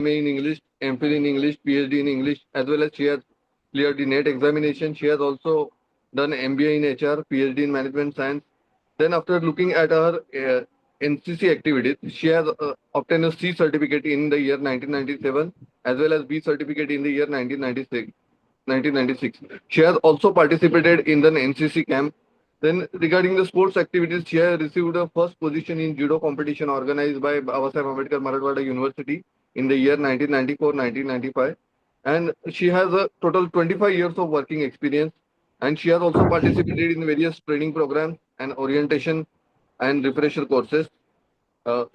MA in English, MPhil in English, PhD in English, as well as she has cleared the NET examination. She has also done MBA in HR, PhD in Management Science. Then after looking at her NCC activities, she has obtained a C certificate in the year 1997 as well as B certificate in the year 1996. She has also participated in the NCC camp. Then regarding the sports activities, she has received a first position in judo competition organized by Babasaheb Ambedkar Marathwada University in the year 1994-1995. And she has a total 25 years of working experience. And she has also participated in various training programs and orientation and refresher courses.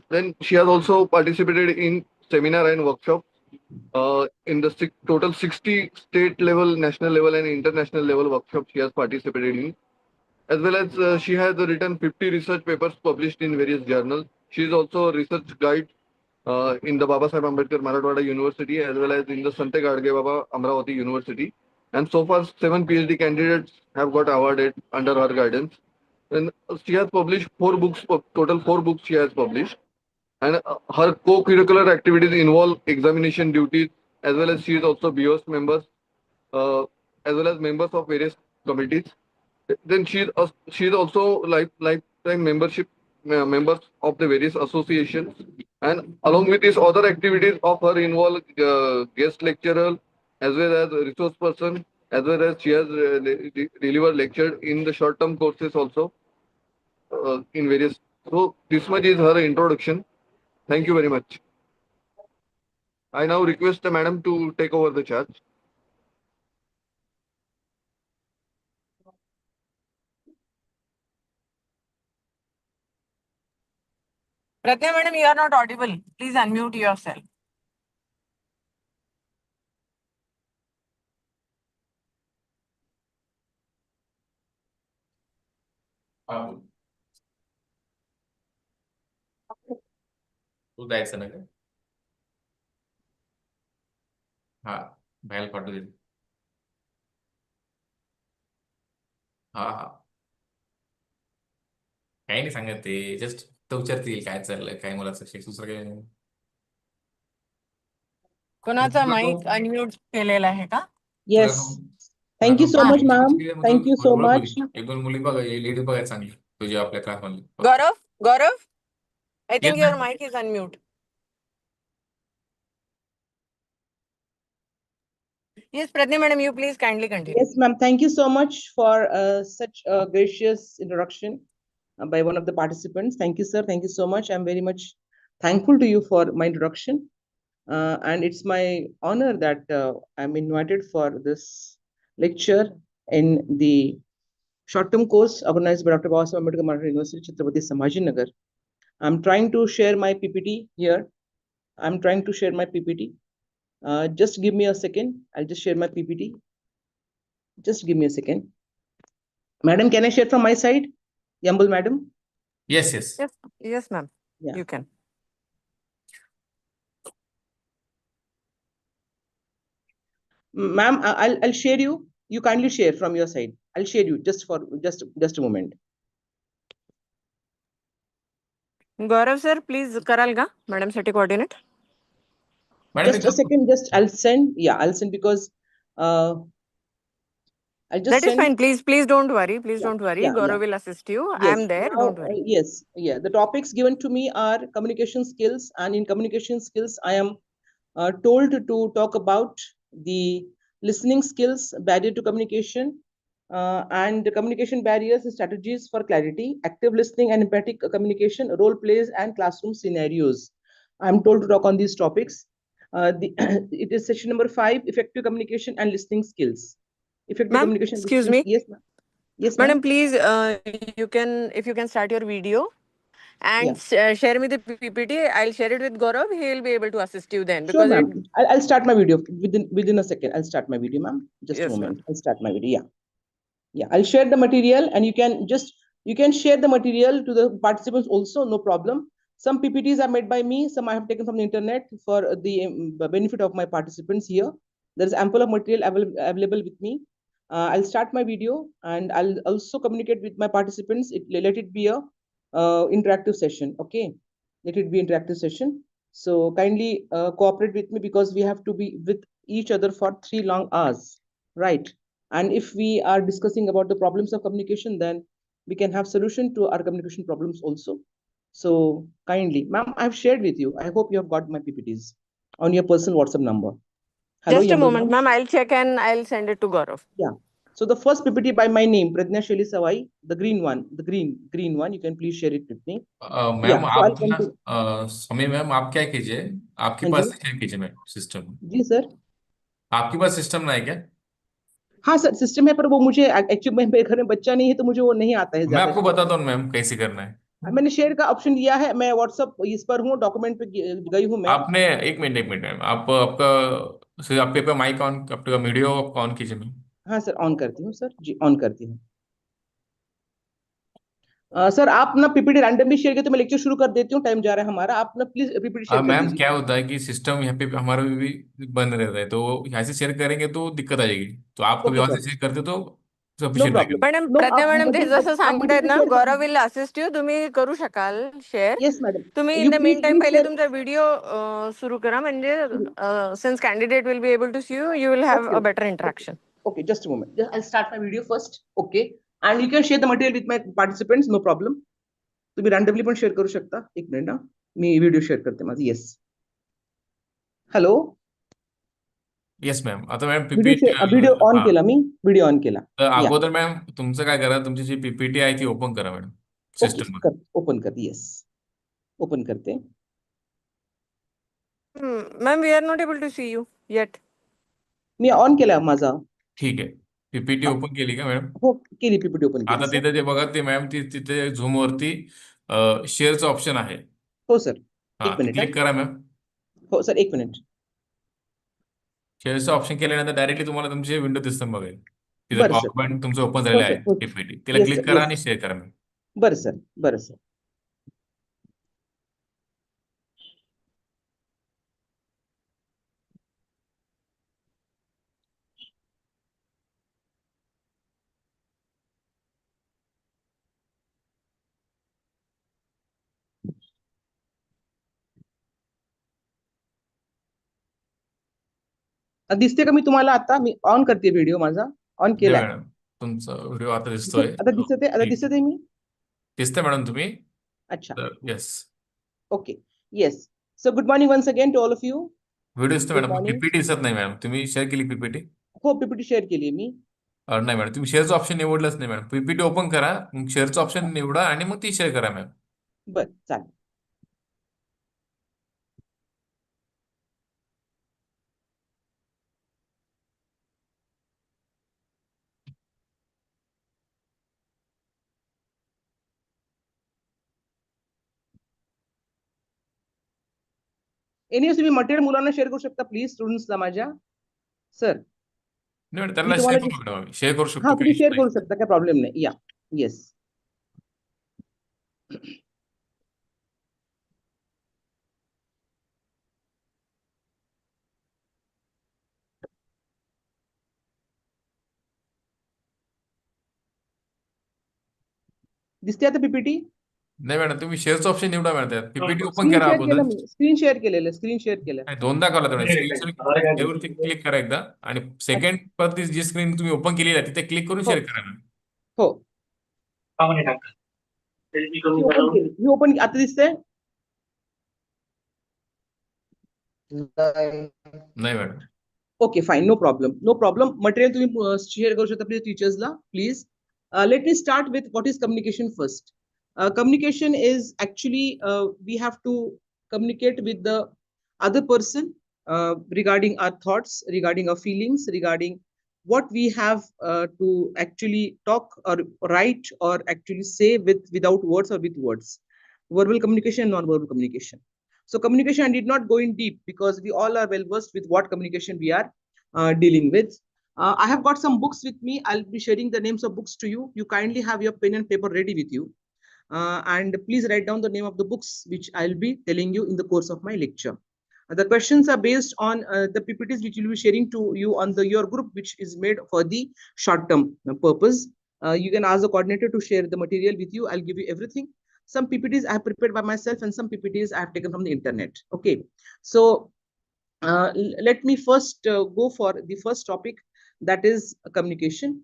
Then she has also participated in seminar and workshops in the total 60 state level, national level, and international level workshops she has participated in. As well as she has written 50 research papers published in various journals. She is also a research guide in the Babasaheb Ambedkar Marathwada University as well as in the Sante Gadge Baba Amravati University. And so far, 7 PhD candidates have got awarded under her guidance. And she has published 4 books, total 4 books she has published. And her co-curricular activities involve examination duties as well as she is also BOS members uh, as well as members of various committees. Then she is also lifetime membership members of the various associations, and along with these other activities of her involve guest lecturer as well as resource person as well as she has delivered lecture in the short term courses also in various. So this much is her introduction. Thank you very much. I now request the madam to take over the charge. Pradnya madam, you are not audible. Please unmute yourself. तू द्यायचं ना का हा बाहेर पाठवू दे हा हा काही नाही सांगत ते जस्ट तो विचारतील काय चाललंय काय मुलाचं शिक्षण दुसरं काही नाही. कोणाचा माईक अनम्यूट केलेला आहे का? Yes. Thank you so much, ma'am. Thank you so much. एक दोन मुली बघा लेडीज बघायला चांगली तुझ्या आपल्या क्लासमध्ये. Gaurav, I think Yes, your ma'am. mic is unmute. Yes, Pradnya madam, you please kindly continue. Yes, ma'am. Thank you so much for such a gracious introduction by one of the participants. Thank you, sir. Thank you so much. I'm very much thankful to you for my introduction. And it's my honor that I'm invited for this lecture in the short-term course organized by Dr. Babasaheb Ambedkar Marathwada University, Chhatrapati Sambhajinagar. I'm trying to share my PPT here. I'm trying to share my PPT. Just give me a second. I'll just share my PPT. Just give me a second. Madam, can I share from my side? Yambul, madam? Yes. Yes, ma'am. Yeah. You can. Ma'am, I'll share you. You kindly share from your side. I'll share you just a moment. Gaurav sir, please karal ga madam साठी coordinate. Just a second. Just I'll send. Yeah, I'll send because I'll just that is send. fine. Please don't worry. Please don't worry. Yeah, Gaurav yeah. will assist you. Yes. I am there. Now, Don't worry. Yes. Yeah. The topics given to me are communication skills, and in communication skills, I am told to talk about the listening skills, barrier to communication, and the communication barriers and strategies for clarity, active listening and empathic communication, role plays, and classroom scenarios. I'm told to talk on these topics. It is session number 5, effective communication and listening skills. Effective communication. Excuse me. Yes, ma'am. Yes, madam. Please, if you can start your video and share me the PPT. I'll share it with Gaurav. He will be able to assist you then. Sure, ma'am. I'll start my video within a second. I'll start my video, ma'am. Just yes, a moment. I'll start my video. Yeah. I'll share the material, and you can share the material to the participants also. No problem. Some PPTs are made by me. Some I have taken from the internet for the benefit of my participants here. There is ample of material available with me. I'll start my video, and I'll also communicate with my participants. Let it be a interactive session. Okay. Let it be interactive session. So kindly cooperate with me, because we have to be with each other for 3 long hours, right? And if we are discussing about the problems of communication, then we can have solution to our communication problems also. So kindly, ma'am, I've shared with you. I hope you have got my PPTs on your personal WhatsApp number. Hello, Just a Yamal moment, ma'am. ma'am. I'll check and I'll send it to Gaurav. Yeah. So the first PPT by my name, Pradnyashailee Sawai, the green one, the green one. You can please share it with me. Yeah. Ma'am So I'll आप continue. ना स्वामी ma'am आप क्या कीजिए, आपके हाँ पास जी, share कीजिए ma'am system, जी sir. आपके पास system ना है क्या? हाँ सर, सिस्टम है, पर वो मुझे एक्चुअली मेरे घर में बच्चा नहीं है, तो मुझे वो नहीं आता है मैं ज्यादा आपको शेयर। बताता हूँ मैम कैसे करना है। मैंने शेयर का ऑप्शन दिया है, मैं व्हाट्सअप इस पर हूँ, डॉक्यूमेंट पे गई हूँ मैं। आपने एक मिनट मैम, आप आपके माइक ऑन, आपका वीडियो ऑन कीजिए मैम। हाँ सर, ऑन करती हूँ सर जी, ऑन करती हूँ। सर आप ना पीपीटी रैंडमली शेयर किया तो मैं लेक्चर शुरू कर देती हूँ, टाइम जा रहा है हमारा। आप ना प्लीज पीपीटी शेयर कर मैम दीजिए। क्या होता है कि सिस्टम यहाँ पे हमारा भी बंद रहता है, तो यहाँ से शेयर करेंगे तो दिक्कत आ जाएगी, तो आप कभी ओके वहां से सर, शेयर करते तो नो सफिशियंट प्रॉब्लेम। रहेगा। मॅडम नो, प्रज्ञा आप मॅडम ते जसं आप सांगतायत मटेरियल ना, शेअर करा। Gaurav will assist you. तुम्ही करू शकाल शेअर. येस मॅडम, तुम्ही in you the mean please time please पहिले शेअर. तुमचा व्हिडिओ सुरू करा, म्हणजे since candidate will be able to see you, you will have okay a better okay interaction. Okay, just a moment. I'll start my video first. Okay, and you can share the material with my participants, no problem. तुम्ही randomly पण share करू शकता. एक minute ना, मी video share करते माझी. Yes, hello. Yes ma'am. आता ma'am video on हा, केला मी, व्हिडिओ ऑन केला. तर या, अगोदर मॅम तुमचं काय करा, तुमची जी पीपीटी आहे ती ओपन करा मॅडम ओके सिस्टम मध्ये. कर, ओपन कर. येस, ओपन करते. Ma'am we are not able to see you yet. मी ऑन केला माझा. ठीक आहे, पीपीटी हा, ओपन केली का मॅडम? हो केली, पीपीटी ओपन केली आता सर. तिथे ते बघा, ते मॅम तिथे झूम वरती शेअरचं ऑप्शन आहे. हो सर, हा, एक ते मिनिट. क्लिक करा मॅम. हो सर, एक मिनिट. शेअरचं ऑप्शन केल्यानंतर डायरेक्टली तुम्हाला तुमची विंडो दिसतं बघेल, तिथे बरं सर, पॉवर पॉईंट तुमचं ओपन हो झालेलं आहे सर, हो. पीपीटी, तिला येस क्लिक सर, करा येस. आणि शेअर करा मॅम. बरं सर, बरं सर. दिसते का मी तुम्हाला? आता मी ऑन करते व्हिडिओ माझा, ऑन नाही केलाय. मॅडम, तुमचा व्हिडिओ आता दिसतोय. आता दिसत आहे, आता ठीक, दिसत आहे मी. दिसतंय मॅडम तुम्ही. अच्छा, तर yes, okay. Yes, so good morning once again to all of you. Video दिसतोय गुड मॅडम, मॉर्निंग. पीपीटी दिसत नाही मॅडम. तुम्ही शेअर केली पीपीटी? हो, पीपीटी शेअर केली मी. नाही मॅडम, तुम्ही शेअरचं ऑप्शन निवडलंच नाही मॅडम. पीपीटी ओपन करा, मग शेअरचं ऑप्शन निवडा आणि मग ती शेअर करा मॅम. बर, चालेल. एनिवेज तुम्ही मटेरियल मुलांना शेअर करू शकता प्लीज, स्टुडंट्सला माझ्या. सर नाही मॅडम, मी त्यांना शेअर तुम्हाला करू मॅडम, आम्ही शेअर करू हा, शकतो, काही तुम्ही इश्यू शेअर नाही. करू शकता, काय प्रॉब्लेम नाही. या, येस. दिसते आता पीपीटी? नाही मॅडम, तुम्ही शेअरचं ऑप्शन निवडा मॅडम, पीपीटी ओपन स्क्रीन करा शेअर अगोदर. केलं मी, स्क्रीन शेअर केलेलं, स्क्रीन शेअर केलं. नाही, दोनदा करा तुम्ही स्क्रीनवरती क्लिक करा एकदा, आणि अच्छा, सेकंड परत जी स्क्रीन तुम्ही ओपन केलेली आहे तिथे क्लिक करून हो शेअर करा मॅम. हो, मी ओपन केली, मी ओपन. आता दिसतंय? नाही madam. Okay, fine, no problem, no problem. Material तुम्ही शेअर करू शकता प्लीज टीचर्सला, please. Let me start with what is communication first. Communication is actually we have to communicate with the other person regarding our thoughts, regarding our feelings, regarding what we have to actually talk or write or actually say without words or with words. Verbal communication, non-verbal communication. So communication, I did not go in deep because we all are well versed with what communication we are dealing with. I have got some books with me. I'll be sharing the names of books to you. You kindly have your pen and paper ready with you. And please write down the name of the books which I'll be telling you in the course of my lecture. The questions are based on the PPTs which will be sharing to you on your group, which is made for the short-term purpose. You can ask the coordinator to share the material with you. I'll give you everything. Some PPTs I have prepared by myself and some PPTs I have taken from the internet. Okay, so let me first go for the first topic, that is communication.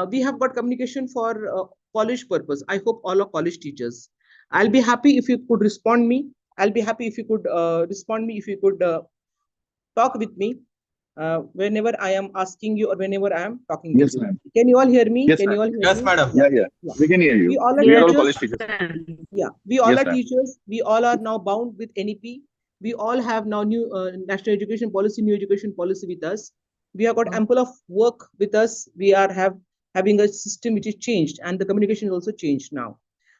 We have got communication for college purpose. I hope all are college teachers. I'll be happy if you could respond me. I'll be happy if you could respond me, if you could talk with me whenever I am asking you or whenever I am talking to Yes, you. ma'am. Can you all hear me? Yes, Can you ma'am. all hear Yes, me? madam. Yeah. Yeah. We can hear you. We all are We are all teachers. college teachers. Yeah, we all Yes, are ma'am. teachers. We all are now bound with NEP. We all have now new national education policy, new education policy with us. We have got ample of work with us. We are having a system which is changed, and the communication is also changed now.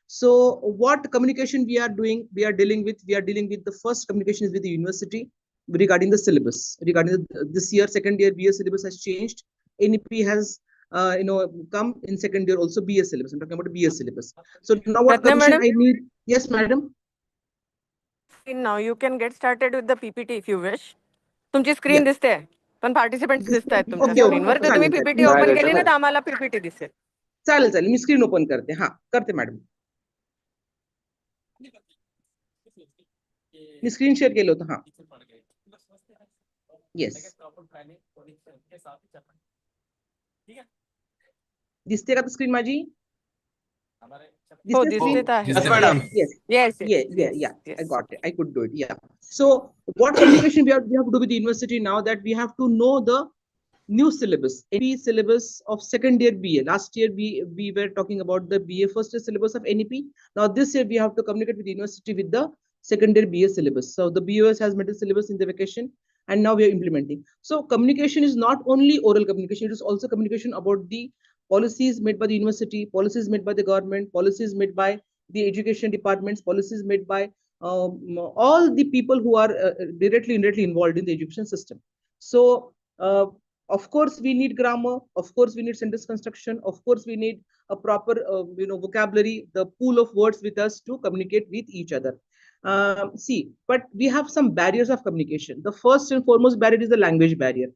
So, what communication we are doing? We are dealing with. We are dealing with the first communication is with the university regarding the syllabus. Regarding this year, second year BA syllabus has changed. NEP has come in second year also BA syllabus. I'm talking about BA syllabus. So now what Pratnya commission madam? I need? Yes, madam. Now you can get started with the PPT if you wish. तुमची screen Yeah. दिसते पण participants दिसत आहेत तुमच्या Okay, स्क्रीनवर okay. तर तुम्ही चालेल, पीपीटी चालेल. ओपन केली ना तर आम्हाला पीपीटी दिसेल. चालेल. मी स्क्रीन ओपन करते. हा, करते मॅडम. मी स्क्रीन शेअर केलं होतं. हा. येस. दिसते का स्क्रीन माझी? हो दिसते तर आहे. Yes, madam. Yes. Yeah. I got it. I could do it. Yeah. So what communication we have to do with the university now, that we have to know the new syllabus, NEP syllabus of second year BA. Last year we were talking about the BA first year syllabus of NEP. Now this year we have to communicate with the university with the second year BA syllabus. So the BOS has made a syllabus in the vacation, and now we are implementing. So communication is not only oral communication, it is also communication about the policies made by the university, policies made by the government, policies made by the education departments, policies made by all the people who are directly and indirectly involved in the education system. So of course we need grammar, of course we need sentence construction, of course we need a proper vocabulary, the pool of words with us to communicate with each other. But we have some barriers of communication. The first and foremost barrier is the language barrier.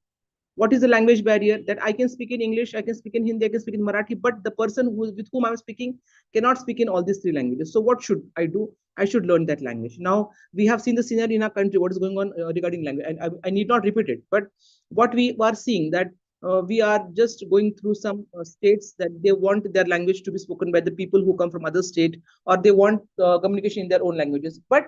What is the language barrier? That I can speak in English, I can speak in Hindi, I can speak in Marathi, but the person with whom I'm speaking cannot speak in all these three languages. So what should I do? I should learn that language. Now, we have seen the scenario in our country, what is going on regarding language. And I need not repeat it, but what we are seeing that we are just going through some states that they want their language to be spoken by the people who come from other state, or they want communication in their own languages. But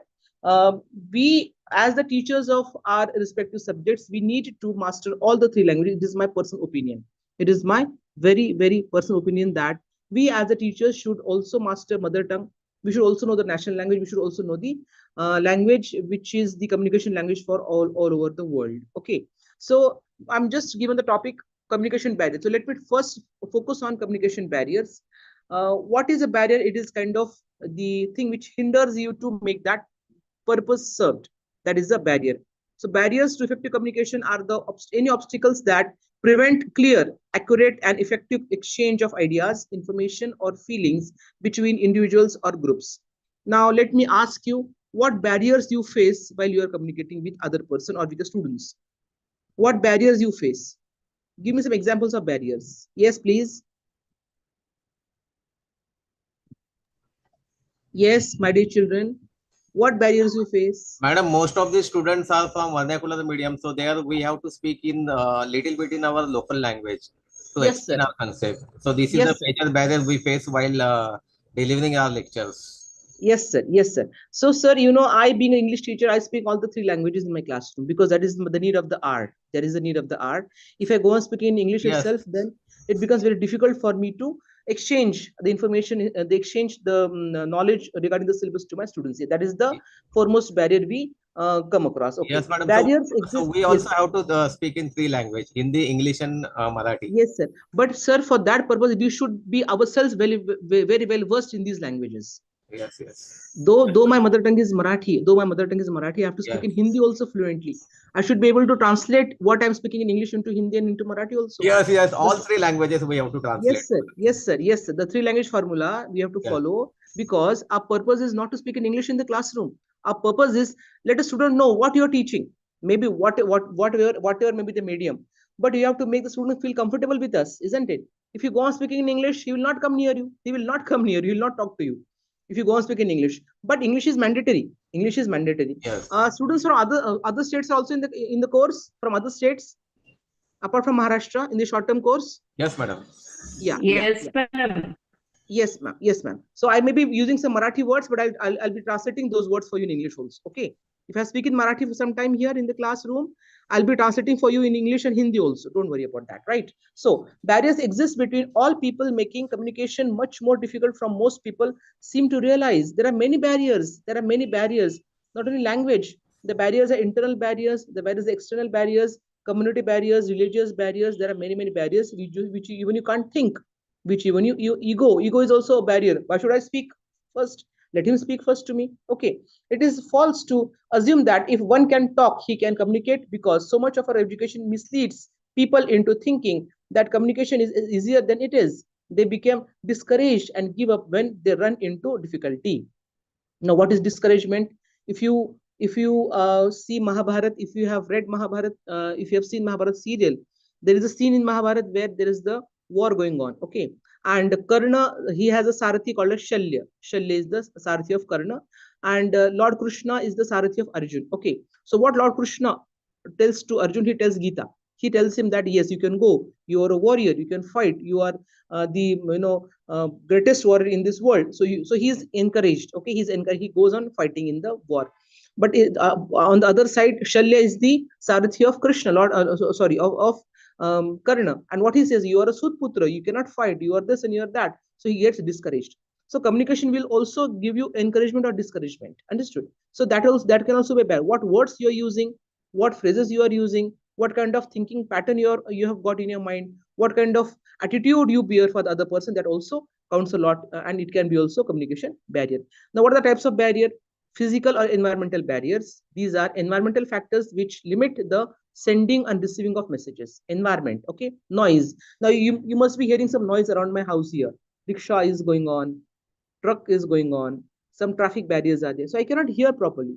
we, as the teachers of our respective subjects, we need to master all the three languages. It is my personal opinion. It is my very, very personal opinion that we as the teachers should also master mother tongue. We should also know the national language. We should also know the language which is the communication language for all over the world. Okay. So I'm just given the topic communication barrier. So let me first focus on communication barriers. What is a barrier? It is kind of the thing which hinders you to make that purpose served. That is the barrier. So barriers to effective communication are any obstacles that prevent clear, accurate, and effective exchange of ideas, information, or feelings between individuals or groups. Now, let me ask you what barriers you face while you are communicating with other person or with the students. What barriers you face? Give me some examples of barriers. Yes, please. Yes, my dear children. What barriers you face? Madam, most of the students are from vernacular medium, so there we have to speak in little bit in our local language to Yes, explain sir. our concept. So this Yes, is the major barrier we face while delivering our lectures. Yes, sir. Yes, sir. So, sir, I being an English teacher, I speak all the three languages in my classroom because that is the need of the hour. There is a need of the hour. If I go on speaking in English Yes. itself, then it becomes very difficult for me to exchange the information, the knowledge regarding the syllabus to my students. That is the foremost barrier we come across. Okay. Yes, madam. Barriers So exist. we also have to speak in three language: Hindi, English, and Marathi. Yes, sir. But, sir, for that purpose, we should be ourselves very, very well versed in these languages. Yes. Though my mother tongue is Marathi, I have to speak in Hindi also fluently. I should be able to translate what I'm speaking in English into Hindi and into Marathi also. Yes. All three languages we have to translate. Yes, sir. The three language formula we have to follow, because our purpose is not to speak in English in the classroom. Our purpose is let a student know what you're teaching. Maybe whatever may be the medium, but you have to make the student feel comfortable with us, isn't it? If you go on speaking in English, he will not come near you. He will not come near you. He will not talk to you. if you go and speak in English. But English is mandatory. English is mandatory. Yes. Students from other states are also in the course, from other states apart from Maharashtra in the short-term course. Yes, madam. Yeah. Yes, Yeah. ma'am. Yes, ma'am. Yes, ma'am. So I may be using some Marathi words, but I'll be translating those words for you in English also. Okay. If I speak in Marathi for some time here in the classroom, I'll be translating for you in English and Hindi also. Don't worry about that, right? So barriers exist between all people, making communication much more difficult from most people seem to realize. There are many barriers. There are many barriers, not only language. The barriers are internal barriers, the barriers are external barriers, community barriers, religious barriers. There are many, many barriers which even you can't think. Which even ego is also a barrier. Why should I speak first? Let him speak first to me. Okay. It is false to assume that if one can talk, he can communicate, because so much of our education misleads people into thinking that communication is easier than it is. They become discouraged and give up when they run into difficulty. Now, what is discouragement? If you see Mahabharat, if you have read Mahabharat, if you have seen Mahabharat serial, there is a scene in Mahabharat where there is the war going on. Okay. And Karna, he has a Sarathi called as Shalya. Shalya is the Sarathi of Karna. And Lord Krishna is the Sarathi of Arjun. Okay. So what Lord Krishna tells to Arjun, he tells Gita. He tells him that, yes, you can go. You are a warrior. You can fight. You are the greatest warrior in this world. So he's encouraged. Okay. He's encouraged. He goes on fighting in the war. But on the other side, Shalya is the Sarathi of Krishna, Lord, of Karna. And what he says, you are a Sudputra, you cannot fight, you are this and you are that. So he gets discouraged. So communication will also give you encouragement or discouragement. Understood? So that can also be bad. What words you are using, what phrases you are using, what kind of thinking pattern you have got in your mind, what kind of attitude you bear for the other person, that also counts a lot, and it can be also communication barrier. Now, what are the types of barrier? Physical or environmental barriers. These are environmental factors which limit the sending and receiving of messages. Environment. Okay. Noise. Now you must be hearing some noise around my house here. Rickshaw is going on, truck is going on, some traffic barriers are there, so I cannot hear properly.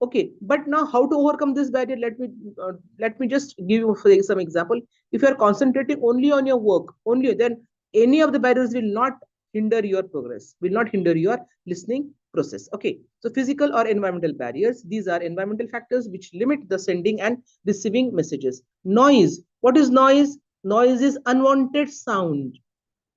Okay, but now how to overcome this barrier? Let me just give you some example. If you are concentrating only on your work, then any of the barriers will not hinder your progress, will not hinder your listening process. Okay, so physical or environmental barriers, these are environmental factors which limit the sending and receiving messages. Noise. What is noise? Noise is unwanted sound.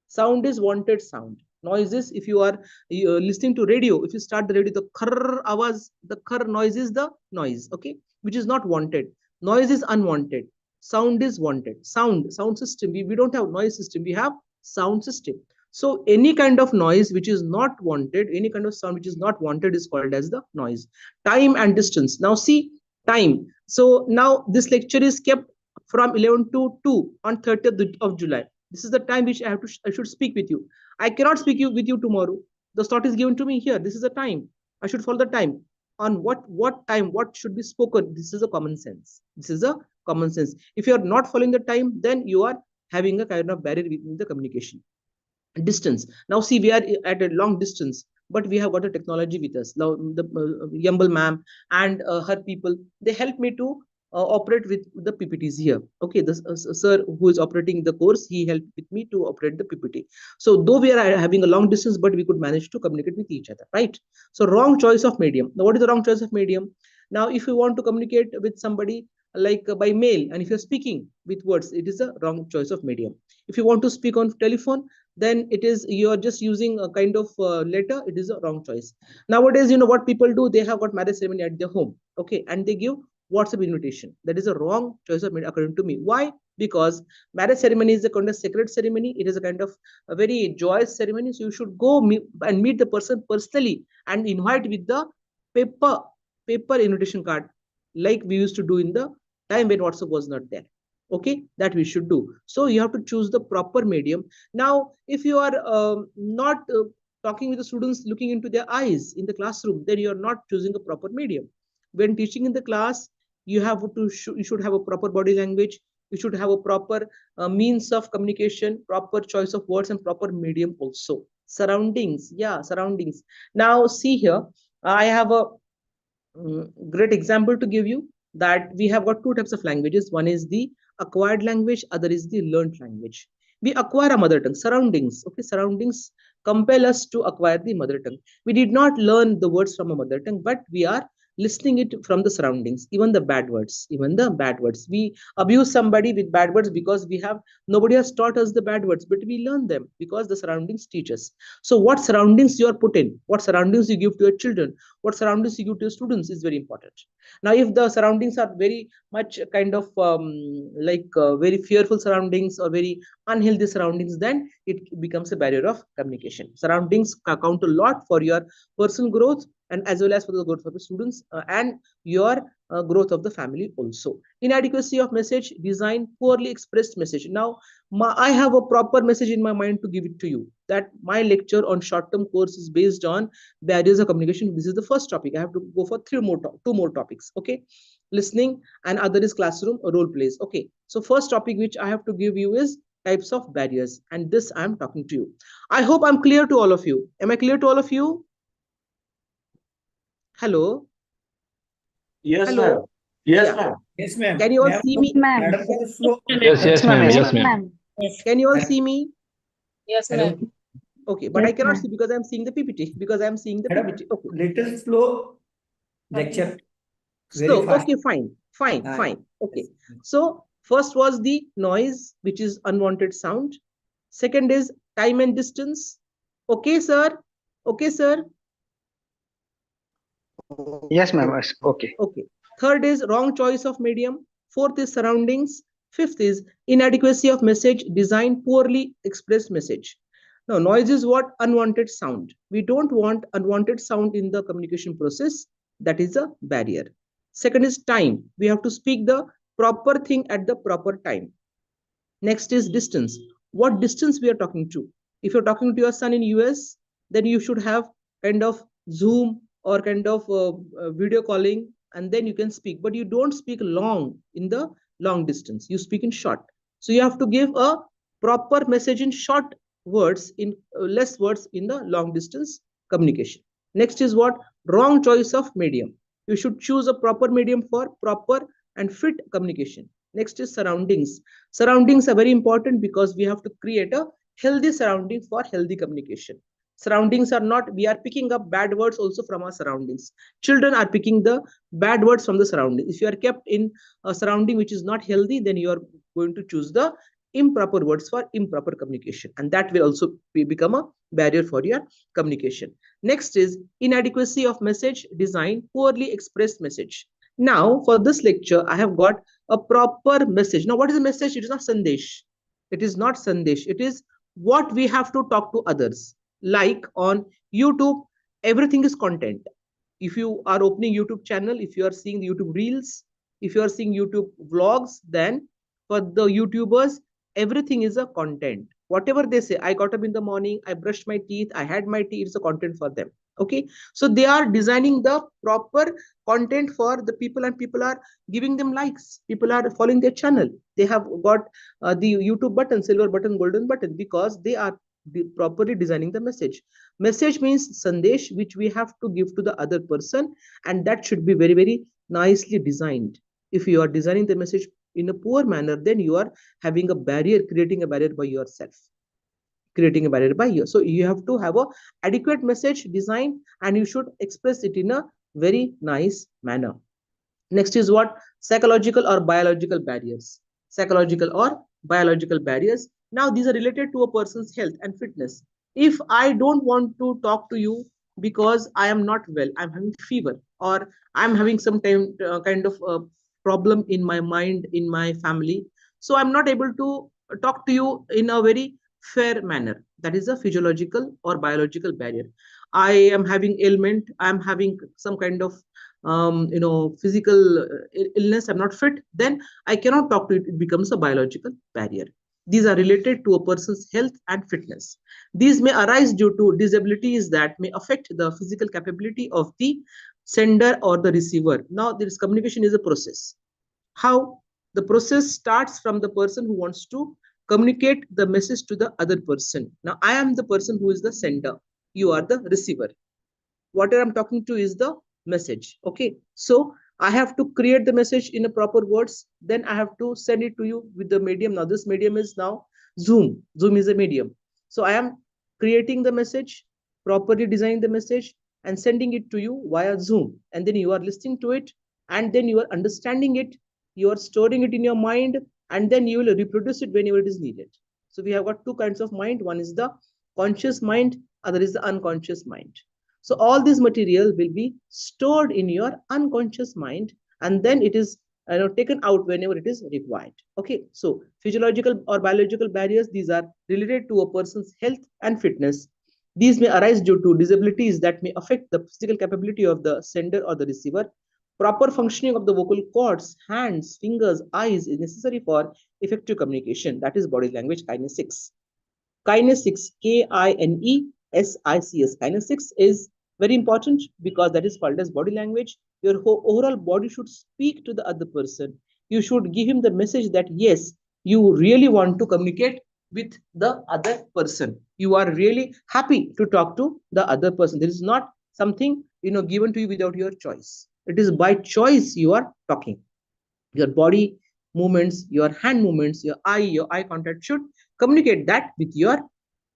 Sound is wanted sound. Noise is, if you are listening to radio, if you start the radio, the khar awaz, the khar noise is the noise, okay, which is not wanted. Noise is unwanted. Sound is wanted. Sound system. We don't have noise system. We have sound system. So any kind of noise which is not wanted, any kind of sound which is not wanted is called as the noise. Time and distance. Now see, time. So now this lecture is kept from 11 to 2 on 30th of July. This is the time which I should speak with you. I cannot speak with you tomorrow. The slot is given to me here. This is the time. I should follow the time. On what time, what should be spoken? This is a common sense. This is a common sense. If you are not following the time, then you are having a kind of barrier within the communication. Distance. Now see, we are at a long distance, but we have got a technology with us. Now the Yambal ma'am and her people, they help me to operate with the PPTs here. Okay, the sir who is operating the course, he helped with me to operate the PPT. So though we are having a long distance, but we could manage to communicate with each other, right? So wrong choice of medium. Now what is the wrong choice of medium? Now if you want to communicate with somebody like by mail, and if you're speaking with words, it is a wrong choice of medium. If you want to speak on telephone, then it is, you're just using a kind of letter, it is a wrong choice. Nowadays, you know what people do? They have got marriage ceremony at their home, okay, and they give WhatsApp invitation. That is a wrong choice of medium according to me. Why? Because marriage ceremony is a kind of sacred ceremony. It is a kind of a very joyous ceremony. So you should go and meet the person personally and invite with the paper invitation card, like we used to do in the time when WhatsApp was not there. Okay, that we should do. So you have to choose the proper medium. Now, if you are not talking with the students, looking into their eyes in the classroom, then you are not choosing a proper medium. When teaching in the class, you should have a proper body language. You should have a proper means of communication, proper choice of words, and proper medium also. Surroundings, yeah, surroundings. Now see here, I have a great example to give you, that we have got two types of languages. One is the acquired language, other is the learned language. We acquire a mother tongue. Surroundings, okay, surroundings compel us to acquire the mother tongue. We did not learn the words from a mother tongue, but we are listening it from the surroundings, even the bad words, we abuse somebody with bad words because nobody has taught us the bad words, but we learn them because the surroundings teach us. So what surroundings you are put in, what surroundings you give to your children, what surroundings you give to your students is very important. Now if the surroundings are very much kind of very fearful surroundings or very unhealthy surroundings, then it becomes a barrier of communication. Surroundings count a lot for your personal growth and as well as for the growth of the students and your growth of the family also. Inadequacy of message design, poorly expressed message. Now I have a proper message in my mind to give it to you, that my lecture on short-term course is based on barriers of communication. This is the first topic. I have to go for two more topics. Okay, listening, and other is classroom role plays. Okay, so first topic which I have to give you is types of barriers, and this I am talking to you. I hope I'm clear to all of you. Am I clear to all of you? Hello. Yes, Hello. ma'am. Yes, Yeah. ma'am. Yes, ma'am. Can you all see me? Madam, can you slow? Yes, ma'am. Yes, ma'am. Can you all see me? Yes, ma'am. Okay, but I cannot see because I'm seeing the PPT. Madam, Okay. little slow lecture. Very So, fast. okay, fine. Okay. So first was the noise, which is unwanted sound. Second is time and distance. Okay, sir. Yes, ma'am. Okay. Okay. Third is wrong choice of medium. Fourth is surroundings. Fifth is inadequacy of message design, poorly expressed message. Now, noise is what? Unwanted sound. We don't want unwanted sound in the communication process. That is a barrier. Second is time. We have to speak the proper thing at the proper time. Next is distance. What distance we are talking to? If you're talking to your son in US, then you should have kind of Zoom or kind of video calling, and then you can speak. But you don't speak long in the long distance. You speak in short. So you have to give a proper message in short words, in less words in the long distance communication. Next is what? Wrong choice of medium. You should choose a proper medium for proper and fit communication. Next is surroundings. Surroundings are very important because we have to create a healthy surrounding for healthy communication. Surroundings are not, we are picking up bad words also from our surroundings. Children are picking the bad words from the surroundings. If you are kept in a surrounding which is not healthy, then you are going to choose the improper words for improper communication, and that will also become a barrier for your communication. Next is inadequacy of message design, poorly expressed message. Now for this lecture I have got a proper message. Now what is the message? It is not sandesh. It is what we have to talk to others. Like on YouTube, everything is content. If you are opening YouTube channel, if you are seeing the YouTube reels, if you are seeing YouTube vlogs, then for the YouTubers, everything is a content. Whatever they say, I got up in the morning, I brushed my teeth, I had my tea, it's a content for them. Okay, so they are designing the proper content for the people, and people are giving them likes. People are following their channel. They have got the YouTube button, silver button, golden button, because they are properly designing the message. Message means sandesh, which we have to give to the other person, and that should be very, very nicely designed. If you are designing the message in a poor manner, then you are having a barrier, creating a barrier by yourself. So you have to have a adequate message design, and you should express it in a very nice manner. Next is what? Psychological or biological barriers. Now these are related to a person's health and fitness. If I don't want to talk to you because I am not well, I'm having fever, or I'm having some kind of problem in my mind, in my family, so I'm not able to talk to you in a very fair manner. That is a physiological or biological barrier. I am having ailment, I'm having some kind of physical illness, I'm not fit, then I cannot talk to you. It becomes a biological barrier. These are related to a person's health and fitness. These may arise due to disabilities that may affect the physical capability of the sender or the receiver. Now, this communication is a process. How? The process starts from the person who wants to communicate the message to the other person. Now, I am the person who is the sender. You are the receiver. Whatever I'm talking to is the message. Okay. So I have to create the message in a proper words. Then I have to send it to you with the medium. Now, this medium is now Zoom. Zoom is a medium. So I am creating the message, properly designing the message, and sending it to you via Zoom. And then you are listening to it, and then you are understanding it, you are storing it in your mind, and then you will reproduce it whenever it is needed. So we have got two kinds of mind. One is the conscious mind, other is the unconscious mind. So all this material will be stored in your unconscious mind, and then it is taken out whenever it is required. Okay, so physiological or biological barriers, these are related to a person's health and fitness. These may arise due to disabilities that may affect the physical capability of the sender or the receiver. Proper functioning of the vocal cords, hands, fingers, eyes is necessary for effective communication. That is body language kinesics. Kinesics, Kinesics. Kinesics is very important because that is called as body language. Your overall body should speak to the other person. You should give him the message that yes, you really want to communicate with the other person. You are really happy to talk to the other person. There is not something given to you without your choice. It is by choice you are talking. Your body movements, your hand movements, your eye contact should communicate that with your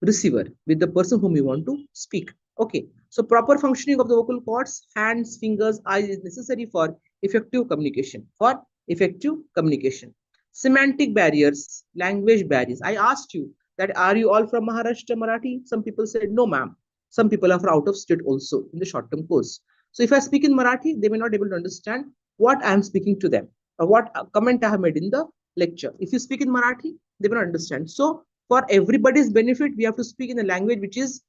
receiver, with the person whom you want to speak. Okay, so proper functioning of the vocal cords, hands, fingers, eyes is necessary for effective communication. Semantic barriers, language barriers. I asked you that are you all from Maharashtra Marathi? Some people said no, ma'am. Some people are from out of state also in the short-term course. So if I speak in Marathi, they may not be able to understand what I am speaking to them or what comment I have made in the lecture. If you speak in Marathi, they will not understand. So for everybody's benefit, we have to speak in a language which is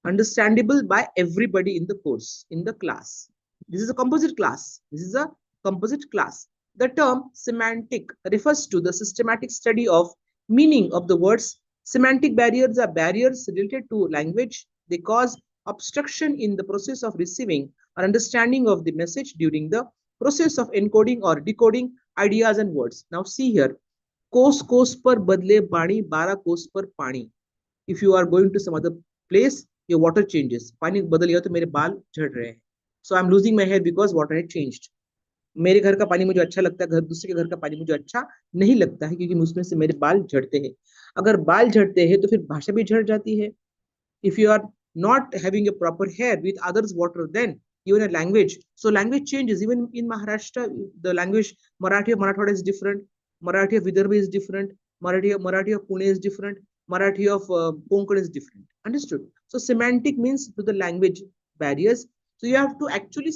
understandable by everybody in the course, in the class. This is a composite class. The term semantic refers to the systematic study of meaning of the words. Semantic barriers are barriers related to language. They cause obstruction in the process of receiving or understanding of the message during the process of encoding or decoding ideas and words. Now see here, कोस पर बदले पानी, 12 कोस पर पानी. If you are going to some other place, your water changes. पानी बदल गया तो मेरे बाल झड़ रहे हैं. So I'm losing my hair because water had changed. मेरे घर का पानी मुझे अच्छा लगता है, दूसरे के घर का पानी मुझे अच्छा नहीं लगता है क्योंकि उसमें से मेरे बाल झड़ते हैं. अगर बाल झड़ते हैं तो फिर भाषा भी झड़ जाती है. If you are not having a proper hair with others' water, then even a language. So language changes. Even in Maharashtra, the language Marathi of Marathwada is different. Marathi of Vidarbha is different. Marathi of Pune is different. Marathi of Konkan is different. Understood? So semantic means to the language barriers. So you have to actually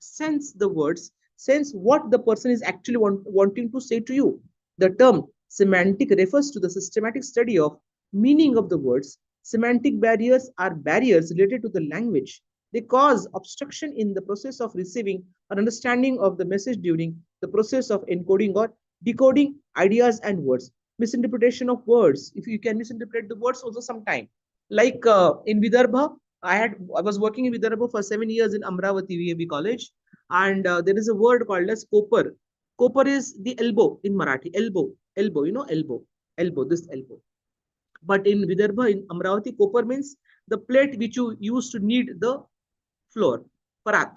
sense the words, sense what the person is actually wanting to say to you. The term semantic refers to the systematic study of meaning of the words. Semantic barriers are barriers related to the language. They cause obstruction in the process of receiving or understanding of the message during the process of encoding or decoding ideas and words. Misinterpretation of words. If you can misinterpret the words also sometime. Like in Vidarbha, I was working in Vidarbha for 7 years in Amravati VAB college, and there is a word called as kopar. Kopar is the elbow in Marathi. Elbow, elbow, this elbow. But in Vidarbha, in Amravati, kopar means the plate which you use to knead the floor, parat.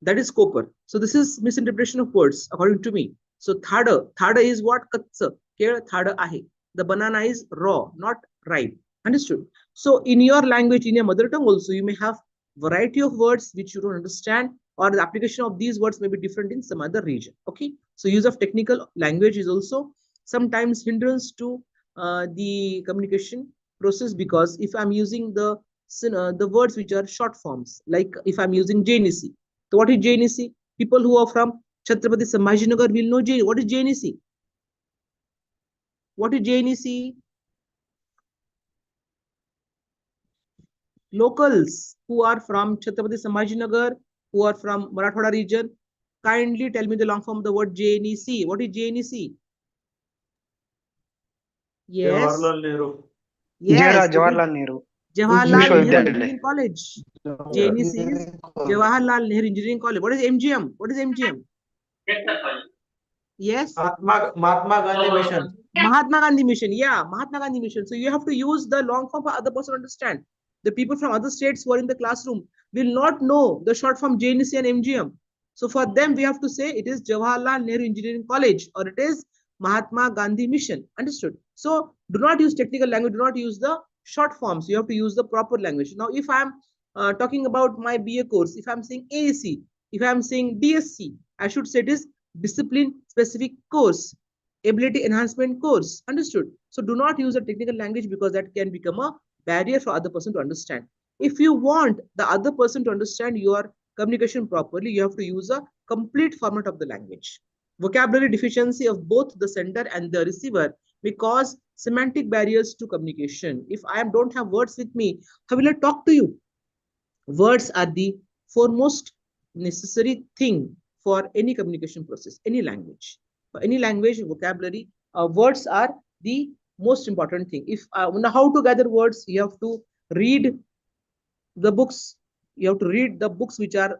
That is kopar. So this is misinterpretation of words according to me. So thada is what? Katsa. Here thada ahe. The banana is raw, not ripe. Understood? So in your language, in your mother tongue also, you may have variety of words which you don't understand, or the application of these words may be different in some other region. Okay. So use of technical language is also sometimes hindrance to the communication process, because if I'm using the words which are short forms, like if I'm using JNC. So what is JNC? People who are from Chhatrapati Sambhajinagar will know what is JNC. What is JNC? Locals who are from Chhatrapati Sambhajinagar, who are from Marathwada region, kindly tell me the long form of the word JNC. What is JNC? Yes. Jawaharlal Nehru. Yes. Jawaharlal Nehru. Jawaharlal Nehru Vishwavidyalaya. Engineering College. JNC is Jawaharlal Nehru Engineering College. What is MGM? What is MGM? Yes. Mahatma Gandhi Mission. Mahatma Gandhi Mission. Yeah, Mahatma Gandhi Mission. So you have to use the long form for other person to understand. The people from other states who are in the classroom will not know the short form JNC and MGM. So for them, we have to say it is Jawaharlal Nehru Engineering College, or it is Mahatma Gandhi Mission. Understood? So do not use technical language. Do not use the short forms, you have to use the proper language. Now, if I'm talking about my BA course, if I'm saying AAC, if I'm saying DSC, I should say it is discipline specific course, ability enhancement course. Understood? So do not use a technical language because that can become a barrier for other person to understand. If you want the other person to understand your communication properly, you have to use a complete format of the language. Vocabulary deficiency of both the sender and the receiver may cause semantic barriers to communication. If I don't have words with me, how will I talk to you? Words are the foremost necessary thing for any communication process, any language. For any language, vocabulary, words are the most important thing. If how to gather words, you have to read the books. You have to read the books which are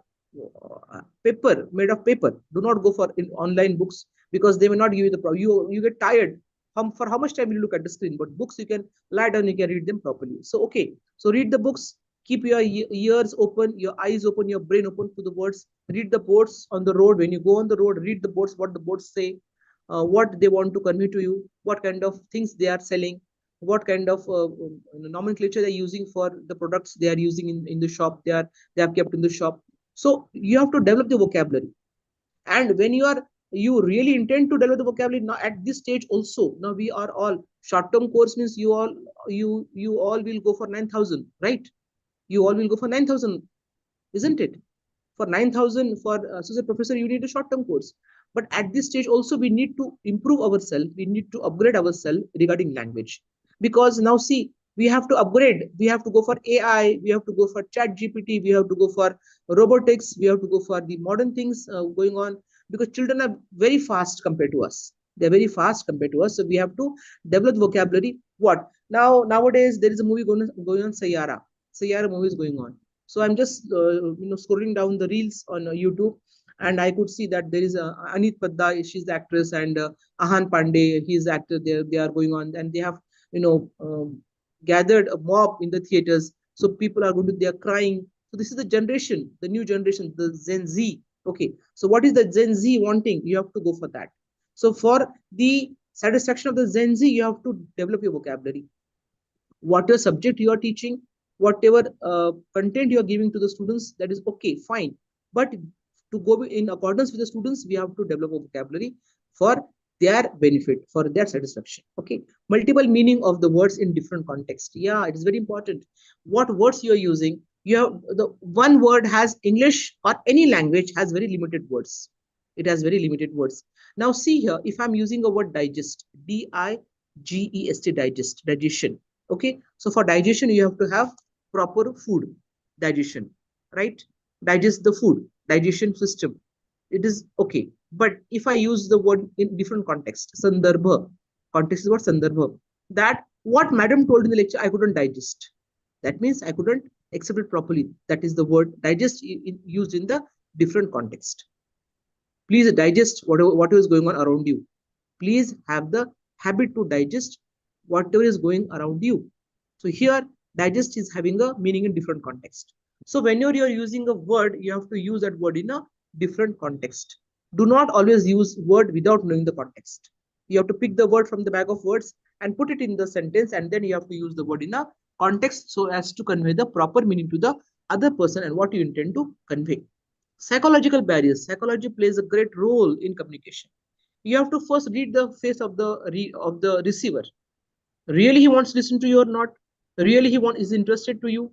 paper, made of paper. Do not go for online books because they may not give you the you get tired. For how much time will you look at the screen? But books, you can lie down, you can read them properly. So okay, so read the books, keep your ears open, your eyes open, your brain open to the words. Read the boards on the road. When you go on the road, read the boards, what the boards say, what they want to convey to you, what kind of things they are selling, what kind of nomenclature they're using for the products they are using in the shop, they have kept in the shop. So you have to develop the vocabulary. And when you really intend to develop the vocabulary now at this stage also, now we are all short-term course means you all will go for 9,000, right? You all will go for 9,000, isn't it? For 9,000 for associate professor, you need a short-term course. But at this stage also, we need to improve ourselves. We need to upgrade ourselves regarding language. Because now see, we have to upgrade. We have to go for AI. We have to go for chat GPT. We have to go for robotics. We have to go for the modern things going on. Because children are very fast compared to us. They're very fast compared to us. So we have to develop vocabulary. What? Nowadays, there is a movie going on, Sayara. Sayara movie is going on. So I'm just scrolling down the reels on YouTube, and I could see that there is Anit Padda, she's the actress, and Ahan Pandey, he's the actor. They are going on, and they have gathered a mob in the theaters. So people are they are crying. So this is the generation, the new generation, the Gen Z. Okay, so what is the Gen Z wanting? You have to go for that. So for the satisfaction of the Gen Z, you have to develop your vocabulary. Whatever subject you are teaching, whatever content you are giving to the students, that is okay, fine. But to go in accordance with the students, we have to develop a vocabulary for their benefit, for their satisfaction. Okay, multiple meaning of the words in different context. Yeah, it is very important. What words you are using? You have the one word has English or any language has very limited words. It has very limited words. Now see here, if I'm using a word digest, D-I-G-E-S-T, digest, digestion. Okay, so for digestion, you have to have proper food digestion, right? Digest the food, digestion system. It is okay. But if I use the word in different context, sandarbha, context is what sandarbha, that what madam told in the lecture, I couldn't digest. That means I couldn't accept it properly. That is the word digest used in the different context. Please digest whatever is going on around you. Please have the habit to digest whatever is going around you. So here, digest is having a meaning in different context. So whenever you're using a word, you have to use that word in a different context. Do not always use word without knowing the context. You have to pick the word from the bag of words and put it in the sentence, and then you have to use the word in a context so as to convey the proper meaning to the other person and what you intend to convey. Psychological barriers. Psychology plays a great role in communication. You have to first read the face of the receiver. Really he wants to listen to you or not? Really he is interested to you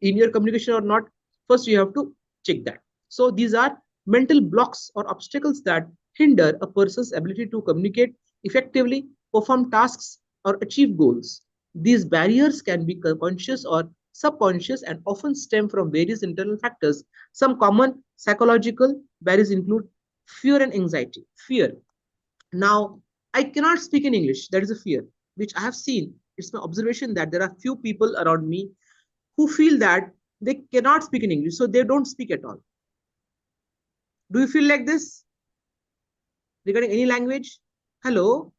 in your communication or not? First you have to check that. So these are mental blocks or obstacles that hinder a person's ability to communicate effectively, perform tasks, or achieve goals. These barriers can be conscious or subconscious and often stem from various internal factors. Some common psychological barriers include fear and anxiety. Fear. Now, I cannot speak in English. That is a fear, which I have seen. It's my observation that there are few people around me who feel that they cannot speak in English, so they don't speak at all. Do you feel like this regarding any language? Hello?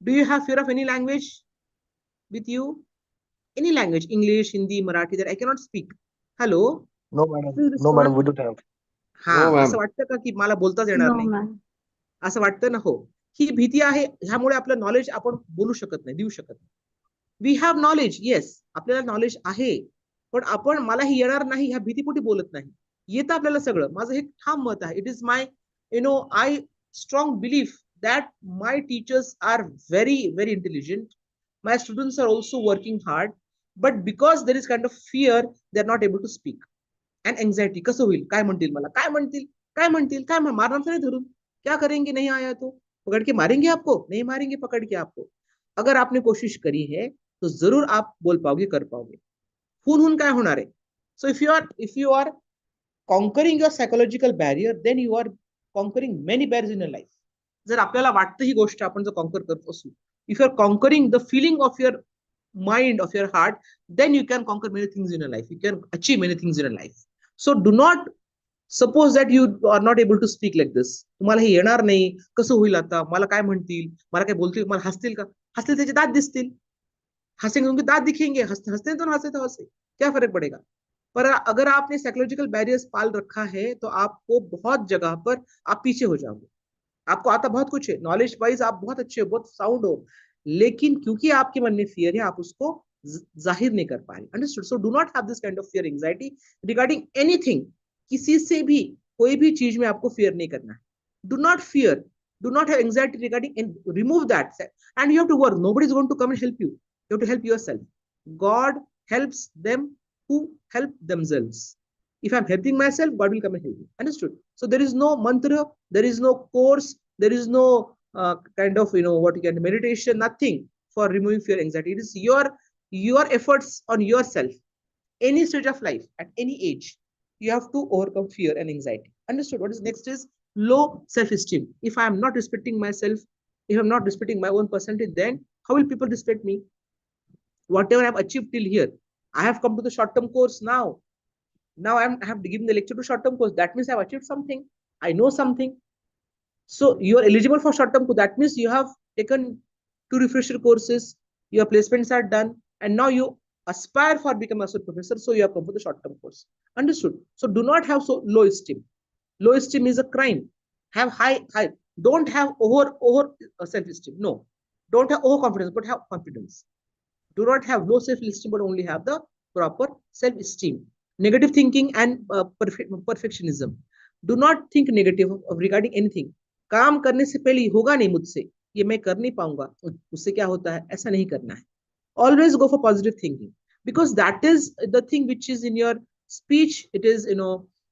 Do you have fear of any language with you? Any language, English, Hindi, Marathi, that I cannot speak. Hello? No, madam. No, madam, we don't have. हा No, ma'am. असं वाटतं का की मला बोलताच येणार No, नाही ma'am. असं वाटतं ना हो ही भीती आहे, ह्यामुळे आपलं नॉलेज आपण बोलू शकत नाही, देऊ शकत नाही. वी हॅव नॉलेज, येस, आपल्याला नॉलेज आहे, पण आपण मला हे येणार नाही ह्या भीतीपोटी बोलत नाही. येतं आपल्याला सगळं. माझं हे ठाम मत आहे. It is my I strong belief that my teachers are very, very intelligent. My students are also working hard, but because there is kind of fear, they are not able to speak. And anxiety, कसं होईल, काय म्हणतील मला, काय म्हणतील, काय म्हणतील, काय मारणार तर नाही धरून, क्या करेंगे नहीं आया तो, पकड़ के मारेंगे आपको, नहीं मारेंगे पकड़ के आपको. अगर आपने कोशिश करी है तो जरूर आप बोल पाओगे, कर पाओगे. हुन काय होणार आहे. So if you are conquering your psychological barrier, then you are conquering many barriers in your life. जर आपल्याला वाटतं ही गोष्ट आपण जर कॉन्कर करत असू, if you are conquering the feeling of your mind, of your heart, then you can conquer many things in your life. You can achieve many things in your life. So do not suppose that you are not able to speak like this. तुम्हाला हे येणार नाही, कसं होईल आता, मला काय म्हणतील, मला काय बोलतील, मला हसतील का, हसतील त्याचे दात दिसतील, हंसेंगे उनके दांत दिखेंगे, हंसते तो हंसे तो हंसे, क्या फर्क पड़ेगा. पर अगर आपने साइकोलॉजिकल बैरियर्स पाल रखा है तो आपको बहुत जगह पर आप पीछे हो जाओगे. आपको आता बहुत कुछ है, नॉलेज वाइज आप बहुत अच्छे हो, बहुत साउंड हो, लेकिन क्योंकि आपके मन में फियर है, आप उसको जाहिर नहीं कर पा रहे. Understood. So do not have this kind of fear, anxiety regarding anything. किसी से भी, कोई भी चीज में आपको फियर नहीं करना है. Do not fear, do not have anxiety regarding, and remove that and you have to work. Nobody is going to come and help you. You have to help yourself. God helps them who help themselves. If I'm helping myself, God will come and help me. Understood? So there is no mantra, there is no course, there is no kind of what you can meditation, nothing for removing fear, anxiety. It is your efforts on yourself. Any stage of life, at any age, you have to overcome fear and anxiety. Understood? What is next is low self-esteem. If I am not respecting myself, if I'm not respecting my own personality, then how will people respect me? Whatever I've achieved till here, I have come to the short-term course now. Now I have given the lecture to short-term course. That means I've achieved something. I know something. So you are eligible for short-term course. That means you have taken 2 refresher courses. Your placements are done, and now you aspire for becoming associate professor. So you have come for the short-term course. Understood? So do not have so low esteem. Low esteem is a crime. Have high. Don't have over self-esteem. No. Don't have overconfidence, but have confidence. Do not have low self-esteem, but only have the proper self-esteem. Negative thinking and perfectionism. Do not think negative regarding anything. काम करने से पहले होगा नहीं मुझसे, ये मैं कर नहीं पाऊंगा, उससे क्या होता है, ऐसा नहीं करना है. Always go for positive thinking, because that is the thing which is in your speech. It is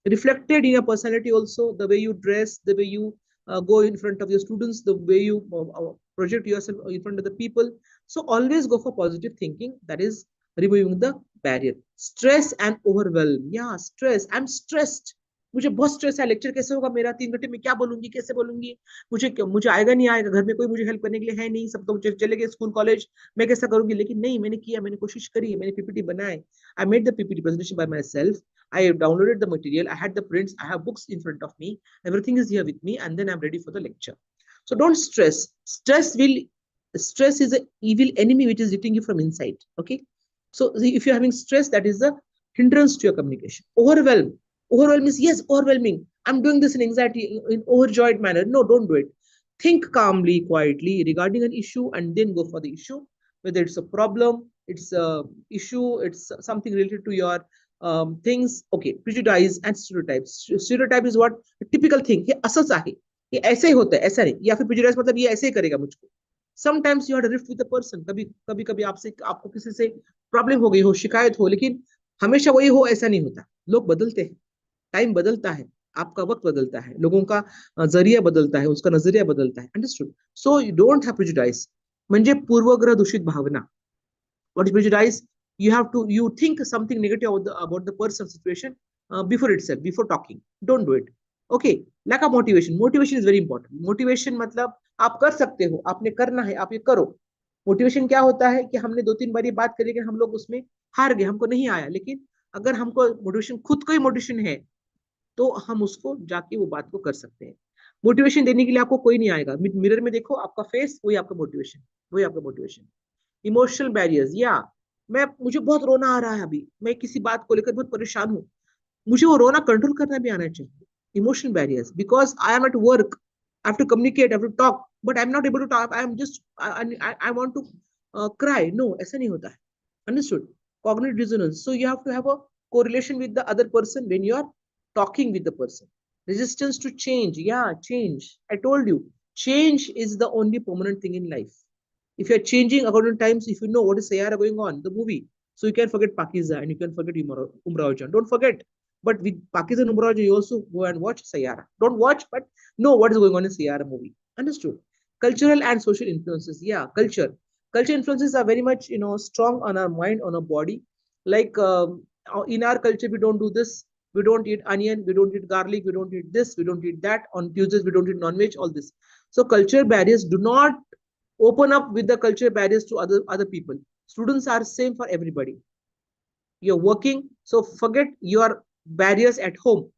reflected in your personality also, the way you dress, the way you go in front of your students, the way you project yourself in front of the people. So always go for positive thinking. That is removing the barrier. Stress and overwhelm. Yeah, stress. I'm stressed. मुझे बहुत stress है, lecture कैसे होगा मेरा, 3 घंटे में क्या बोलूंगी, कैसे बोलूंगी, मुझे आएगा नहीं आएगा, घर में कोई मुझे हेल्प करने के लिए है नहीं, सब तो चले गए स्कूल कॉलेज, मैं कैसा करूंगी. लेकिन नहीं, मैंने किया, मैंने कोशिश करी, मैंने पीपीटी बनाए. I made the PPT presentation by myself. I downloaded the material, I had the prints, I have books in front of me, everything is here with me, and then I'm ready for the lecture. So don't stress. Stress is an evil enemy which is eating you from inside. Okay, so if you're having stress, that is the hindrance to your communication. Overwhelm is, yes, overwhelming. I'm doing this in anxiety, in overjoyed manner. No, don't do it. Think calmly, quietly regarding an issue, and then go for the issue. Whether it's a problem, it's a issue, it's something related to your things. Okay, prejudice and stereotypes. Stereotype is what? A typical thing. ये असच आहे, ये ऐसे ही होता है, ऐसा नहीं. या फिर prejudice मतलब ये ऐसे ही करेगा मुझको. Sometimes you had a rift with a person. कभी आपको किसी से प्रॉब्लम हो गई हो, शिकायत हो, लेकिन हमेशा वही हो ऐसा नहीं होता. लोग बदलते हैं, टाइम बदलता है, आपका वक्त बदलता है, लोगों का जरिया बदलता है, उसका नजरिया बदलता है. Understood? So you don't have prejudice. म्हणजे पूर्वग्रह दूषित भावना. What is prejudice? You think something negative about the person's situation before itself, before talking. Don't do it. Okay. Lack of motivation. Motivation is very important. Motivation मतलब आप कर सकते हो, आपने करना है, आप ये करो. मोटिवेशन क्या होता है कि हमने 2-3 बार ये बात करी कि हम लोग उसमें हार गए, हमको नहीं आया, लेकिन अगर हमको मोटिवेशन, खुद को ही मोटिवेशन है, तो हम उसको जाके वो बात को कर सकते हैं. मोटिवेशन देने के लिए आपको कोई नहीं आएगा. मिरर में देखो आपका फेस, वही आपका मोटिवेशन, वही आपका मोटिवेशन. Emotional barriers. या मुझे बहुत रोना आ रहा है अभी, मैं किसी बात को लेकर बहुत परेशान हूँ, मुझे वो रोना कंट्रोल करना भी आना चाहिए. Emotional barriers, because I am at work, I have to communicate, I have to talk. but I'm not able to talk. I'm just, I want to cry. No, ऐसा नहीं होता है. Understood? Cognitive dissonance. So you have to have a correlation with the other person when you are talking with the person. Resistance to change. Yeah, change. I told you, change is the only permanent thing in life. If you're changing according to times, if you know what is Sayara going on, the movie, so you can forget Pakiza and you can forget Umrao Jan. Don't forget. But with Pakiza and Umrao Jan, you also go and watch Sayara. Don't watch, but know what is going on in Sayara movie. Understood? Cultural and social influences. Yeah, culture. Culture influences are very much, strong on our mind, on our body. Like in our culture, we don't do this. We don't eat onion. We don't eat garlic. We don't eat this. We don't eat that. On Tuesdays, we don't eat non-veg. All this. So culture barriers do not open up with the cultural barriers to other people. Students are same for everybody. You're working, so forget your barriers at home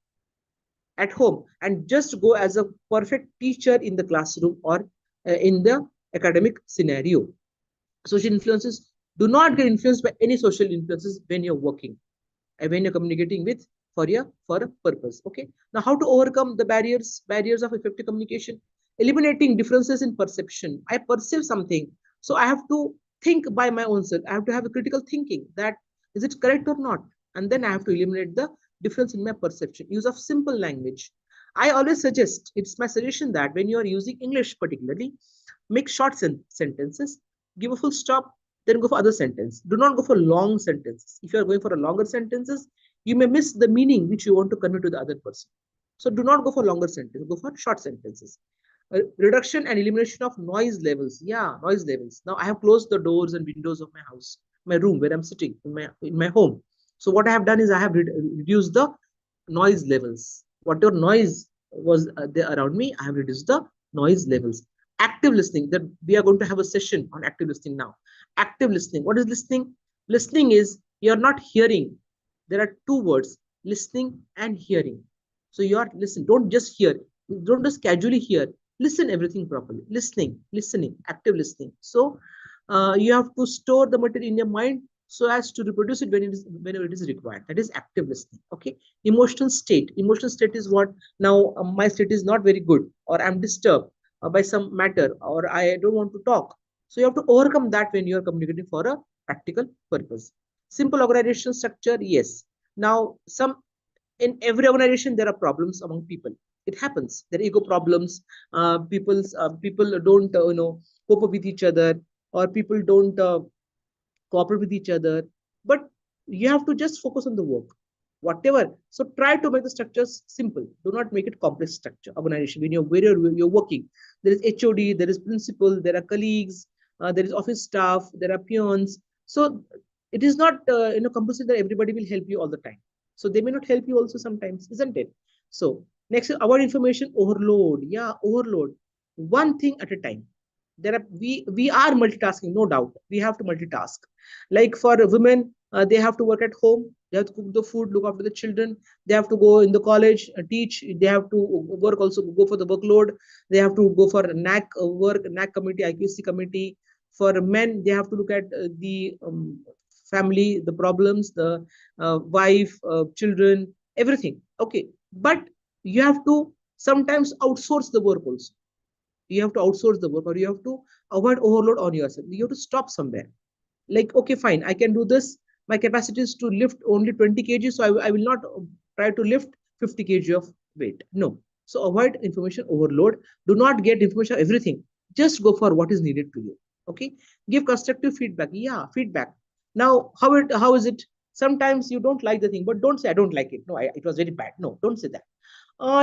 and just go as a perfect teacher in the classroom or in the academic scenario. Social influences, do not get influenced by any social influences when you're working and when you're communicating with for a purpose. Okay, now how to overcome the barriers of effective communication? Eliminating differences in perception. I perceive something, so I have to think by my own self. I have to have a critical thinking that is it correct or not, and then I have to eliminate the difference in my perception. Use of simple language. I always suggest, it's my suggestion, that when you are using English particularly, make short sentences, give a full stop, then go for other sentence. Do not go for long sentences. If you are going for a longer sentences, you may miss the meaning which you want to convey to the other person. So do not go for longer sentences, go for short sentences. Reduction and elimination of noise levels. Yeah, noise levels. Now I have closed the doors and windows of my house, my room where I'm sitting in my home. So what I have done is I have reduced the noise levels. Whatever noise was there around me, I have reduced the noise levels. Active listening. That we are going to have a session on active listening now. Active listening. What is listening? Listening is you're not hearing. There are two words: listening and hearing. So you are listening. Don't just hear. Don't just casually hear. Listen everything properly. Listening, active listening. So you have to store the material in your mind so as to reproduce it whenever it is required. That is active listening. Okay. Emotional state. Emotional state is what? Now my state is not very good, or I'm disturbed by some matter, or I don't want to talk. So you have to overcome that when you are communicating for a practical purpose. Simple organization structure. Yes. Now in every organization there are problems among people. It happens. There are ego problems. People don't cope up with each other, or people don't cooperate with each other. But you have to just focus on the work, whatever. So try to make the structures simple. Do not make it complex structure. Organization, when you're working, there is HOD, there is principal, there are colleagues, there is office staff, there are peons. So it is not compulsory that everybody will help you all the time. So they may not help you also sometimes, isn't it? So next, avoid information overload. Yeah, overload. One thing at a time. We are multitasking, no doubt. We have to multitask. Like for women, they have to work at home. They have to cook the food, look after the children. They have to go in the college, teach. They have to work also, go for the workload. They have to go for NAC work, NAC committee, IQC committee. For men, they have to look at the family, the problems, the wife, children, everything. Okay, but you have to sometimes outsource the work also. You have to outsource the work, or you have to avoid overload on yourself. You have to stop somewhere. Like, okay, fine, I can do this. My capacity is to lift only 20 kg, so I will not try to lift 50 kg of weight. No. So avoid information overload. Do not get information everything. Just go for what is needed to you. Okay. Give constructive feedback. Yeah, feedback. Now, how is it? Sometimes you don't like the thing, but don't say I don't like it. No, it was very bad. No, don't say that.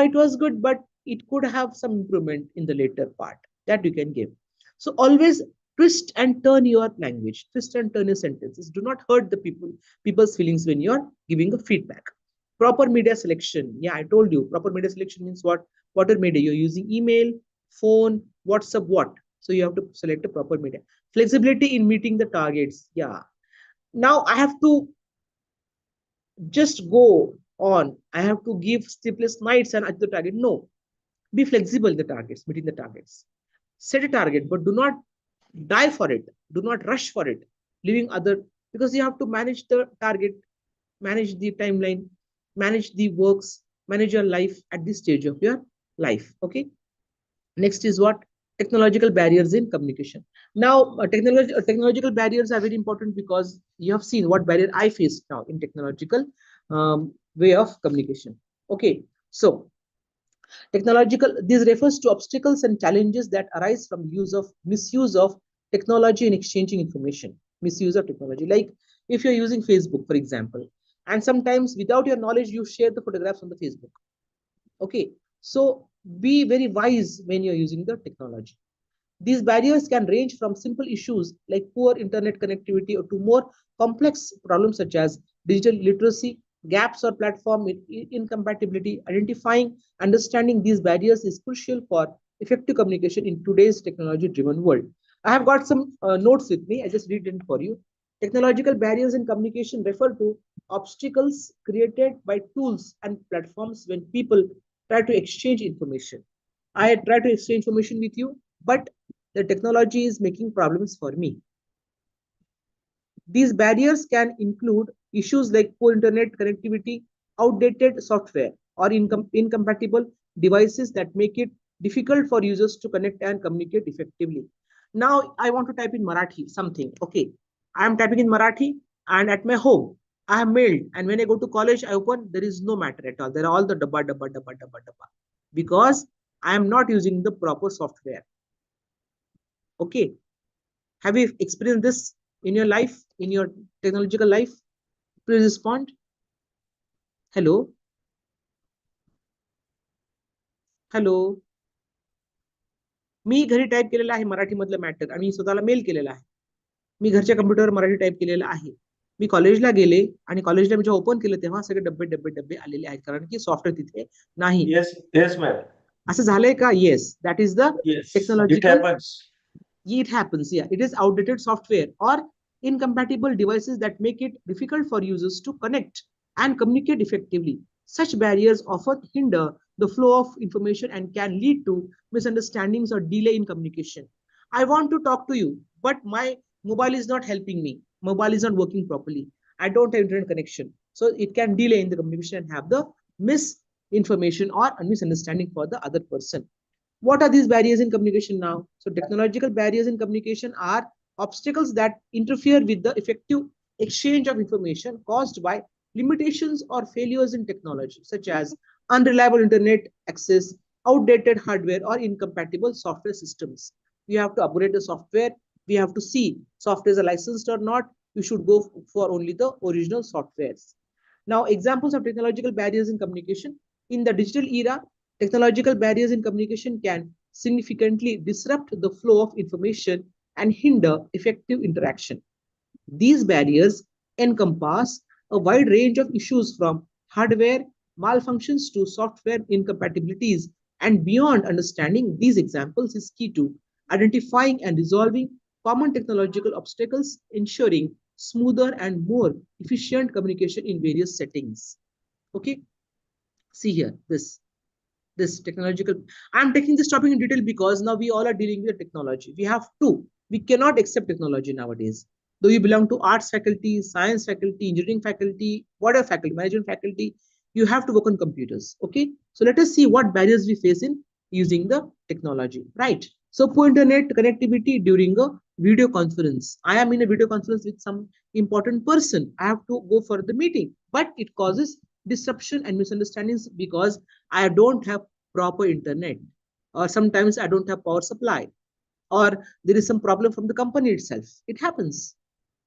It was good, but it could have some improvement in the later part that you can give. So always twist and turn your language, twist and turn your sentences. Do not hurt the people's feelings when you're giving a feedback. Proper media selection. Yeah, I told you, proper media selection means what? What are media? You're using email, phone, WhatsApp, what? So you have to select a proper media. Flexibility in meeting the targets. Yeah. Now I have to just go on. I have to give sleepless nights and at the target. No. Be flexible in the targets, meeting the targets. Set a target, but do not die for it. Do not rush for it, leaving other, because you have to manage the target, manage the timeline, manage the works, manage your life at this stage of your life. Okay. Next is what? technological barriers in communication. Now, technological barriers are very important because you have seen what barrier I face now in technological way of communication. Okay, so this refers to obstacles and challenges that arise from misuse of technology in exchanging information. Misuse of technology, like if you're using Facebook, for example, and sometimes without your knowledge you share the photographs on the Facebook. Okay, so be very wise when you're using the technology. These barriers can range from simple issues like poor internet connectivity or to more complex problems such as digital literacy, gaps or platform incompatibility. Identifying, understanding these barriers is crucial for effective communication in today's technology-driven world. I have got some notes with me. I just read it for you. Technological barriers in communication refer to obstacles created by tools and platforms when people try to exchange information. I try to exchange information with you, but the technology is making problems for me. These barriers can include issues like poor internet connectivity, outdated software, or incompatible devices that make it difficult for users to connect and communicate effectively. Now, I want to type in Marathi something. Okay, I am typing in Marathi, and at my home, I have mailed. And when I go to college, I open, there is no matter at all. There are all the dabba, because I am not using the proper software. Okay, have you experienced this in your life, in your technological life? Please respond. Hello. Hello. मी घरी type केलेला आहे मराठीमधलं matter आणि स्वतःला mail केलेला आहे. मी घरच्या कम्प्युटरवर Marathi type केलेला आहे. मी कॉलेजला गेले आणि कॉलेजला मी जेव्हा ओपन केलं तेव्हा सगळे डब्बे आलेले आहेत कारण की सॉफ्टवेअर तिथे नाही. Yes, ma'am. असं झालंय का? Yes, that is the technological. It happens, yeah. It is outdated software or incompatible devices that make it difficult for users to connect and communicate effectively. Such barriers often hinder the flow of information and can lead to misunderstandings or delay in communication. I want to talk to you, but my mobile is not helping me. Mobile is not working properly. I don't have internet connection. So it can delay in the communication and have the misinformation or misunderstanding for the other person. What are these barriers in communication now? So technological barriers in communication are obstacles that interfere with the effective exchange of information caused by limitations or failures in technology, such as unreliable internet access, outdated hardware, or incompatible software systems. You have to upgrade the software. We have to see software is licensed or not. You should go for only the original softwares. Now, examples of technological barriers in communication. In the digital era, technological barriers in communication can significantly disrupt the flow of information and hinder effective interaction. These barriers encompass a wide range of issues from hardware malfunctions to software incompatibilities and beyond. Understanding these examples is key to identifying and resolving common technological obstacles, ensuring smoother and more efficient communication in various settings. Okay, see here, this technological. I'm taking this topic in detail because now we all are dealing with technology. We have to. We cannot accept technology nowadays. Though you belong to arts faculty, science faculty, engineering faculty, whatever faculty, management faculty, you have to work on computers. Okay. So let us see what barriers we face in using the technology. Right. So poor internet connectivity during a video conference. I am in a video conference with some important person. I have to go for the meeting, but it causes disruption and misunderstandings because I don't have proper internet, or sometimes I don't have power supply, or there is some problem from the company itself. It happens.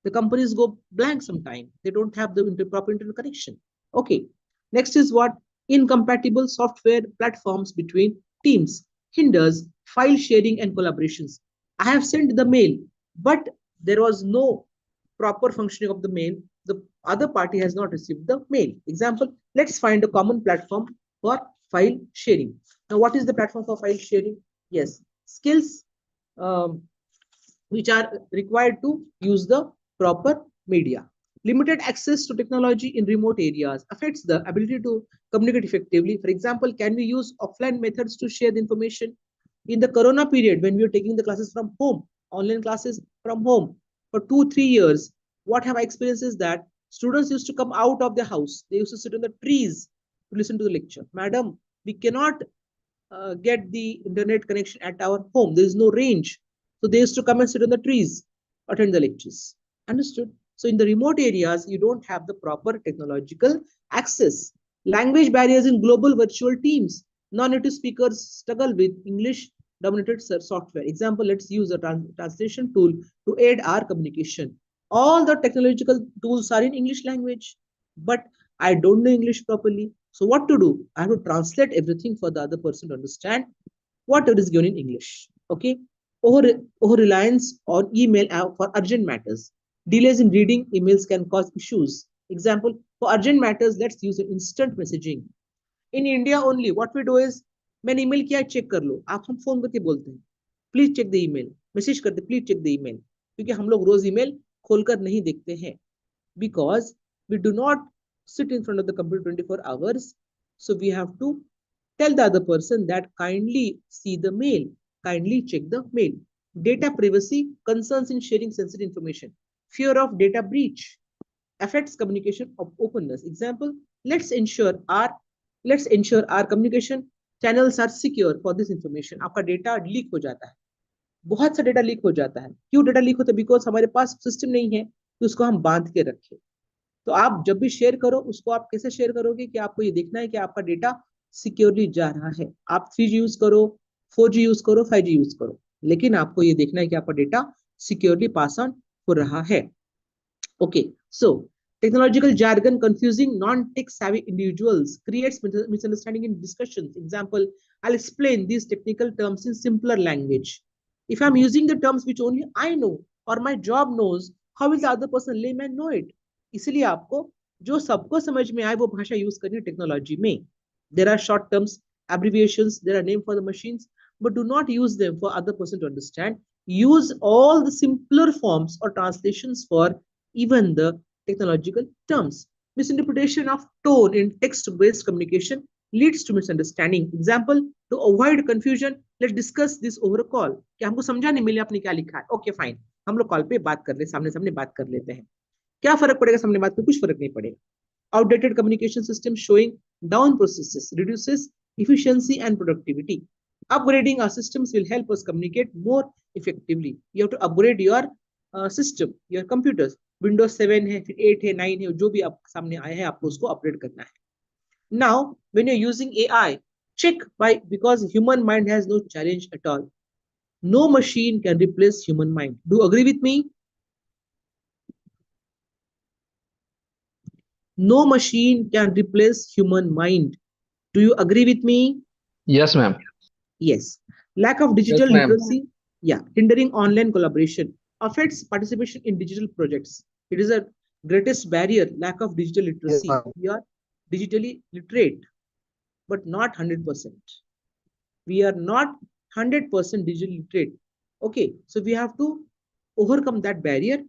The companies go blank sometime. They don't have the proper internet connection. Okay. Next is what? Incompatible software platforms between teams hinders file sharing and collaborations. I have sent the mail, but there was no proper functioning of the mail. The other party has not received the mail. Example, let's find a common platform for file sharing. Now, what is the platform for file sharing? Yes, skills which are required to use the proper media. Limited access to technology in remote areas affects the ability to communicate effectively. For example, can we use offline methods to share the information? In the Corona period, when we were taking the classes from home, online classes from home for 2-3 years, what have I experienced is that students used to come out of their house. They used to sit on the trees to listen to the lecture. Madam, we cannot get the internet connection at our home. There is no range. So they used to come and sit on the trees, attend the lectures. Understood? So in the remote areas, you don't have the proper technological access. Language barriers in global virtual teams. Non-native speakers struggle with English dominated software. Example, let's use a translation tool to aid our communication. All the technological tools are in English language, but I don't know English properly. So what to do? I have to translate everything for the other person to understand what it is given in English. Okay. Over reliance on email for urgent matters. Delays in reading emails can cause issues. Example, for urgent matters, let's use instant messaging. In India only, what we do is, मैंने email किया check कर लो. आप हम phone करके बोलते हैं, please check the email. Message करते, please check the email. क्योंकि हम लोग रोज email खोलकर नहीं देखते हैं. Because we do not sit in front of the computer 24 hours. So we have to tell the other person that kindly see the mail, kindly check the mail. Data privacy, concerns in sharing sensitive information. Fear of data breach affects communication of openness. Example, let's ensure our communication channels are secure for this information. आपका data leak हो जाता है, बहुत सा data leak हो जाता है. क्यों data leak होता है? Because हमारे पास system नहीं है कि उसको हम बांध के रखें. तो आप जब भी शेयर करो, उसको आप कैसे शेयर करोगे कि आपको ये देखना है कि आपका डेटा सिक्योरली जा रहा है. आप 3G यूज करो, 4G यूज करो, 5G यूज करो, लेकिन आपको ये देखना है कि आपका डेटा सिक्योरली पास ऑन हो रहा है. Okay, so technological jargon confusing non-tech savvy individuals creates misunderstanding in discussions. Example, I'll explain these technical terms in simpler language. If I'm using the terms which only I know or my job knows, how will the other person layman know it? इसलिए आपको जो सबको समझ में आए वो भाषा use करनी है टेक्नोलॉजी में. There are short terms, abbreviations, there are names for the machines, but do not use them for other person to understand. Use all the simpler forms or translations for even the technological terms. Misinterpretation of tone in text-based communication leads to misunderstanding. Example, to avoid confusion, let's discuss this over a call. क्या हमको समझा नहीं मिले आपने क्या लिखा है? Okay, fine. हम लोग कॉल पे बात कर ले, सामने सामने बात कर लेते हैं. क्या फर्क पड़ेगा सामने बात में? कुछ फर्क नहीं पड़ेगा. Outdated communication system showing down processes reduces efficiency and productivity. Upgrading our systems will help us communicate more effectively. You have to upgrade your system, your computers. Windows 7 है, फिर 8 है, 9 है, जो भी आप सामने आया है आपको उसको अपग्रेड करना है. Now, when you're using AI, check because human mind has no challenge at all. No machine can replace human mind. Do you agree with me? No machine can replace human mind. Do you agree with me? Yes, ma'am. Yes. Lack of digital Yes, ma'am. literacy, hindering online collaboration, affects participation in digital projects. It is a greatest barrier, lack of digital literacy. ma'am. We are digitally literate, but not 100%. We are not 100% digitally literate. Okay, so we have to overcome that barrier.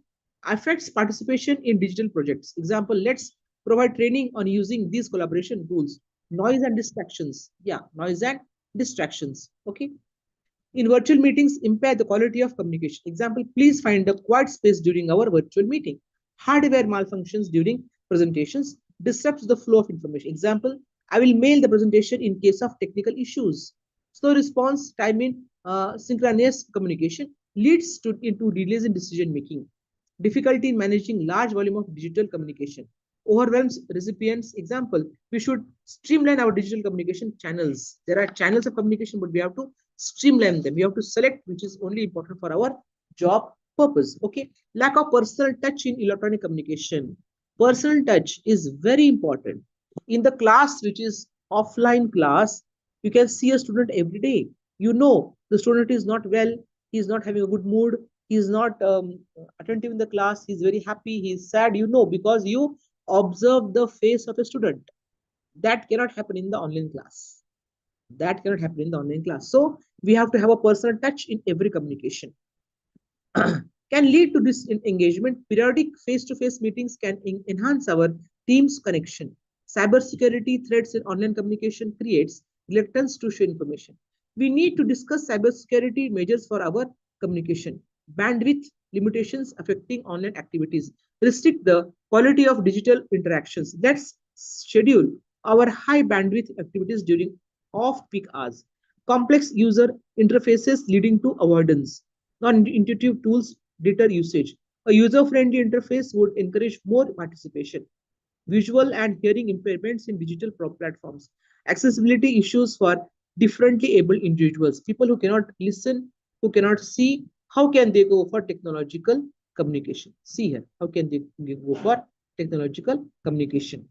Affects participation in digital projects. Example, let's provide training on using these collaboration tools. Noise and distractions. Noise and distractions. Okay. In virtual meetings, impair the quality of communication. Example, please find a quiet space during our virtual meeting. Hardware malfunctions during presentations disrupts the flow of information. Example, I will mail the presentation in case of technical issues. Slow response time in synchronous communication leads into delays in decision making. Difficulty in managing large volume of digital communication. Overwhelms recipients. Example, we should streamline our digital communication channels. There are channels of communication, but we have to streamline them. We have to select which is only important for our job purpose. Okay. Lack of personal touch in electronic communication. Personal touch is very important. In the class, which is offline class, you can see a student every day. You know the student is not well, he is not having a good mood, he is not attentive in the class, he is very happy, he is sad, you know, because you observe the face of a student. That cannot happen in the online class. That cannot happen in the online class. So we have to have a personal touch in every communication. Can lead to disengagement. Periodic face-to-face meetings can enhance our team's connection. Cybersecurity threats in online communication creates reluctance to share information. We need to discuss cybersecurity measures for our communication. Bandwidth limitations affecting online activities. Restrict the quality of digital interactions. Let's schedule our high bandwidth activities during off-peak hours. complex user interfaces leading to avoidance. Non-intuitive tools deter usage. A user-friendly interface would encourage more participation. Visual and hearing impairments in digital platforms. Accessibility issues for differently abled individuals. People who cannot listen, who cannot see, how can they go for technological communication? See here, how can they go for technological communication?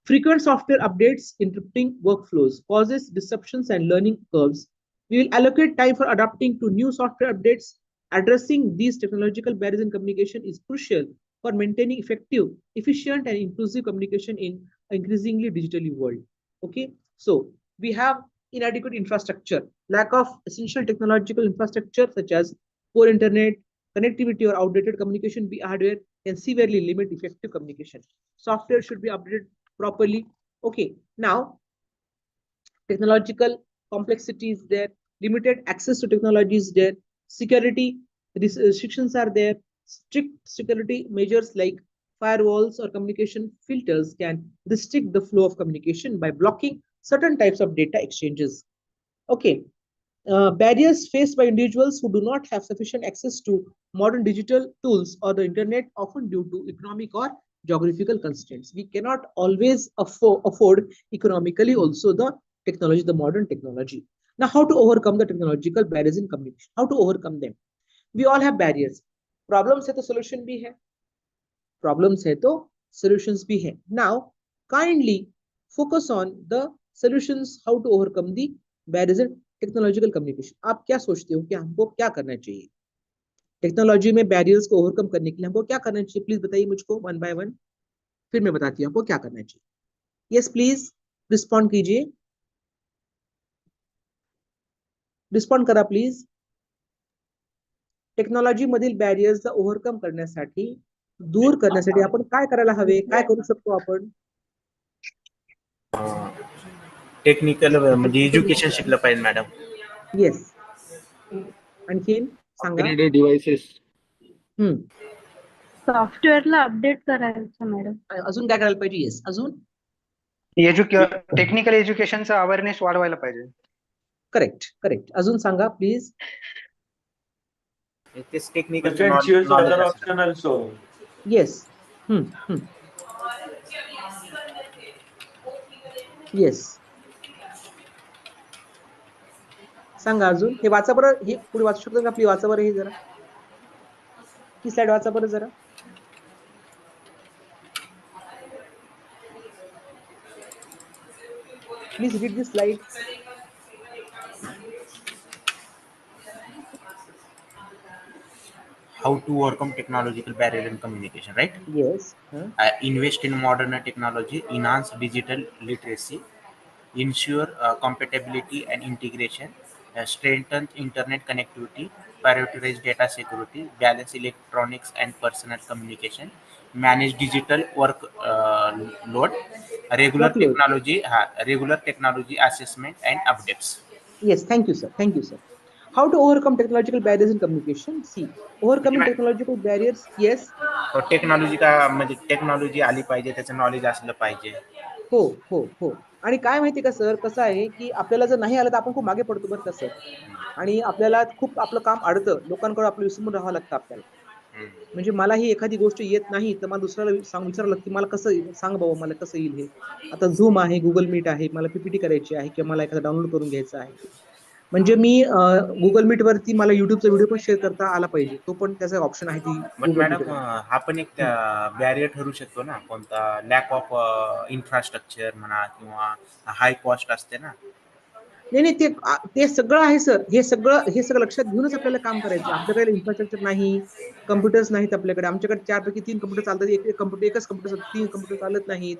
Frequent software updates interrupting workflows causes disruptions and learning curves. We will allocate time for adapting to new software updates. Addressing these technological barriers in communication is crucial for maintaining effective, efficient, and inclusive communication in an increasingly digitally world. Okay, so we have inadequate infrastructure, lack of essential technological infrastructure such as poor internet, connectivity, or outdated communication hardware can severely limit effective communication. Software should be updated properly. Okay, now technological complexity is there, limited access to technology is there, security restrictions are there, strict security measures like firewalls or communication filters can restrict the flow of communication by blocking certain types of data exchanges. Okay, barriers faced by individuals who do not have sufficient access to modern digital tools or the internet, often due to economic or geographical constraints. We cannot always afford economically also the technology, the modern technology. Now, how to overcome the technological barriers in communication? How to overcome them? We all have barriers. Problems है तो solution भी है. Problems है तो solutions भी है. Now, kindly focus on the solutions, how to overcome the barriers in technological communication. आप क्या सोचते हो कि हमको क्या करना चाहिए टेक्नोलॉजी में बैरियर्स को ओवरकम करने के लिए? हमको क्या करना चाहिए? प्लीज बताइए मुझको वन बाय वन, फिर मैं बताती हूँ हमको क्या करना चाहिए. यस प्लीज रिस्पॉन्ड कीजिए. रिस्पॉन्ड करा प्लीज. टेक्नॉलॉजी मधील बॅरियर्स ओव्हरकम करण्यासाठी, दूर करण्यासाठी आपण काय करायला हवे? काय करू शकतो आपण? टेक्निकल म्हणजे एज्युकेशन शिकलं पाहिजे मॅडम. येस. आणखीन सांगा. Upgraded devices. सॉफ्टवेअरला अपडेट करायचं मॅडम. अजून काय करायला पाहिजे? येस. अजून टेक्निकल एज्युकेशनचा अवेअरनेस वाढवायला पाहिजे. Correct correct. अजून सांगा please. This technical can knowledge choose other as option also. Yes. Yes. सांगा अजून. हे वाचा बरं. हे पुढे वाचू शकतो का? प्लीज वाचा बरं. हे जरा ही स्लाइड वाचा बरं जरा. Please read this slide. how to overcome technological barrier in communication, right? Yes. Invest in modern technology, enhance digital literacy, ensure compatibility and integration, strengthen internet connectivity, prioritize data security, balance electronics and personal communication, manage digital work load, regular technology assessment and updates. Yes, thank you, sir. Thank you, sir. How to overcome technological barriers in communication? See, overcoming technological barriers. Yes. Technology का म्हणजे technology आली पाहिजे, त्याचं knowledge असलं पाहिजे. हो हो हो. आणि काय माहिती का सर, कसं आहे की आपल्याला जर नाही आलं तर आपण खूप मागे पडतो बरं का सर. आणि आपल्याला खूप आपलं काम अडतं, लोकांकडे आपलं विसरून राहावं लागतं आपल्याला. म्हणजे मला ही एखादी गोष्ट येत नाही तर मला दुसऱ्याला विचारलं की मला कसं सांग बाबा, मला कसं येईल हे. आता झूम आहे, गुगल मीट आहे, मला पीपीटी करायची आहे किंवा मला एखादा डाउनलोड करून घ्यायचा आहे. म्हणजे मी गुगल मीट वरती मला युट्यूबचा व्हिडिओ पण शेअर करता आला पाहिजे, तो पण त्याचा ऑप्शन आहे ती. मॅडम हा पण एक बॅरियर ठरू शकतो ना कोणता? लॅक ऑफ इन्फ्रास्ट्रक्चर म्हणा किंवा हाय कॉस्ट असते ना. नाही ते सगळं आहे सर. हे सगळं लक्षात घेऊनच आपल्याला काम करायचं. आपल्याकडे इन्फ्रास्ट्रक्चर नाही, कम्प्युटर्स नाहीत आपल्याकडे. आमच्याकडे 4 पैकी 3 कम्प्युटर चालतात, एकच कम्प्युटर 3 कम्प्युटर चालत नाहीत,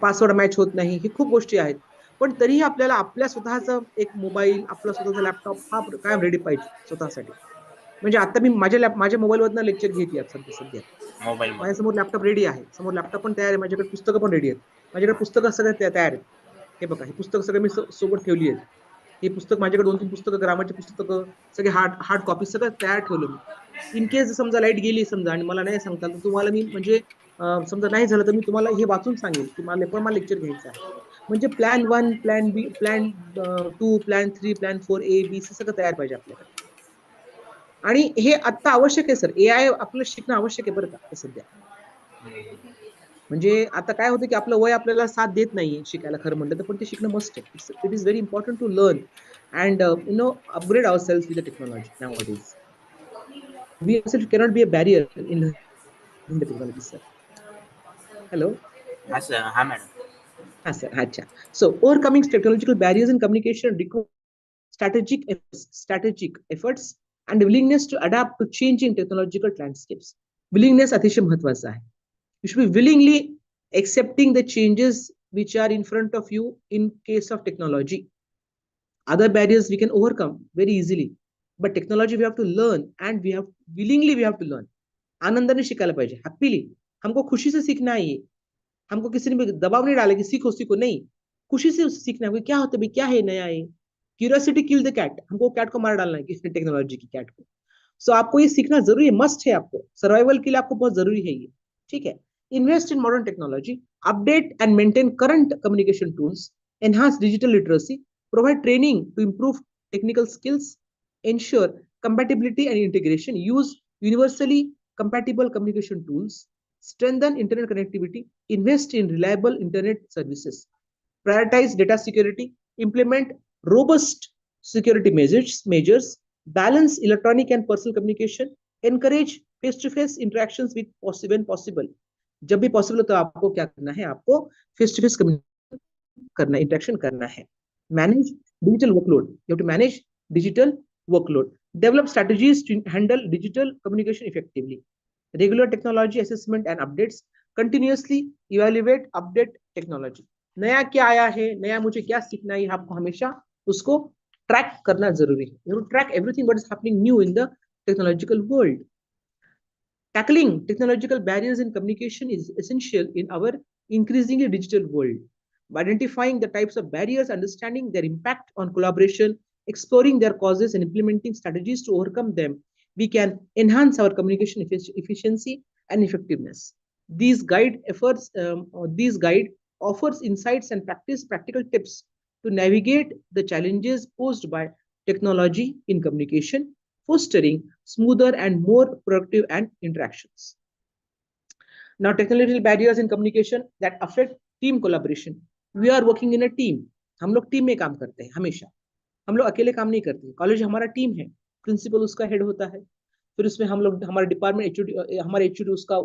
पासवर्ड मॅच होत नाही. हे खूप गोष्टी आहेत. पण तरीही आपल्याला आपल्या स्वतःचा एक मोबाईल, आपला स्वतःचा लॅपटॉप हा कायम रेडी पाहिजे स्वतःसाठी. म्हणजे आता मी माझ्या मोबाईलवरनं लेक्चर घेते सध्या. माझ्यासमोर लॅपटॉप रेडी आहे, समोर लॅपटॉप पण तयार आहे, माझ्याकडे पुस्तकं पण रेडी आहेत. माझ्याकडे पुस्तकं सगळे तयार आहेत. हे बघा, हे पुस्तकं सगळे मी सोबत ठेवली आहेत. हे पुस्तक माझ्याकडे 2-3 पुस्तकं, ग्रामरची पुस्तकं सगळे हार्ड कॉपी सगळं तयार ठेवलं मी. इन केस समजा लाईट गेली समजा आणि मला नाही सांगता तर तुम्हाला मी म्हणजे समजा नाही झालं तर मी तुम्हाला हे वाचून सांगेल की मला लेक्चर घ्यायचं आहे. म्हणजे plan 1, plan B, plan 2, plan 3, plan 4, A B C सगळं तयार पाहिजे आपल्याकडे. आणि हे आता आवश्यक आहे सर, AI आपलं शिकणं आवश्यक आहे बरं का सध्या. म्हणजे आता काय होतं की आपलं वय आपल्याला साथ देत नाहीये शिकायला खरं म्हटलं तर, पण ते शिकणं मस्ट आहे. It is very important to learn and upgrade ourselves with the technology nowadays. We ourselves cannot be a barrier in learning the technology, sir. Hello. हाँ सर, हाँ मैडम. हाँ sir. अच्छा. So overcoming technological barriers in communication require strategic efforts and willingness to adapt to changing technological landscapes. Willingness अतिशय महत्वाचा आहे. You should be willingly accepting the changes which are in front of you in case of technology. Other barriers we can overcome very easily, but technology we have to learn, and we have to learn. आनंदाने शिकायला पाहिजे, happily. हमको खुशी से सीखना है ये. हमको किसी ने दबाव नहीं डाला कि सीखो सीखो, नहीं, खुशी से सीखना है. क्या होता है, क्या है नया ये. Curiosity kill the cat. हमको कैट को मार डालना है किसी टेक्नोलॉजी की कैट को. सो आपको ये सीखना जरूरी है, मस्ट है. आपको सर्वाइवल के लिए आपको बहुत जरूरी है ये. ठीक है. Invest in modern technology, update and maintain current communication tools, enhance digital literacy, provide training to improve technical skills, ensure compatibility and integration, use universally compatible communication tools, strengthen internet connectivity, invest in reliable internet services, prioritize data security, implement robust security measures, balance electronic and personal communication, encourage face-to-face interactions with when possible. जब भी possible हो तो आपको क्या करना है, आपको face to face करना, इंटरेक्शन करना है. Manage digital workload. You have to manage digital workload. Develop strategies to handle digital communication effectively. Regular technology assessment and updates. Continuously evaluate, update technology. नया क्या आया है, नया मुझे क्या सीखना है, आपको हमेशा उसको ट्रैक करना जरूरी है. You track everything what is happening new in the technological world. Tackling technological barriers in communication is essential in our increasingly digital world. By identifying the types of barriers, understanding their impact on collaboration, exploring their causes, and implementing strategies to overcome them, we can enhance our communication efficiency and effectiveness. These guide offers insights and practical tips to navigate the challenges posed by technology in communication, fostering smoother and more productive and interactions. Now, technological barriers in communication that affect team collaboration. We are working in a team. हम लोग team में काम करते हैं हमेशा. हम लोग अकेले काम नहीं करते. कॉलेज हमारा टीम है, प्रिंसिपल उसका हेड होता है, फिर उसमें हम लोग, हमारा डिपार्टमेंट एचओडी, हमारा एचओडी उसका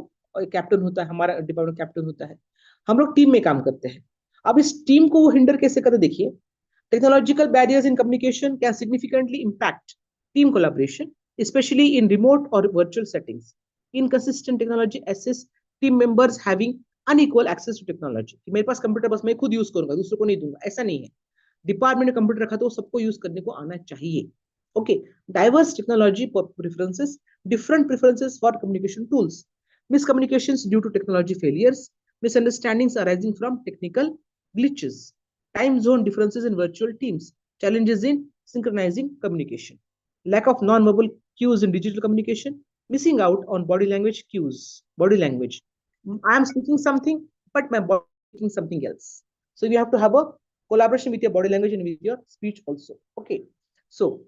कैप्टन होता है, हमारा डिपार्टमेंट कैप्टन होता है. हम लोग टीम में काम करते हैं. अब इस टीम को वो हिंडर कैसे करते, देखिए. Technological barriers in communication can significantly impact team collaboration, especially in remote or virtual settings. Inconsistent technology assists team members having unequal access to technology. मेरे पास कंप्यूटर बस मैं खुद यूज करूंगा, दूसरों को नहीं दूंगा, ऐसा नहीं है. डिपार्टमेंट ने कंप्यूटर रखा तो सबको यूज करने को आना चाहिए. Okay. Diverse technology preferences, different preferences for communication tools, miscommunications due to technology failures, misunderstandings arising from technical glitches, time zone differences in virtual teams, challenges in synchronizing communication, lack of non-verbal cues in digital communication, missing out on body language cues. Body language. I am speaking something, but my body is speaking something else. So you have to have a collaboration with your body language and with your speech also. Okay. So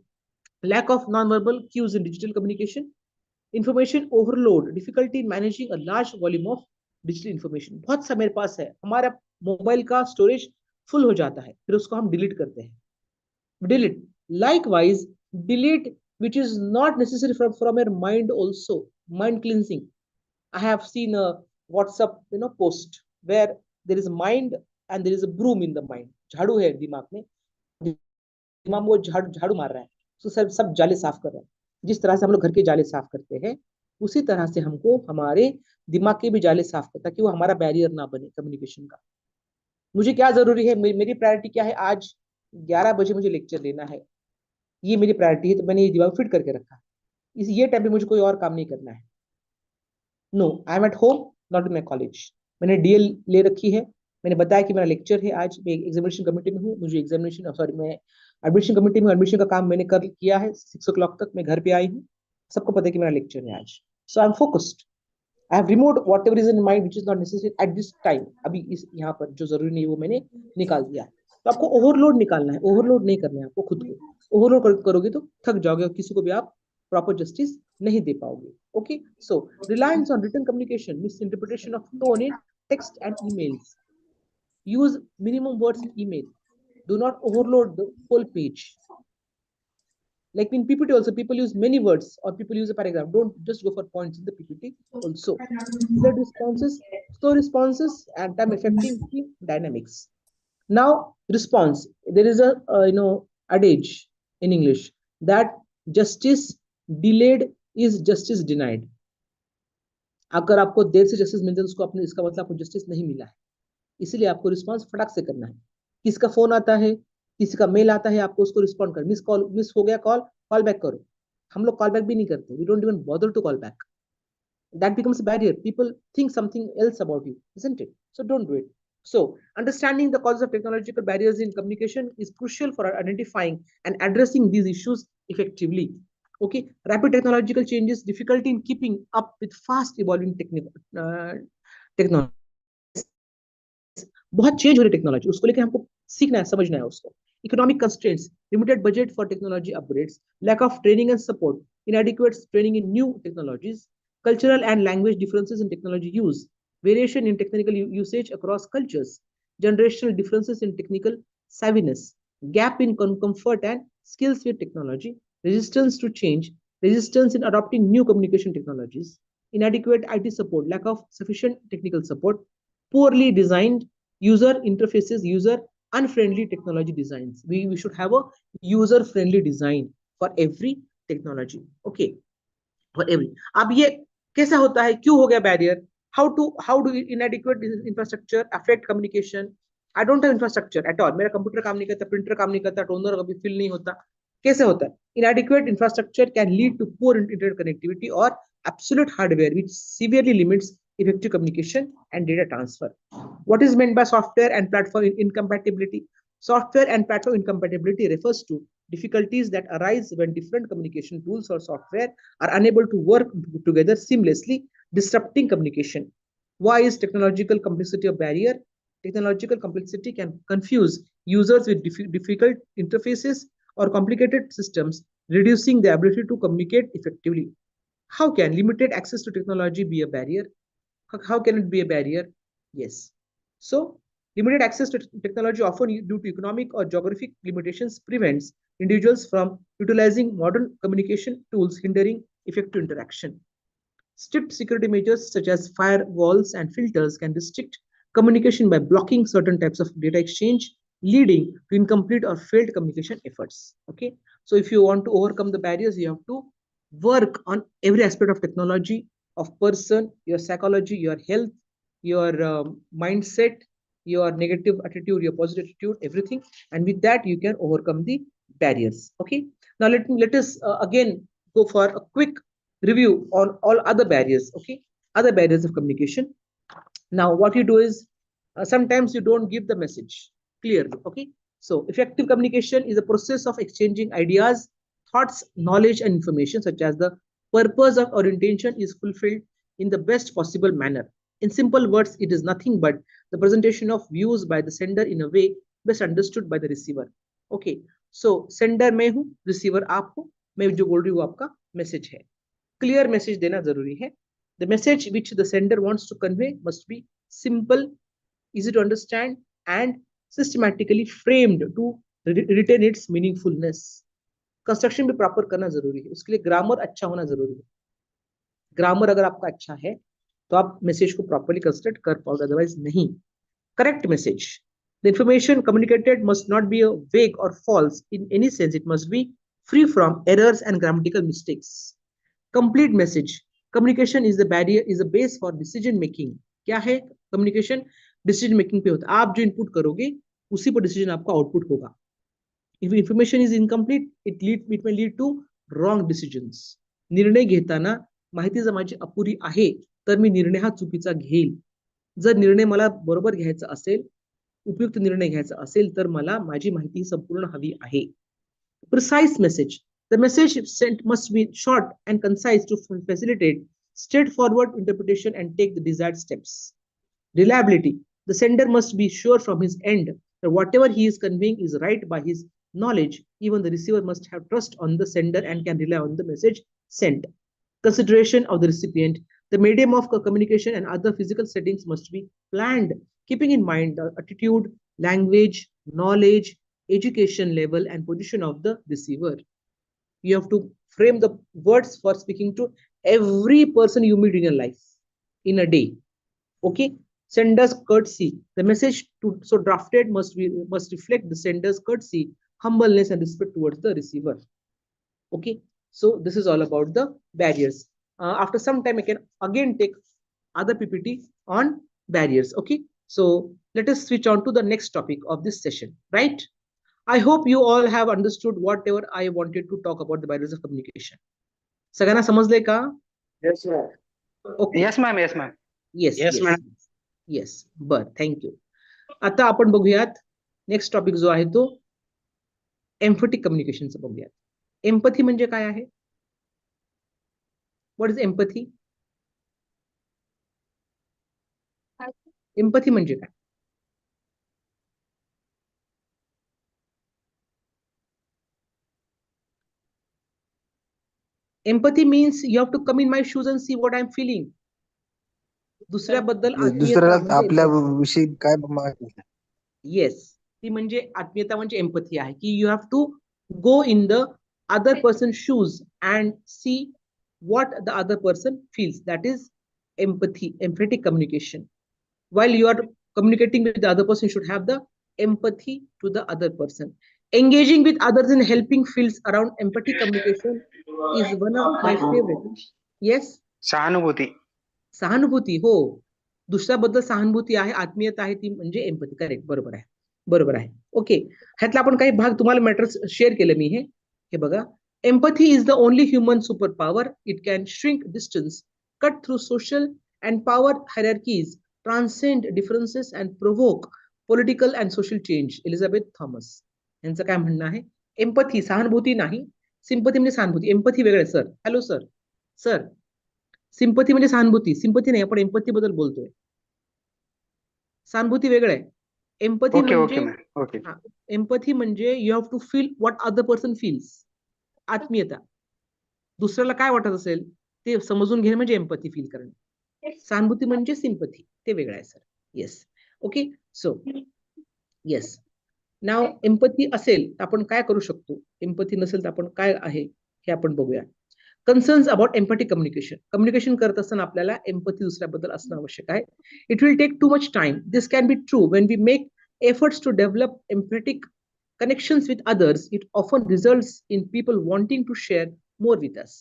lack of non-verbal cues in digital communication, information overload, difficulty in managing a large volume of digital information. बहुत सा मेरे पास है, हमारा mobile का storage full हो जाता है, फिर उसको हम डिलीट करते हैं. Delete. Likewise, delete which is not necessary from your mind also. Mind cleansing. I have seen a WhatsApp post where there is a mind and there is a broom in the mind. झाड़ू है दिमाग में, दिमाग वो झाड़ू मार रहा है, तो सब जाले साफ कर रहा है. जिस तरह से हम लोग घर के जाले साफ करते हैं, उसी तरह से हमको हमारे दिमाग के भी जाले साफ करता है कि वो हमारा बैरियर ना बने कम्युनिकेशन का. मुझे क्या जरूरी है, मेरी प्रायोरिटी क्या है, आज 11 बजे मुझे लेक्चर लेना है, ये मेरी प्रायोरिटी है, तो मैंने ये दिमाग फिट करके रखा. ये टाइम पे मुझे कोई और काम नहीं करना है. No, I am at home, not in my college. मैंने डीएल ले रखी है. मैंने बताया कि मेरा लेक्चर है आज, मैं एग्जामिनेशन कमेटी में हूँ, मुझे एग्जामिनेशन, सॉरी, मैं एडमिशन कमेटी में, एडमिशन का काम मैंने किया है. 6 o'clock तक मैं घर पे आई हूँ. सबको पता है कि मेरा लेक्चर है आज. So I am focused. I have removed whatever is in mind which is not necessary at this time. अभी इस यहाँ पर जो जरूरी नहीं वो मैंने निकाल दिया. तो आपको ओवरलोड निकालना है, ओवरलोड नहीं करना है आपको खुद को. ओवरलोड करोगे तो थक जाओगे और किसी को भी आप प्रॉपर जस्टिस नहीं दे पाओगे. Okay, so reliance on written communication, misinterpretation of tone in text and emails. Use minimum words in email. Do not overload the whole page. Like in PPT also, people use many words or people use a paragraph. Don't just go for points in the PPT also. Delayed responses, slow responses, and time affecting team dynamics. Now, response. There is a adage in English that justice delayed is justice denied. अगर आपको देर से justice मिलता है उसको आपने इसका मतलब आपको जस्टिस नहीं मिला है. इसीलिए आपको रिस्पांस फटाक से करना है. किसका फोन आता है, किसी का मेल आता है, आपको उसको रिस्पॉन्ड कर. मिस हो गया कॉल बैक करो. हम लोग कॉल बैक भी नहीं करते. We don't even bother to call back. That becomes a barrier. People think something else about you, isn't it? So don't do it. So understanding the causes of technological barriers in communication is crucial for identifying and addressing these issues effectively. Okay, rapid technological changes, difficulty in keeping up with fast evolving technology. बहुत change हो रही technology, उसको लेकर हमको सीखना है, समझना है उसको. Economic constraints, limited budget for technology upgrades, lack of training and support, inadequate training in new technologies, cultural and language differences in technology use, variation in technical usage across cultures, generational differences in technical savviness, gap in comfort and skills with technology, resistance to change, resistance in adopting new communication technologies, inadequate IT support, lack of sufficient technical support, poorly designed user interfaces, user unfriendly technology designs. We should have a user friendly design for every technology. Okay, for every. अब ये कैसा होता है, क्यों हो गया barrier? How do inadequate infrastructure affect communication? I don't have infrastructure at all. मेरा computer काम नहीं करता, प्रिंटर काम नहीं करता, टोनर कभी फिल नहीं होता. कैसे होता है? Inadequate infrastructure can lead to poor internet connectivity or absolute hardware which severely limits effective communication and data transfer. What is meant by software and platform incompatibility? Software and platform incompatibility refers to difficulties that arise when different communication tools or software are unable to work together seamlessly, disrupting communication. Why is technological complexity a barrier? Technological complexity can confuse users with difficult interfaces or complicated systems, reducing the ability to communicate effectively. How can limited access to technology be a barrier? How can it be a barrier? Yes. So, limited access to technology, often due to economic or geographic limitations, prevents individuals from utilizing modern communication tools, hindering effective interaction. Strict security measures such as firewalls and filters can restrict communication by blocking certain types of data exchange, leading to incomplete or failed communication efforts. Okay. So, if you want to overcome the barriers, you have to work on every aspect of technology, of person, your psychology, your health, your mindset, your negative attitude, your positive attitude, everything. And with that, you can overcome the barriers. Okay. Now let us again go for a quick review on all other barriers. Okay. Other barriers of communication. Now, what you do is sometimes you don't give the message clearly. Okay. So effective communication is a process of exchanging ideas, thoughts, knowledge, and information, such as the purpose of or intention is fulfilled in the best possible manner. In simple words, it is nothing but the presentation of views by the sender in a way best understood by the receiver. Okay, so sender मैं हूँ, receiver आप हो, मैं जो बोल रही हूँ आपका message है. Clear message देना जरूरी है. The message which the sender wants to convey must be simple, easy to understand, and systematically framed to retain its meaningfulness. Construction भी प्रॉपर करना जरूरी है, उसके लिए ग्रामर अच्छा होना जरूरी है. ग्रामर अगर आपका अच्छा है तो आप मैसेज को प्रॉपर्ली कंस्ट्रक्ट कर पाओगे, अदरवाइज नहीं. Correct message. The information communicated must not be वेग और falls in any sense. It must be free from errors and grammatical mistakes. Complete message. Communication is the barrier, is the base for decision making. क्या है communication? Decision making पे होता है. आप जो input करोगे उसी पर डिसीजन आपका आउटपुट होगा. If information is incomplete, it may lead to wrong decisions. निर्णय घेताना माहिती जर माझी अपुरी आहे तर मी निर्णय हा चुकीचा घेईल. जर निर्णय मला बरोबर घ्यायचा असेल, उपयुक्त निर्णय घ्यायचा असेल तर मला माझी माहिती संपूर्ण हवी आहे. Precise message. The message sent must be short and concise to facilitate straightforward interpretation and take the desired steps. Reliability. The sender must be sure from his end that whatever he is conveying is right by his knowledge. Even the receiver must have trust on the sender and can rely on the message sent. Consideration of the recipient. The medium of communication and other physical settings must be planned, keeping in mind the attitude, language, knowledge, education level, and position of the receiver. You have to frame the words for speaking to every person you meet in your life in a day. Okay. Sender's courtesy. The message so drafted must reflect the sender's courtesy, humbleness, and respect towards the receiver. Okay. So this is all about the barriers. After some time, I can again take other PPT on barriers. Okay. So let us switch on to the next topic of this session, right? I hope you all have understood whatever I wanted to talk about the barriers of communication. Sagana samajle ka? Yes, ma'am. Okay. Yes, ma'am. Yes, ma'am. Yes, ma'am. Yes, बर, thank you. आता आपण बघूयात next topic जो आहे तो एम्पॅथिक कम्युनिकेशनचा बघूयात. Empathy म्हणजे काय आहे? What is empathy? एम्पॅथी म्हणजे काय? Empathy means you have to come in my shoes and see what I'm feeling. दुसऱ्याबद्दल दुसऱ्याला आपल्या विषयी काय माहिती. येस, ती म्हणजे आत्मीयता म्हणजे एम्पॅथी आहे की you have to go in the other person's shoes and see what the other person feels. That is empathy, emphatic communication. While you are communicating with the other person, you should have the empathy to the other person. Engaging with others in helping fields around empathic communication is one of my favorite. Yes? सहानुभूती. सहानुभूती, हो. दुसऱ्याबद्दल सहानुभूती आहे, आत्मीयता आहे, ती म्हणजे empathy. Correct, बरोबर आहे, बरोबर आहे. ओके, ह्यातला आपण काही भाग तुम्हाला मॅटर्स शेअर केलं मी. हे बघा, empathy is the only human superpower. It can shrink distance, cut through social and power hierarchies, transcend differences and provoke political and social change. Elizabeth Thomas यांचं काय म्हणणं आहे? एम्पॅथी, सहानुभूती नाही. सिंपथी म्हणजे सहानुभूती, एम्पॅथी वेगळं आहे sir. Hello sir, sir sympathy म्हणजे सहानुभूती, सिंपथी नाही, आपण एम्पॅथी बद्दल बोलतोय. सहानुभूती वेगळं आहे. एम्पॅथी म्हणजे एम्पॅथी म्हणजे you have to feel what other person feels. आत्मीयता, दुसऱ्याला काय वाटत असेल ते समजून घेणे म्हणजे एम्पॅथी फील करणे. सहानुभूती म्हणजे सिंपथी, ते वेगळं आहे sir. Yes, okay. So yes, नाव एम्पॅथी असेल तर आपण काय करू शकतो, एम्पॅथी नसेल तर आपण काय आहे हे आपण बघूया. Concerns about empathic communication. Communication करत असताना आपल्याला एम्पॅथी दुसऱ्याबद्दल असणं आवश्यक आहे. It will take too much time. This can be true when we make efforts to develop empathic connections with others. It often results in people wanting to share more with us.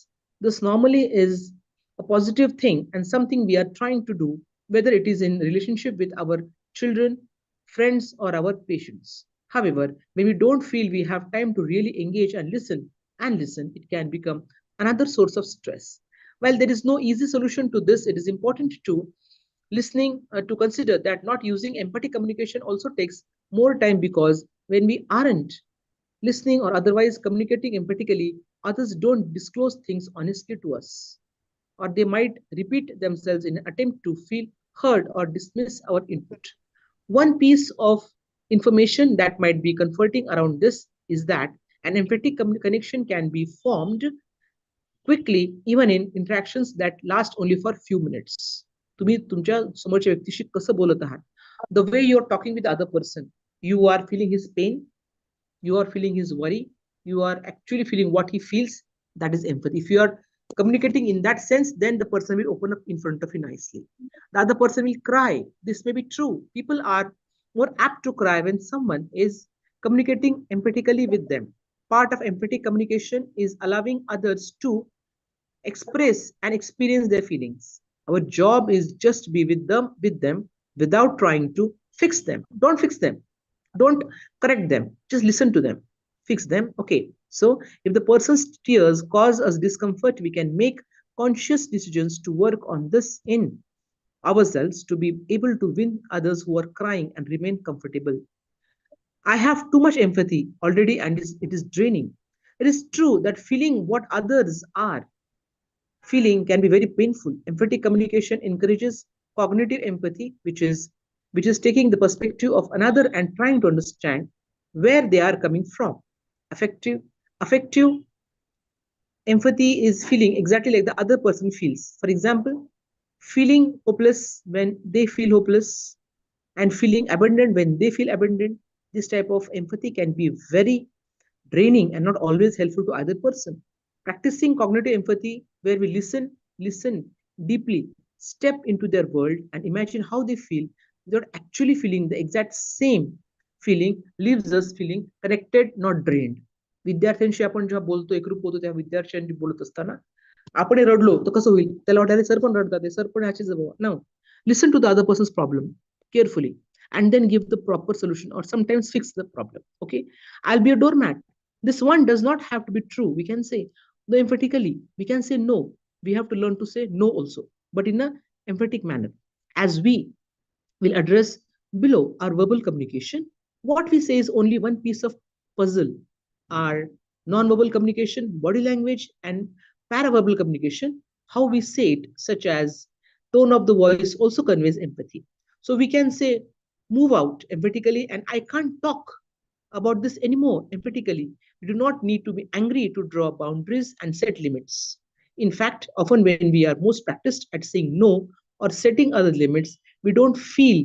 This normally is a positive thing and something we are trying to do, whether it is in relationship with our children, friends, or our patients. However, when we don't feel we have time to really engage and listen, it can become another source of stress. While there is no easy solution to this, it is important to to consider that not using empathic communication also takes more time, because when we aren't listening or otherwise communicating empathically, others don't disclose things honestly to us, or they might repeat themselves in an attempt to feel heard or dismiss our input. One piece of information that might be comforting around this is that an empathic connection can be formed quickly, even in interactions that last only for few minutes. तुम्ही तुमच्या समोरच्या व्यक्तीशी कसं बोलत आहात, the way you are talking with the other person, you are feeling his pain, you are feeling his worry, you are actually feeling what he feels. That is empathy. If you are communicating in that sense, then the person will open up in front of you nicely. The other person will cry. This may be true. People are more apt to cry when someone is communicating empathically with them. Part of empathic communication is allowing others to express and experience their feelings. Our job is just to be with them without trying to fix them. Don't fix them. Don't correct them. Just listen to them. Fix them. Okay. So if the person's tears cause us discomfort, we can make conscious decisions to work on this in ourselves to be able to win others who are crying and remain comfortable. I have too much empathy already and it is draining. It is true that feeling what others are feeling can be very painful. Emphatic communication encourages cognitive empathy, which is taking the perspective of another and trying to understand where they are coming from. Affective empathy is feeling exactly like the other person feels. For example, feeling hopeless when they feel hopeless and feeling abandoned when they feel abandoned. This type of empathy can be very draining and not always helpful to either person. Practicing cognitive empathy, where we listen deeply, step into their world and imagine how they feel without actually feeling the exact same feeling, leaves us feeling connected, not drained. विद्यार्थ्यांशी आपण जेव्हा बोलतो, एकरूप होतो, त्या विद्यार्थ्यांशी बोलत असताना आपण रडलो तर कसं होईल? त्याला वाटायला सर पण रडतात, सर पण ह्याची जबाब. No, listen to the other person's problem carefully and then give the proper solution or sometimes fix the problem. Okay, I'll be a doormat. This one does not have to be true. We can say no emphatically. We can say no. We have to learn to say no also, but in a emphatic manner. As we will address below our verbal communication, what we say is only one piece of puzzle. Our non-verbal communication, body language, and paraverbal communication, how we say it, such as tone of the voice, also conveys empathy. So we can say, move out emphatically, and I can't talk about this anymore emphatically. We do not need to be angry to draw boundaries and set limits. In fact, often when we are most practiced at saying no or setting other limits, we don't feel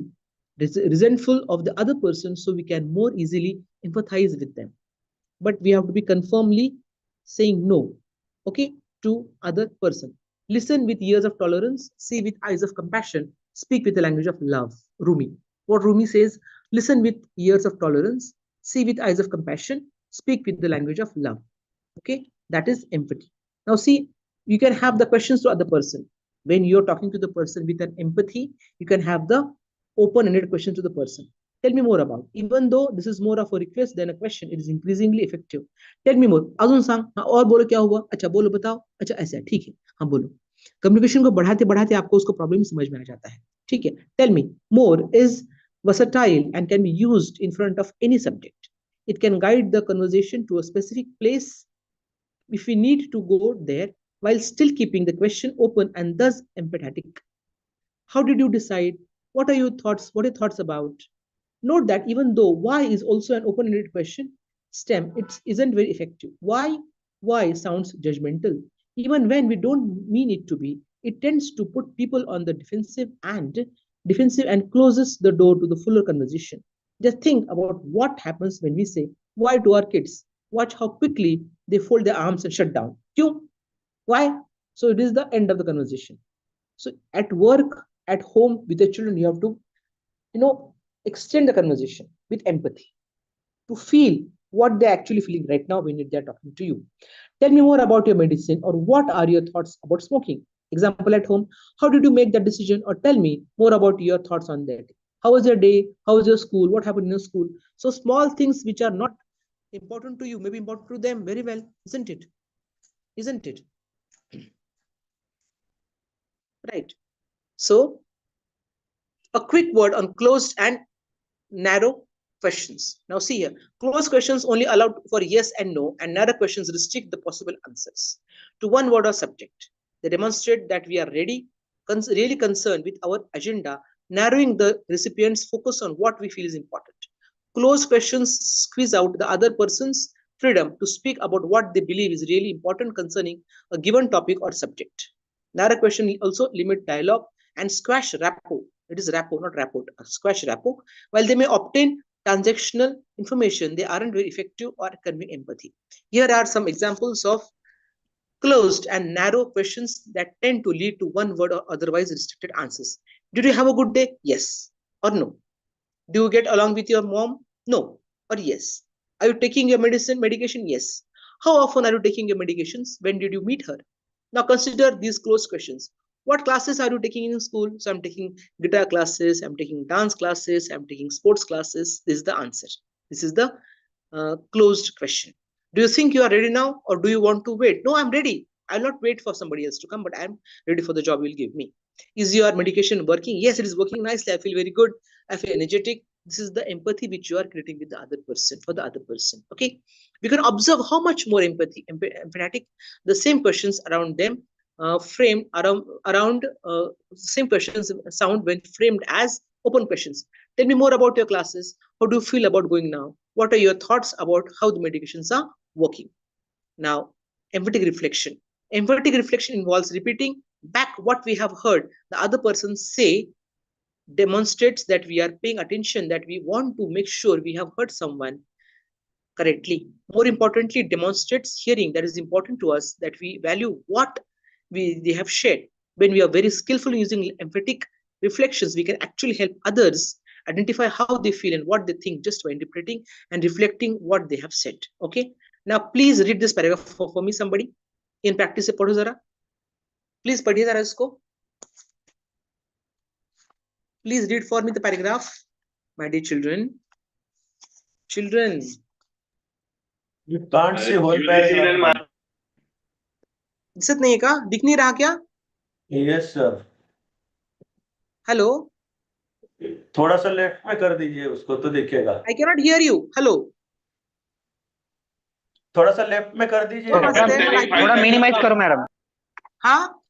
resentful of the other person, so we can more easily empathize with them. But we have to be confirmly saying no, okay, to other person. Listen with ears of tolerance, see with eyes of compassion, speak with the language of love. Rumi. What Rumi says, listen with ears of tolerance, see with eyes of compassion, speak with the language of love. Okay, that is empathy. Now see, you can have the questions to other person. When you're talking to the person with an empathy, you can have the open-ended question to the person. Tell me more about. Even though this is more of a request than a question, it is increasingly effective. Tell me more. अजून सांग. और बोलो क्या हुआ? अच्छा बोलो बताओ. अच्छा ऐसा है. ठीक है. हाँ बोलो. Communication को बढ़ाते बढ़ाते आपको उसको problem समझ में आ जाता है. ठीक है. Tell me more is versatile and can be used in front of any subject. It can guide the conversation to a specific place if we need to go there while still keeping the question open and thus empathetic. How did you decide? What are your thoughts? What are your thoughts about? Note that even though why is also an open-ended question, STEM, it isn't very effective. Why sounds judgmental. Even when we don't mean it to be, it tends to put people on the defensive and closes the door to the fuller conversation. Just think about what happens when we say why to our kids. Watch how quickly they fold their arms and shut down. Why? So it is the end of the conversation. So at work, at home, with the children, you have to, extend the conversation with empathy to feel what they're actually feeling right now when they're talking to you. Tell me more about your medicine, or what are your thoughts about smoking? Example at home, how did you make that decision? Or tell me more about your thoughts on that. How was your day? How was your school? What happened in your school? So small things which are not important to you may be important to them. Very well, isn't it? Isn't it? Right. So a quick word on closed and narrow questions. Now see here, closed questions only allowed for yes and no, and narrow questions restrict the possible answers to one word or subject. They demonstrate that we are really concerned with our agenda, narrowing the recipient's focus on what we feel is important. Closed questions squeeze out the other person's freedom to speak about what they believe is really important concerning a given topic or subject. Narrow questions also limit dialogue and squash rapport. It is rapport, not rapport, squash rapport. While they may obtain transactional information, they aren't very effective or convey empathy. Here are some examples of closed and narrow questions that tend to lead to one word or otherwise restricted answers. Did you have a good day? Yes or no. Do you get along with your mom? No or yes. Are you taking your medication? Yes. How often are you taking your medications? When did you meet her? Now consider these closed questions. What classes are you taking in school? So I'm taking guitar classes, I'm taking dance classes, I'm taking sports classes. This is the answer. This is the closed question. Do you think you are ready now, or do you want to wait? No, I'm ready. I'll not wait for somebody else to come, but I'm ready for the job you'll give me. Is your medication working? Yes, it is working nicely. I feel very good. I feel energetic. This is the empathy which you are creating with the other person, for the other person. Okay. We can observe how much more empathetic the same questions around them framed around same questions sound when framed as open questions. Tell me more about your classes. How do you feel about going now? What are your thoughts about how the medications are working? Now, emphatic reflection. Emphatic reflection involves repeating back what we have heard the other person say, demonstrates that we are paying attention, that we want to make sure we have heard someone correctly. More importantly, demonstrates hearing, that is important to us, that we value what they have shared. When we are very skillful in using emphatic reflections, we can actually help others identify how they feel and what they think just by interpreting and reflecting what they have said. Okay. Now, please read this paragraph for me, somebody. In practice, पढ़ो जरा. Please पढ़िए जरा इसको. Please read for me the paragraph, my dear children. Children. You can't see whole paragraph. दिसत नहीं है का? दिख नहीं रहा क्या? Yes, sir. हेलो. थोड़ा सा लेफ्ट में कर दीजिए उसको तो दिखेगा. I cannot hear you. Hello. थोड़ा सा लेफ्ट में कर दीजिए. थोड़ा मिनिमाइज करो मैडम. हाँ.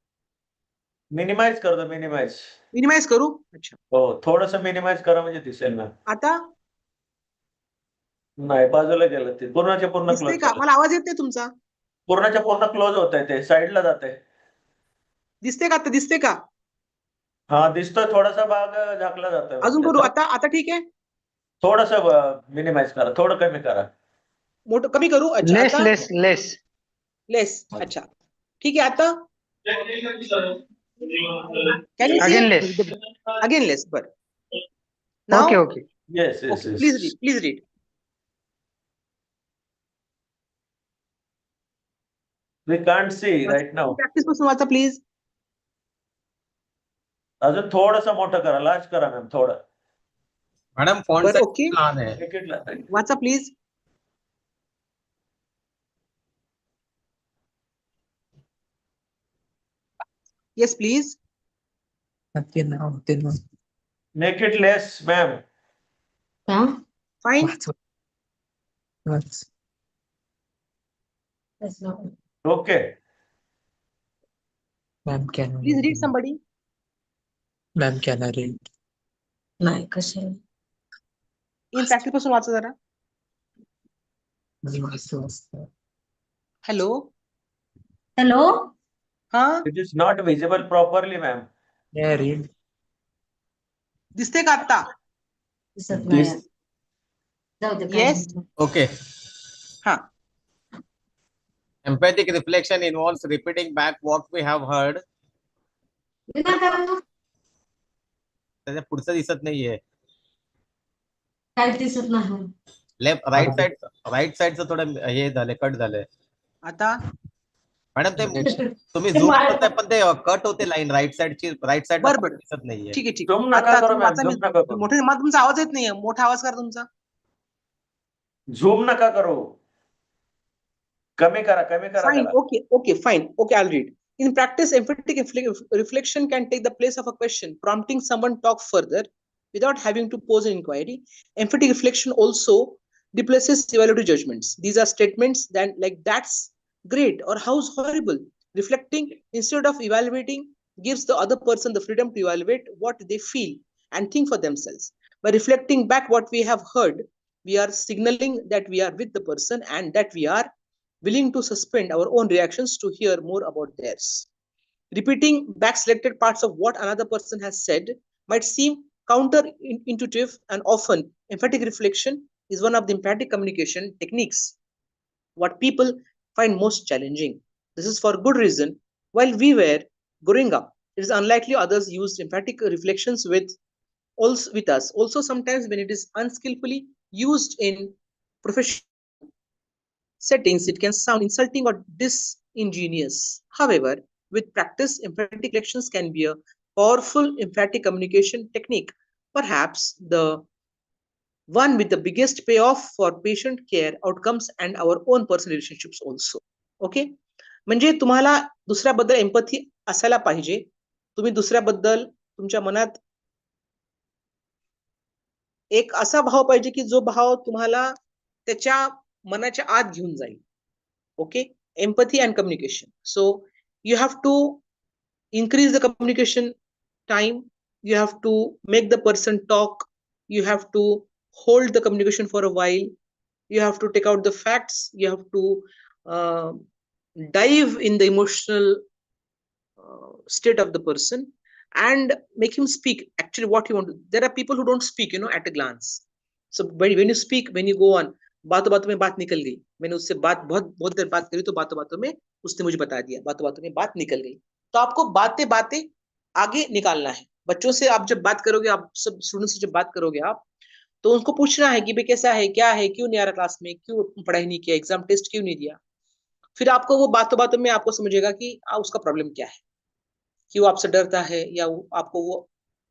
मिनिमाइज कर दो. मिनिमाइज करू. अच्छा. हो, थोडंसं मिनिमाइज करा म्हणजे दिसेल ना. आता नाही, बाजूला गेलं ते. पूर्णच्या पूर्ण दिसते क्लोज. का? मला आवाज येत नाही तुमचा. पूर्णच्या पूर्ण क्लोज होत आहे ते. साईडला जाते. दिसते का? आता दिसते का? हा, दिसतोय. थोडासा भाग झाकला जातोय. अजून करू. आता ठीक आहे. थोडंसं मिनिमाइज करा. थोडं कमी करा. मोठं कमी करू. अच्छा. लेस. अच्छा. ठीक आहे. आता can you Again see? less. Again less. But now, Okay. Yes. Please read. We can't see right now. Practice पासून वाचा प्लीज. अजून थोडंसं मोठं करा. लार्ज करा मॅम. थोडं. Madam font okay. लहान आहे. वाचा please. Yes, please. Make it less, ma'am. Fine. Okay. Ma'am, can Please read somebody. Ma'am, can I read? नाही कशाला. In practice पासून वाचा जरा. Hello. हॅलो. हाँ. It is not visible properly, ma'am. May I read? दिसते का आता? दिसत नाही. जाऊ दे. Yes. Okay. हाँ. Empathic reflection involves repeating back what we have heard. त्याच्या पुढचं दिसत नाहीये. काय दिसत नाही. लेफ्ट राईट साइडचं थोडं हे झालंय, कट झालंय. आता मॅडम ते तुम्ही झूम करताय पण ते कट होते लाईन राईट साइड बरोबर. दिसत नाहीये. ठीक आहे. Zoom नका करू मॅम. Zoom नका करू. मोठे मला तुमचा आवाज येत नाहीये. मोठा आवाज करा तुमचा. Zoom नका करू. कमी करा. Fine. Okay. Fine. Okay, I'll read. In practice, emphatic reflection can take the place of a question, prompting someone to talk further without having to pose an inquiry. Emphatic reflection also replaces evaluative judgments. These are statements that like that's great or how's horrible. Reflecting instead of evaluating gives the other person the freedom to evaluate what they feel and think for themselves. By reflecting back what we have heard, we are signaling that we are with the person and that we are willing to suspend our own reactions to hear more about theirs. Repeating back selected parts of what another person has said might seem counterintuitive, and often emphatic reflection is one of the emphatic communication techniques what people find most challenging. This is for good reason. While we were growing up, it is unlikely others used emphatic reflections with us. Also, sometimes when it is unskillfully used in professional settings, it can sound insulting or disingenuous. However, with practice, emphatic reflections can be a powerful emphatic communication technique, perhaps the one with the biggest payoff for patient care outcomes and our own personal relationships also. Okay? म्हणजे तुम्हाला दुसऱ्याबद्दल empathy असायला पाहिजे. तुम्ही दुसऱ्याबद्दल तुमच्या मनात एक असा भाव पाहिजे की जो भाव तुम्हाला त्याच्या मनाच्या आत घेऊन जाईल. Okay? Empathy and communication. So you have to increase the communication time. You have to make the person talk. You have to hold the communication for a while. You have to take out the facts. You have to dive in the emotional state of the person and make him speak actually what you want to. There are people who don't speak, at a glance. So when you speak, when you go on, बातों बातों में बात निकल गई, मैंने उससे बात बहुत देर बात करी तो बातों बातों में उसने मुझे बता दिया, बातों बातों में बात निकल गई. तो आपको बातें बातें आगे निकालना है. बच्चों से आप जब बात करोगे, आप सब स्टूडेंट से जब बात करोगे आप, तो उनको पूछना है कि भाई कैसा है, क्या है, क्यों नहीं आ रहा क्लास में, क्यों पढ़ाई नहीं किया, एग्जाम टेस्ट क्यों नहीं दिया. फिर आपको वो बातों बातों में आपको समझेगा कि उसका प्रॉब्लम क्या है, कि वो आपसे डरता है या आपको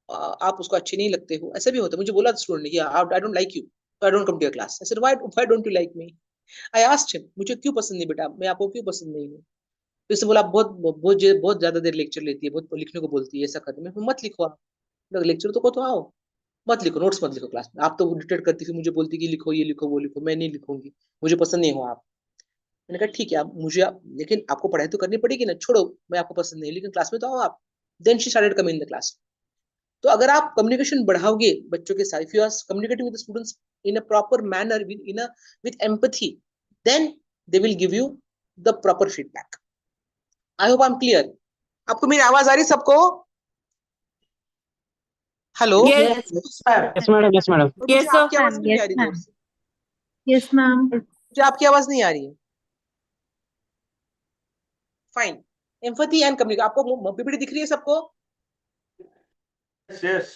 आप उसको अच्छे नहीं लगते हो. ऐसा भी होता है. मुझे बोला स्टूडेंट ने, I don't like you, I don't come to your class. I said why don't you like me. I asked him, मुझे क्यों पसंद नहीं बेटा, मैं आपको क्यों पसंद नहीं हूँ. तो इससे बोला बहुत ज्यादा देर लेक्चर लेती है, बहुत लिखने को बोलती है, ऐसा करते. मैं मत लिखो आप, लेक्चर तो आओ, मत लिखो, नोट्स मत लिखो क्लास में. आप तो डिक्टेट करती थी, मुझे बोलती कि लिखो, ये लिखो, वो लिखो. मैं नहीं लिखूंगी, मुझे पसंद नहीं हो आप. मैंने कहा ठीक है, लेकिन आपको पढ़ाई तो करनी पड़ेगी ना. छोड़ो, मैं आपको पसंद नहीं, लेकिन क्लास में तो आओ आप. Then she started coming in the class. तो अगर आप कम्युनिकेशन बढ़ाओगे बच्चों के साथ, if you are communicating with the students in a proper manner, with empathy, then they will give you the proper feedback. I hope I am clear. आपको मेरी आवाज आ रही सबको? Hello. Yes. Yes, madam. Yes, madam. Yes, sir. आपकी आवाज नहीं आ रही जोर से. Yes, ma'am. मुझे आपकी आवाज नहीं आ रही है. फाइन. Empathy and communication. आपको पीपीटी दिख रही है सबको? Yes.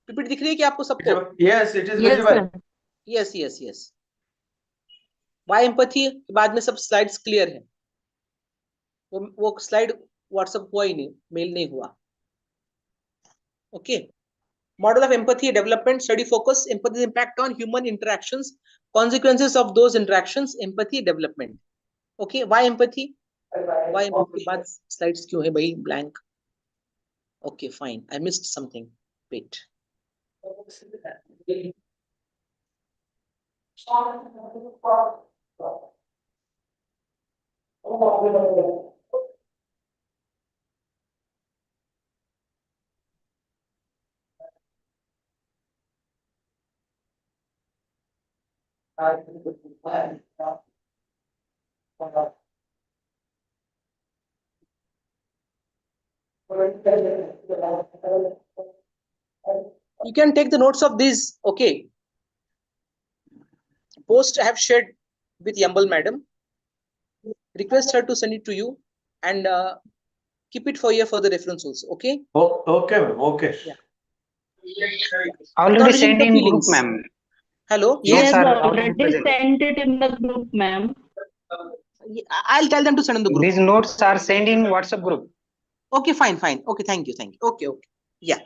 पीपीटी दिख रही है कि आपको सबको? Yes, it is visible. Yes. Why empathy के बाद में सब स्लाइड्स क्लियर है. वो स्लाइड व्हाट्सएप हुआ ही नहीं, मेल नहीं हुआ. Okay. Model of empathy development, study focus, empathy's impact on human interactions, consequences of those interactions, empathy development. Okay, why empathy? Why empathy के बाद slides क्यों है भाई blank? Okay, fine. I missed something. Wait. You can take the notes of these. Okay. Post I have shared with Yambal madam. Request her to send it to you and keep it for your further reference also. Okay. Okay, ma'am. Okay. Yeah. Already sent in group, ma'am. Hello. Yes, sir. already sent it in the group, ma'am. I'll tell them to send in the group. These notes are sent in WhatsApp group. Okay, fine. Okay, thank you. Okay. Yeah.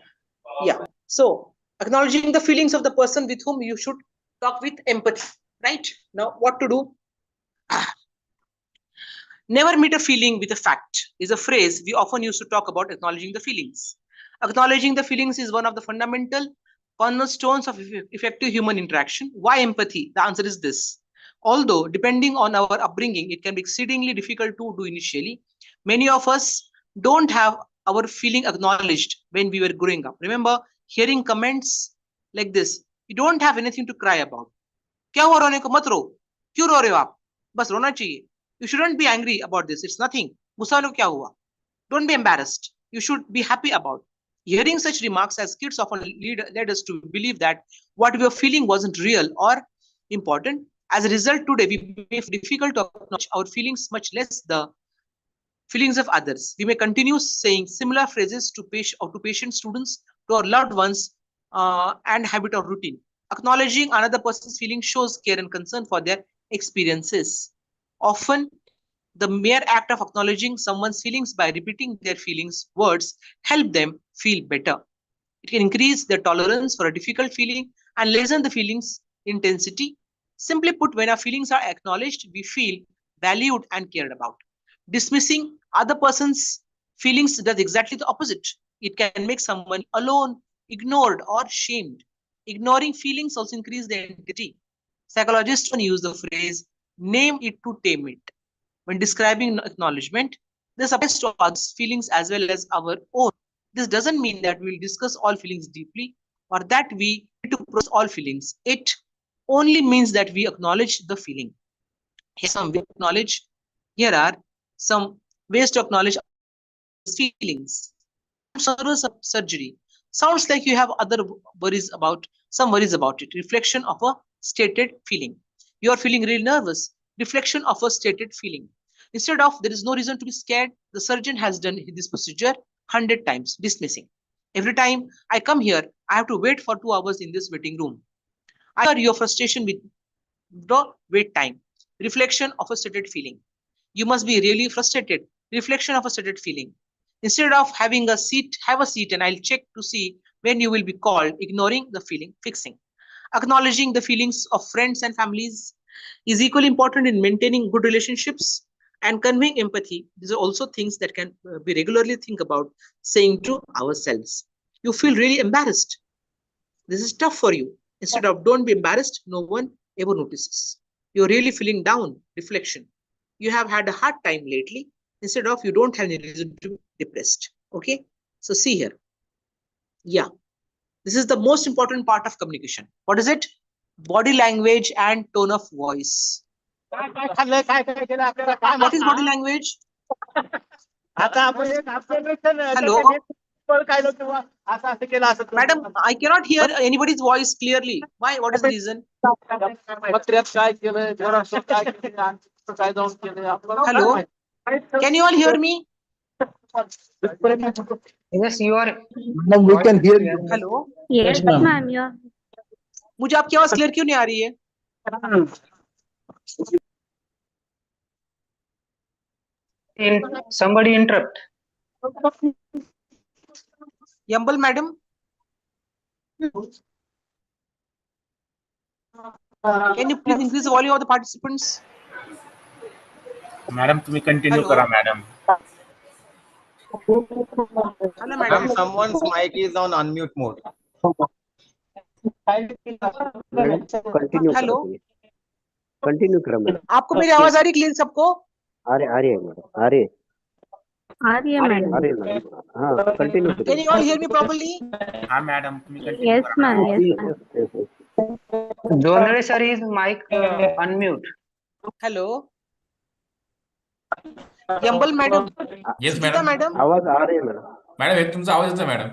So, acknowledging the feelings of the person with whom you should talk with empathy. Right? Now, what to do? Never meet a feeling with a fact is a phrase we often use to talk about acknowledging the feelings. Acknowledging the feelings is one of the fundamental cornerstones of effective human interaction. Why empathy? The answer is this. Although, depending on our upbringing, it can be exceedingly difficult to do initially. Many of us don't have our feeling acknowledged when we were growing up. Remember hearing comments like this: you don't have anything to cry about. क्या हुआ रोने को? मत रो. क्यों रो रहे हो आप? बस रोना चाहिए. You shouldn't be angry about this. It's nothing. गुस्सा लो, क्या हुआ? Don't be embarrassed. You should be happy about. Hearing such remarks as kids often led us to believe that what we were feeling wasn't real or important. As a result, today we may find it difficult to acknowledge our feelings, much less the feelings of others. We may continue saying similar phrases to patient students, to our loved ones, and habit or routine. Acknowledging another person's feelings shows care and concern for their experiences. Often, the mere act of acknowledging someone's feelings by repeating their feelings words help them feel better. It can increase their tolerance for a difficult feeling and lessen the feeling's intensity. Simply put, when our feelings are acknowledged, we feel valued and cared about. Dismissing other person's feelings does exactly the opposite. It can make someone alone, ignored, or shamed. Ignoring feelings also increases their intensity. Psychologists often use the phrase, name it to tame it, when describing acknowledgement. This applies to others' feelings as well as our own. This doesn't mean that we'll discuss all feelings deeply or that we need to process all feelings. It only means that we acknowledge the feeling. Here are some ways to acknowledge feelings. Surgery. Sounds like you have other worries about it. Reflection of a stated feeling. You are feeling really nervous. Reflection of a stated feeling. Instead of there is no reason to be scared, the surgeon has done this procedure 100 times, dismissing. Every time I come here, I have to wait for 2 hours in this waiting room. I hear your frustration with the wait time. Reflection of a stated feeling. You must be really frustrated. Reflection of a stated feeling. Instead of having a seat, have a seat and I'll check to see when you will be called, ignoring the feeling, fixing. Acknowledging the feelings of friends and families is equally important in maintaining good relationships and conveying empathy. These are also things that can be regularly think about saying to ourselves. You feel really embarrassed. This is tough for you. Instead of don't be embarrassed, no one ever notices. You're really feeling down. Reflection. You have had a hard time lately. Instead of you don't have any reason to be depressed. Okay. So see here. Yeah. This is the most important part of communication. What is it? Body language and tone of voice. What is body language? Hello? Madam, I cannot hear anybody's voice clearly. Why? What is the reason? Hello? Can you all hear me? Yes, you are. Ma'am, we can hear you. Hello? Yes, ma'am. Yeah. मुझे आपकी आवाज clear क्यों नहीं आ रही है? Somebody interrupt. Yambal madam? Can you please increase the volume of the participants? Madam तुम्ही continue करा madam. Hello madam. Someone's mic is on unmute mode. Hello? Continue करा मैडम. आपको मेरी आवाज आ रही क्लियर सबको? आ रही है मैडम, आ रही है. Are you, madam? आ रही है मैडम. हाँ, कंटिन्यू Can करिए. you all hear me properly? हा मॅडम तुम्ही कंटिन्यू Yes, करा. ma'am. Yes, ma'am. Donare sir is mic unmute. Hello? Yambal madam? Yes Suchita madam. madam? आवाज आ रही है मैडम. मॅडम एक तुमचा आवाज येतोय मॅडम.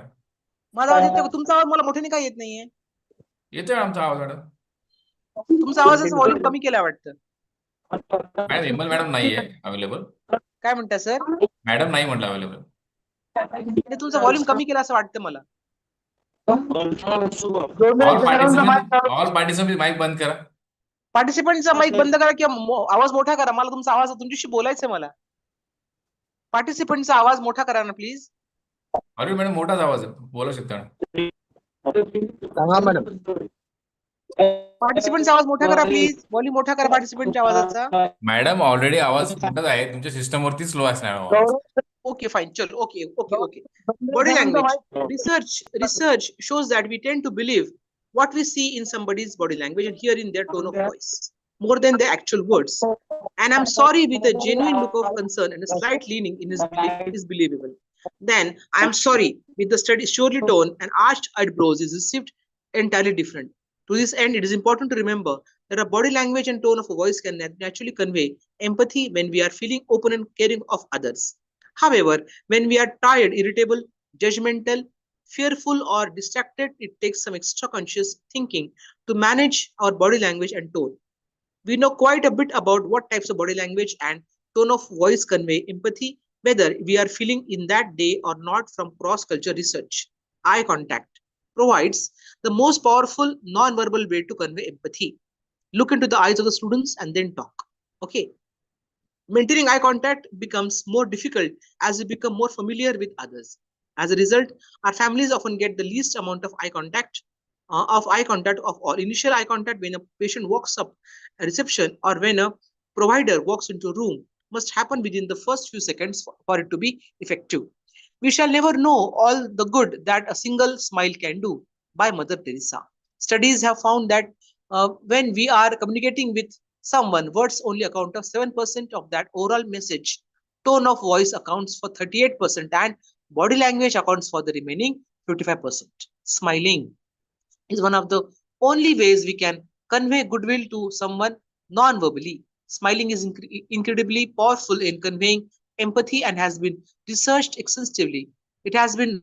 माझा आवाज येतोय का? तुमचा आवाज मला मोठ्याने का येत नाहीये? येतोय आमचा आवाज मॅडम. तुमचा आवाजाचा व्हॉल्यूम कमी केला वाटतं. मॅडम हेमल मॅडम नाहीये अवेलेबल. काय म्हणता सर? मॅडम नाही म्हटलं अवेलेबल. तुमचा व्हॉल्यूम कमी केला असं वाटतं मला. ऑल पार्टिसिपेंट माईक बंद करा. पार्टिसिपंटचा माईक बंद करा किंवा आवाज मोठा करा. मला तुमचा आवाज तुमच्याशी बोलायचंय मला. पार्टिसिपंटचा आवाज मोठा करा ना प्लीज. अरे मॅडम मोठाच आवाज आहे, बोलू शकता ना. सांगा मॅडम. पार्टिसिपंटचा आवाज मोठा करा प्लीज. व्हॉल्यूम मोठा करा पार्टिसिपंटच्या आवाजाचा. मॅडम ऑलरेडी आवाज मोठाच आहे, तुमच्या सिस्टम वरती स्लो असणार आवाज. Okay, fine. Chalo, okay. Body language. Research shows that we tend to believe what we see in somebody's body language and hear in their tone of voice more than the actual words. And I'm sorry, with a genuine look of concern and a slight leaning in his belief is believable. Then I'm sorry, with the study surely tone and arched eyebrows is received entirely different. To this end, it is important to remember that our body language and tone of a voice can naturally convey empathy when we are feeling open and caring of others. However, when we are tired, irritable, judgmental, fearful, or distracted, it takes some extra conscious thinking to manage our body language and tone. We know quite a bit about what types of body language and tone of voice convey empathy, whether we are feeling in that day or not. From cross-culture research, eye contact provides the most powerful non-verbal way to convey empathy. Look into the eyes of the students and then talk. Okay. Maintaining eye contact becomes more difficult as we become more familiar with others. As a result, our families often get the least amount of eye contact of all. Initial eye contact when a patient walks up a reception or when a provider walks into a room must happen within the first few seconds for it to be effective. We shall never know all the good that a single smile can do. By Mother Teresa. Studies have found that when we are communicating with someone, words only account of 7% of that oral message tone of voice accounts for 38% and body language accounts for the remaining 55%. Smiling is one of the only ways we can convey goodwill to someone non-verbally. Smiling is incredibly powerful in conveying empathy and has been researched extensively. It has been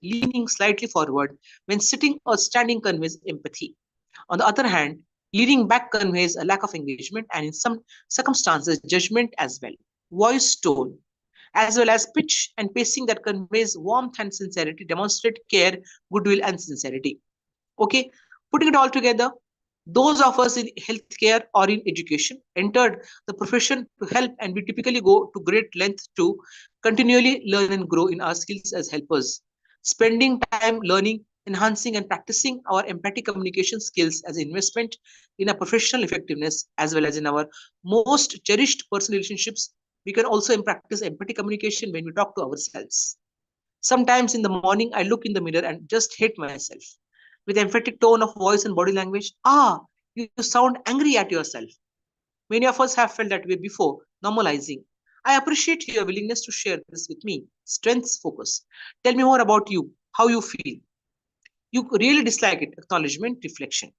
leaning slightly forward when sitting or standing conveys empathy. On the other hand, leaning back conveys a lack of engagement and in some circumstances judgment as well. Voice tone, as well as pitch and pacing that conveys warmth and sincerity, demonstrate care, goodwill, and sincerity. Okay, putting it all together, those of us in healthcare or in education entered the profession to help, and we typically go to great length to continually learn and grow in our skills as helpers. Spending time learning, enhancing, and practicing our empathic communication skills as an investment in our professional effectiveness as well as in our most cherished personal relationships. We can also practice empathic communication when we talk to ourselves. Sometimes in the morning, I look in the mirror and just hate myself. With emphatic tone of voice and body language, you sound angry at yourself. Many of us have felt that way before, normalizing. I appreciate your willingness to share this with me. Strengths focus. Tell me more about you, how you feel. You really dislike it. Acknowledgement, reflection.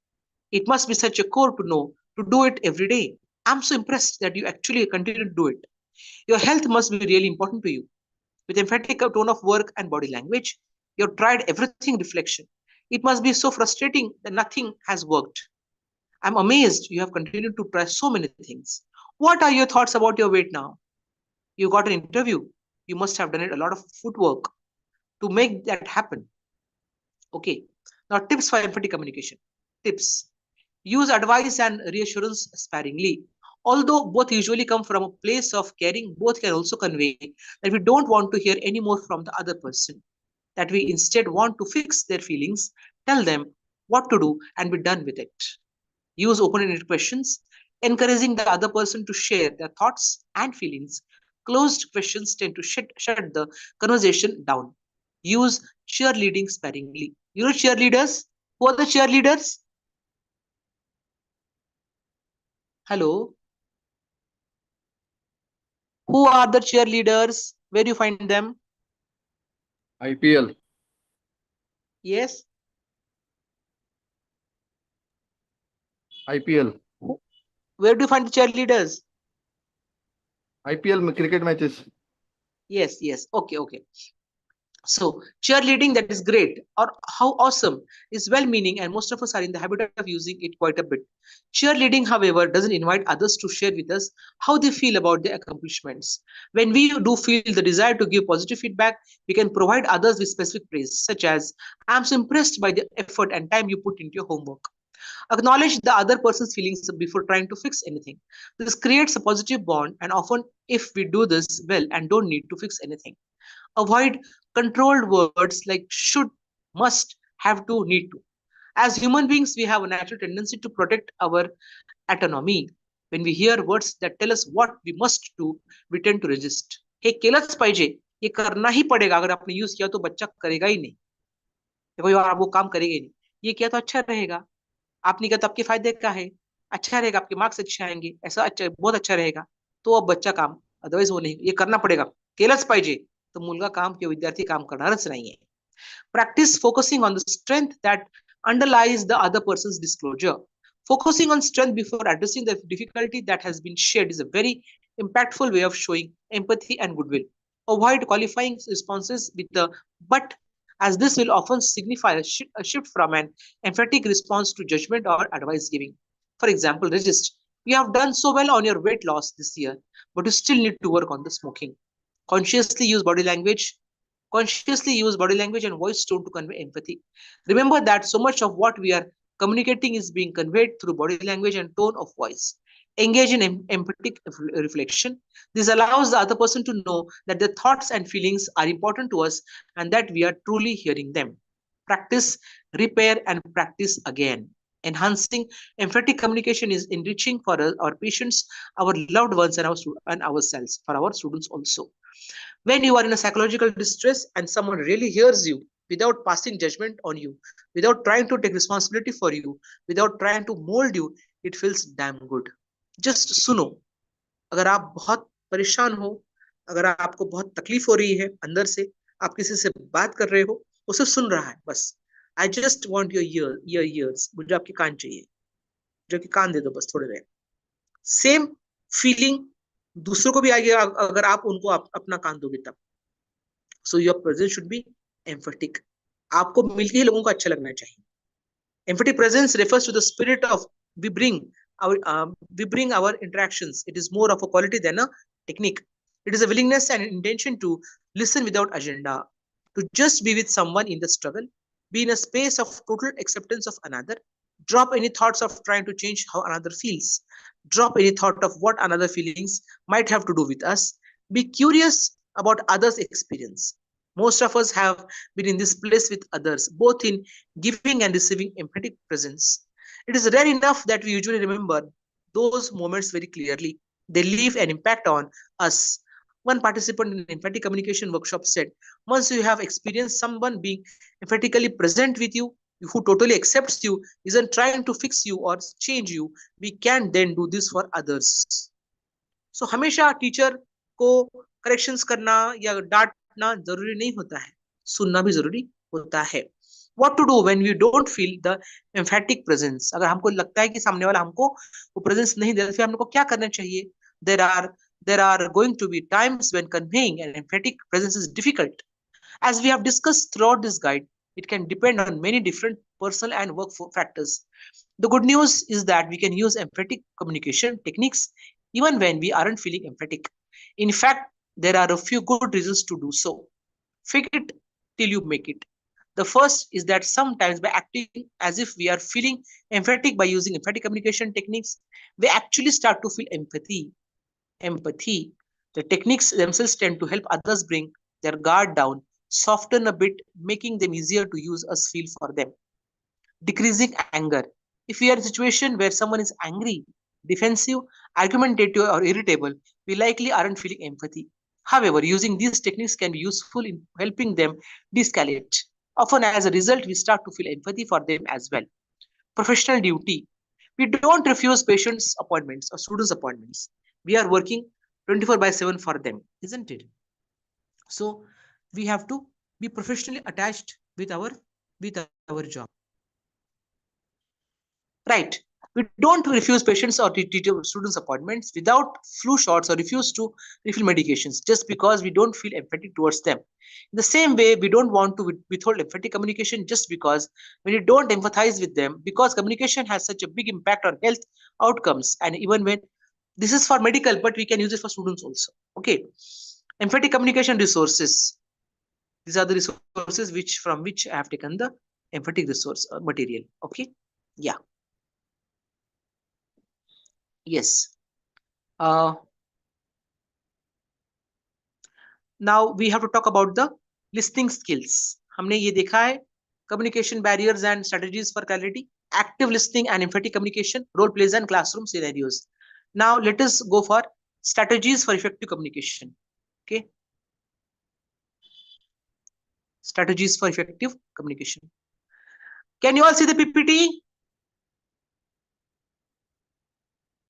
It must be such a core to know to do it every day. I'm so impressed that you actually continue to do it. Your health must be really important to you. With emphatic tone of work and body language, you've tried everything, reflection. It must be so frustrating that nothing has worked. I'm amazed you have continued to try so many things. What are your thoughts about your weight now? You got an interview. You must have done a lot of footwork to make that happen. Okay. Now, tips for empathic communication. Tips. Use advice and reassurance sparingly. Although both usually come from a place of caring, both can also convey that we don't want to hear any more from the other person, that we instead want to fix their feelings, tell them what to do, and be done with it. Use open-ended questions, encouraging the other person to share their thoughts and feelings. Closed questions tend to shut the conversation down. Use cheerleading sparingly. You know cheerleaders? Who are the cheerleaders? Hello? Who are the cheerleaders? Where do you find them? IPL. Yes. IPL. Where do you find the cheerleaders? IPL cricket matches. Yes. Okay. So cheerleading, that is great, or how awesome, is well-meaning, and most of us are in the habit of using it quite a bit. Cheerleading, however, doesn't invite others to share with us how they feel about their accomplishments. When we do feel the desire to give positive feedback, we can provide others with specific praise, such as, I'm so impressed by the effort and time you put into your homework. Acknowledge the other person's feelings before trying to fix anything. This creates a positive bond, and often, if we do this well and don't need to fix anything. Avoid controlled words like should, must, have to, need to. As human beings, we have a natural tendency to protect our autonomy. When we hear words that tell us what we must do, we tend to resist. हे केलंच पाहिजे, ये करना ही पड़ेगा, अगर आपने use किया तो बच्चा करेगा ही नहीं, देखो यार वो काम करेगा ही नहीं, ये किया तो अच्छा रहेगा, आपने किया तो आपके फायदे का है, अच्छा रहेगा, आपके मार्क्स अच्छे आएंगे, ऐसा अच्छा बहुत अच्छा रहेगा, तो अब बच्चा काम, अदरवाइज वो नहीं, ये करना पड़ेगा, केलंच पाहिजे, तो मुलगा काम किंवा विद्यार्थी काम करणारच नाहीये. Practice focusing on the strength that underlies the other person's disclosure. Focusing on strength before addressing the difficulty that has been shared is a very impactful way of showing empathy and goodwill. Avoid qualifying responses with the but, as this will often signify a shift from an emphatic response to judgment or advice giving. For example, resist. You have done so well on your weight loss this year, but you still need to work on the smoking. Consciously use body language and voice tone to convey empathy. Remember that so much of what we are communicating is being conveyed through body language and tone of voice. Engage in empathic reflection. This allows the other person to know that their thoughts and feelings are important to us and that we are truly hearing them. Practice, repair, and practice again. Enhancing emphatic communication is enriching for our patients, our loved ones, and ourselves, for our students also. When you are in a psychological distress and someone really hears you without passing judgment on you, without trying to take responsibility for you, without trying to mold you, it feels damn good. Just सुनो. अगर आप बहुत परेशान हो, अगर आपको बहुत तकलीफ हो रही है अंदर से, आप किसी से बात कर रहे हो, उसे सुन रहा है बस. I just want your ears. मुझे आपके कान चाहिए. जो कि कान दे दो बस थोड़ी देर. Same feeling दूसरों को भी आएगी अगर आप उनको अपना कान दोगे तब. So your presence should be emphatic. आपको मिलके ही लोगों को अच्छा लगना चाहिए. Emphatic presence refers to the spirit of we bring our interactions. It is more of a quality than a technique. It is a willingness and intention to listen without agenda, to just be with someone in the struggle, be in a space of total acceptance of another, drop any thoughts of trying to change how another feels, drop any thought of what another feelings might have to do with us, be curious about others' experience. Most of us have been in this place with others, both in giving and receiving emphatic presence. It is rare enough that we usually remember those moments very clearly. They leave an impact on us. One participant in an emphatic communication workshop said, once you have experienced someone being emphatically present with you, who totally accepts you, isn't trying to fix you or change you, we can then do this for others. So हमेशा teacher को corrections करना या डांटना जरूरी नहीं होता है, सुनना भी जरूरी होता है. What to do when we don't feel the emphatic presence? अगर हमको लगता है कि सामने वाला हमको वो presence नहीं दे रहा, फिर हमको क्या करना चाहिए? There are going to be times when conveying an emphatic presence is difficult. As we have discussed throughout this guide, it can depend on many different personal and work factors. The good news is that we can use emphatic communication techniques even when we aren't feeling emphatic. In fact, there are a few good reasons to do so. Fake it till you make it. The first is that sometimes by acting as if we are feeling emphatic by using emphatic communication techniques, we actually start to feel empathy. The techniques themselves tend to help others bring their guard down, soften a bit, making them easier to use us feel for them. Decreasing anger. If we are in a situation where someone is angry, defensive, argumentative, or irritable, we likely aren't feeling empathy. However, using these techniques can be useful in helping them de-escalate. Often as a result, we start to feel empathy for them as well. Professional duty. We don't refuse patients' appointments or students' appointments. We are working 24/7 for them, isn't it? So we have to be professionally attached with our job. Right. We don't refuse patients or students' appointments without flu shots or refuse to refill medications just because we don't feel emphatic towards them. In the same way, we don't want to withhold emphatic communication just because when you don't empathize with them, because communication has such a big impact on health outcomes, and even when this is for medical, but we can use it for students also. Okay. Emphatic communication resources. These are the resources from which I have taken the emphatic resource material. Okay. Yeah. Yes. Now we have to talk about the listening skills. हमने ये देखा है communication barriers and strategies for clarity, active listening and emphatic communication, role plays and classroom scenarios. Now let us go for strategies for effective communication. Okay. Strategies for effective communication. Can you all see the PPT?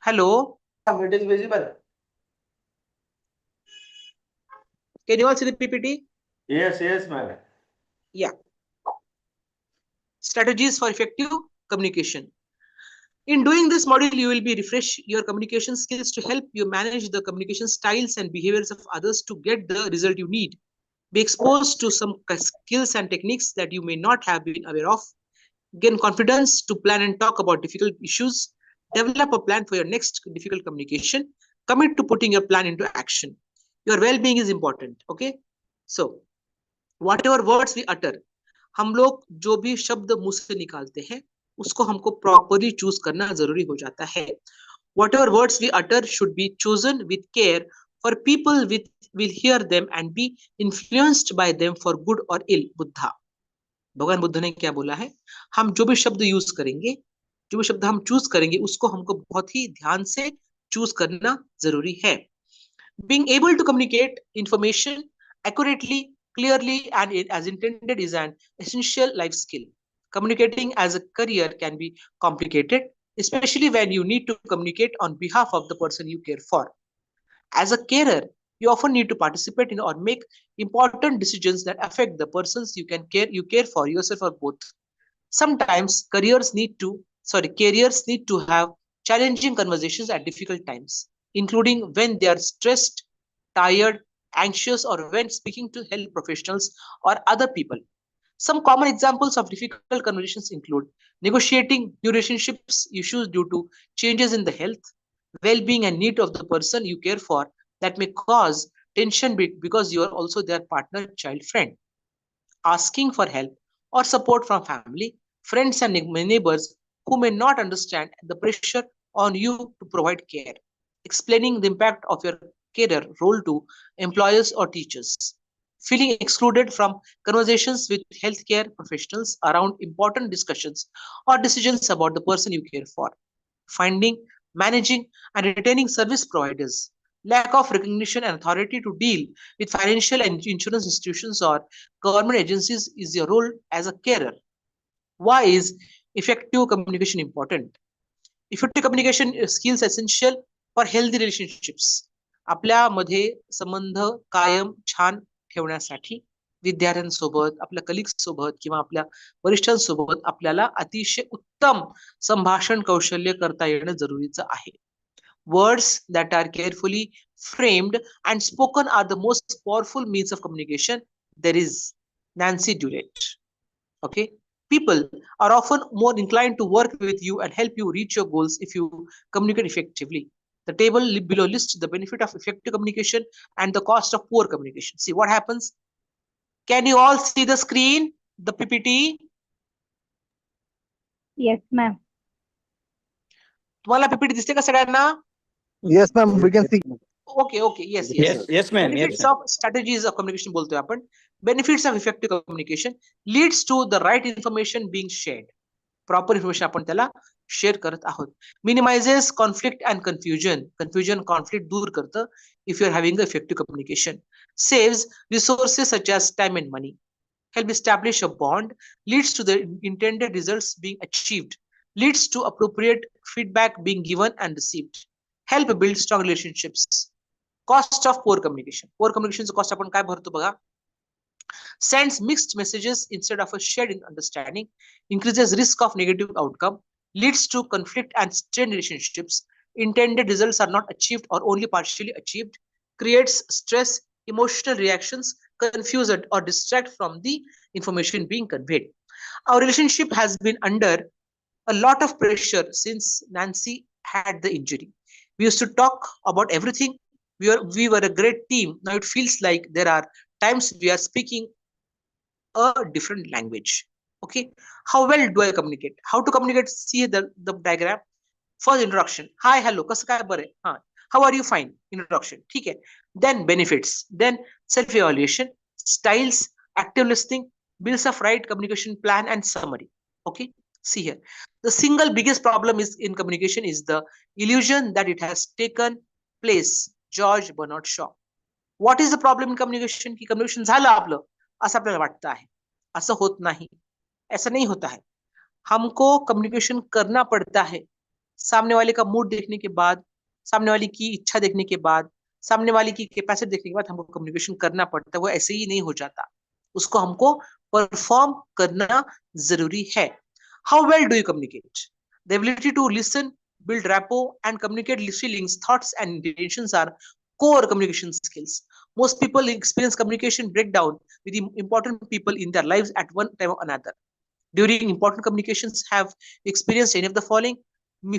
Hello. It is visible. Can you all see the PPT? Yes, ma'am. Yeah. Strategies for effective communication. In doing this module, you will be refresh your communication skills to help you manage the communication styles and behaviors of others to get the result you need. Be exposed to some skills and techniques that you may not have been aware of. Gain confidence to plan and talk about difficult issues. Develop a plan for your next difficult communication. Commit to putting your plan into action. Your well-being is important. Okay. So, whatever words we utter, हम लोग जो भी शब्द मुंह से निकालते हैं, उसको हमको properly choose करना जरूरी हो जाता है. Whatever words we utter should be chosen with care, for people will hear them and be influenced by them for good or ill. Buddha, भगवान बुद्ध ने क्या बोला है? हम जो भी शब्द यूज करेंगे, जो भी शब्द हम चूज करेंगे उसको हमको बहुत ही ध्यान से चूज करना जरूरी है. Being able to communicate information accurately, clearly, and as intended is an essential life skill. Communicating as a career can be complicated, especially when you need to communicate on behalf of the person you care for. As a carer, you often need to participate in or make important decisions that affect the persons you care for, yourself or both. Sometimes carriers need to have challenging conversations at difficult times, including when they are stressed, tired, anxious, or when speaking to health professionals or other people. Some common examples of difficult conversations include negotiating new relationships issues due to changes in the health, well-being, and need of the person you care for that may cause tension because you are also their partner, child, friend. Asking for help or support from family, friends, and neighbors who may not understand the pressure on you to provide care. Explaining the impact of your carer role to employers or teachers. Feeling excluded from conversations with healthcare professionals around important discussions or decisions about the person you care for. Finding, managing, and retaining service providers. Lack of recognition and authority to deal with financial and insurance institutions or government agencies is your role as a carer. Why is effective communication important? Effective communication skills essential for healthy relationships. आपल्यामध्ये संबंध कायम छान ठेवण्यासाठी विद्यार्थ्यांसोबत, आपल्या colleagues सोबत किंवा आपल्या वरिष्ठांसोबत आपल्याला अतिशय उत्तम संभाषण कौशल्य करता येणं जरुरीचं आहे. Words that are carefully framed and spoken are the most powerful means of communication. There is Nancy Dulett. Okay. People are often more inclined to work with you and help you reach your goals if you communicate effectively. The table below lists the benefit of effective communication and the cost of poor communication. See what happens. Can you all see the screen, the PPT? Yes, ma'am. तुम्हाला PPT दिसते का सगळ्यांना? Yes, ma'am. We can see. Okay. Yes, ma'am. Benefits of strategies of communication बोलतोय आपण. Benefits of effective communication leads to the right information being shared. Proper information आपण त्याला share करत आहोत. Minimizes conflict and confusion. Conflict दूर करतं if you're having effective communication. Saves resources such as time and money. Help establish a bond. Leads to the intended results being achieved. Leads to appropriate feedback being given and received. Help build strong relationships. Cost of poor communication. Poor communication's cost आपण काय भरतो बघा. Sends mixed messages instead of a shared understanding, increases risk of negative outcome, leads to conflict and strained relationships, intended results are not achieved or only partially achieved, creates stress, emotional reactions, confuse or distract from the information being conveyed. Our relationship has been under a lot of pressure since Nancy had the injury. We used to talk about everything. We were a great team. Now it feels like there are times we are speaking a different language. Okay. How well do I communicate? How to communicate? See the diagram. First introduction. Hi, hello. कसं काय बरं? How are you? Fine. Introduction. ठीक है. Then benefits. Then self-evaluation, styles, active listening, builds of right communication plan and summary. Okay. See here. The single biggest problem is in communication is the illusion that it has taken place. George Bernard Shaw. What is the problem in communication? की communication झालं आपलं असं आपल्याला वाटतं आहे. असं होत नहीं. ऐसा नहीं होता है. हमको communication करना पड़ता है. सामने वाले का मूड देखने के बाद, सामने वाले की इच्छा देखने के बाद, सामने वाले की कैपेसिटी देखने के बाद हमको communication करना पड़ता है. वो ऐसे ही नहीं हो जाता. उसको हमको perform करना जरूरी है. How well do you communicate? The ability to listen, build rapport, and communicate feelings, thoughts, and intentions are core communication skills. Most people experience communication breakdown with important people in their lives at one time or another. During important communications, have experienced any of the following: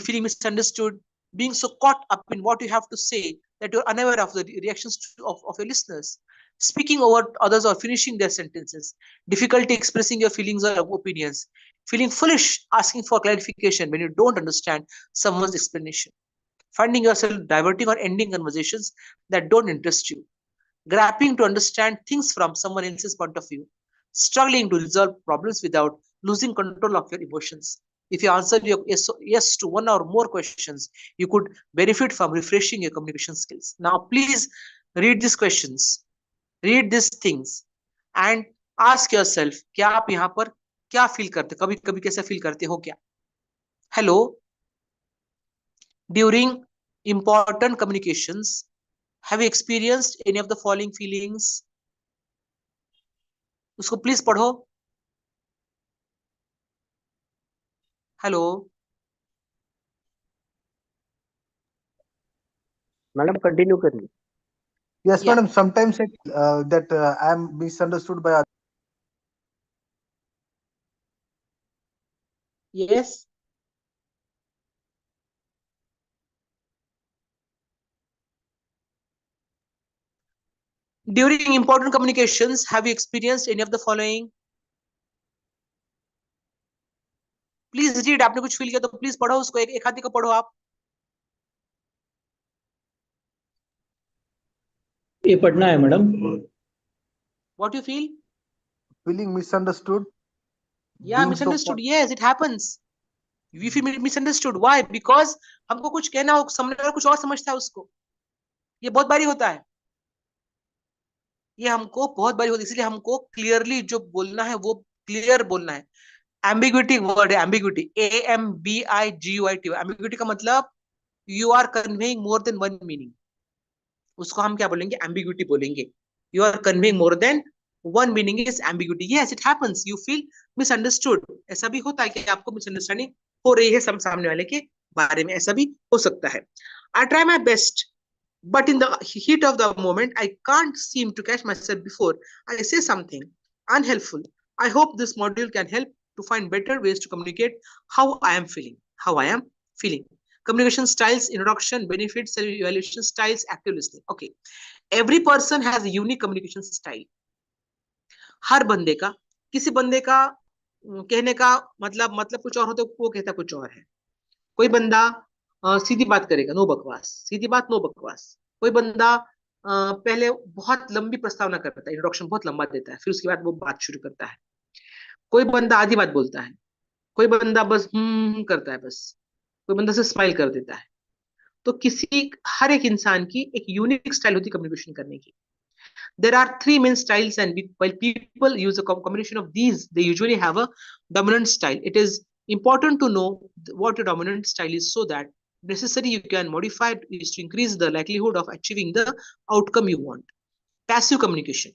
feeling misunderstood, being so caught up in what you have to say that you're unaware of the reactions of your listeners, speaking over others or finishing their sentences, difficulty expressing your feelings or opinions, feeling foolish asking for clarification when you don't understand someone's explanation, finding yourself diverting or ending conversations that don't interest you, grappling to understand things from someone else's point of view, struggling to resolve problems without losing control of your emotions, If you answer yes to one or more questions, you could benefit from refreshing your communication skills. Now, please read these questions, read these things, and ask yourself, क्या आप यहाँ पर क्या feel करते, कभी कभी कैसा feel करते हो क्या? Hello, during important communications, have you experienced any of the following feelings? उसको please पढ़ो. Hello. Madam, continue करिए. Yes, Yeah. madam. Sometimes I am misunderstood by others. Yes. During important communications, have you experienced any of the following? Please read. आपने कुछ feel किया तो please पढ़ो उसको, एक हाथी को पढ़ो आप. ये पढ़ना है madam. What you feel? Feeling misunderstood. Yeah, Being so misunderstood. Yes, it happens. We feel misunderstood. Why? Because हमको कुछ कहना हो, सामने वाला कुछ और समझता है उसको. ये बहुत बारी होता है. ये हमको बहुत बारी होता है, इसलिए हमको क्लियरली जो बोलना है वो क्लियर बोलना है. एम्बिग्विटी वर्ड है, एम्बिग्विटी, AMBIGUIT. एम्बिग्विटी का मतलब you are conveying more than one meaning. उसको हम क्या बोलेंगे? एम्बिग्विटी बोलेंगे. You are conveying more than one meaning is ambiguity. Yes, it happens. You feel misunderstood. ऐसा भी होता है कि आपको मिसअंडरस्टैंडिंग हो रही है सामने वाले के बारे में, ऐसा भी हो सकता है. I try my best, but in the heat of the moment, I can't seem to catch myself before I say something unhelpful. I hope this module can help to find better ways to communicate how I am feeling. How I am feeling. Communication styles, introduction, benefits, self-evaluation styles, active listening. Okay. Every person has a unique communication style. हर बंदे का, किसी बंदे का कहने का मतलब कुछ और होता है, वो कहता कुछ और है. कोई बंदा सीधी बात करेगा, नो बकवास, सीधी बात नो बकवास. कोई बंदा पहले बहुत लंबी प्रस्तावना करता है, इंट्रोडक्शन बहुत लंबा देता है, फिर उसके बाद वो बात शुरू करता है. कोई बंदा आधी बात बोलता है, कोई बंदा बस करता है बस, कोई बंदा से स्माइल कर देता है. तो हर एक इंसान की एक यूनिक स्टाइल होती है कम्युनिकेशन करने की. There are three main styles, and while people use a combination of these, they usually have a dominant style. It is important to know what your dominant style is, so that necessary you can modify it is to increase the likelihood of achieving the outcome you want. Passive communication.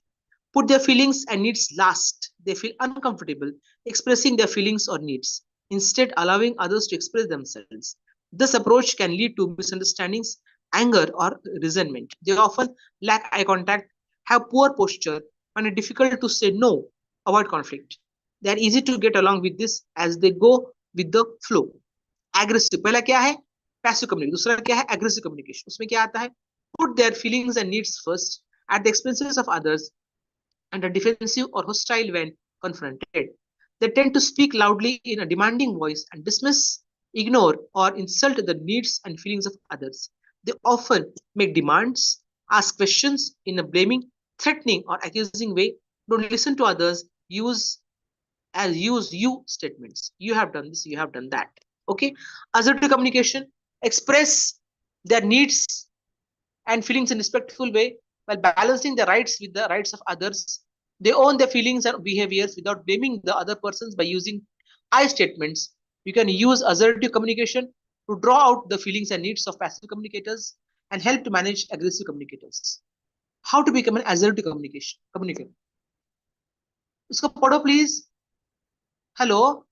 Put their feelings and needs last. They feel uncomfortable expressing their feelings or needs, instead allowing others to express themselves. This approach can lead to misunderstandings, anger, or resentment. They often lack eye contact, have poor posture, and are difficult to say no, avoid conflict. They are easy to get along with this as they go with the flow. Aggressive. पहला क्या है? Passive communication. दूसरा क्या है? Aggressive communication. उसमें क्या आता है? Put their feelings and needs first at the expenses of others, and are defensive or hostile when confronted. They tend to speak loudly in a demanding voice and dismiss, ignore, or insult the needs and feelings of others. They often make demands, ask questions in a blaming, threatening, or accusing way. Don't listen to others. Use you statements. You have done this, you have done that. Okay. Assertive communication. Express their needs and feelings in a respectful way while balancing the rights with the rights of others. They own their feelings and behaviors without blaming the other persons by using I statements. You can use assertive communication to draw out the feelings and needs of passive communicators and help to manage aggressive communicators. How to become an assertive communicator? Usko padho please. Hello.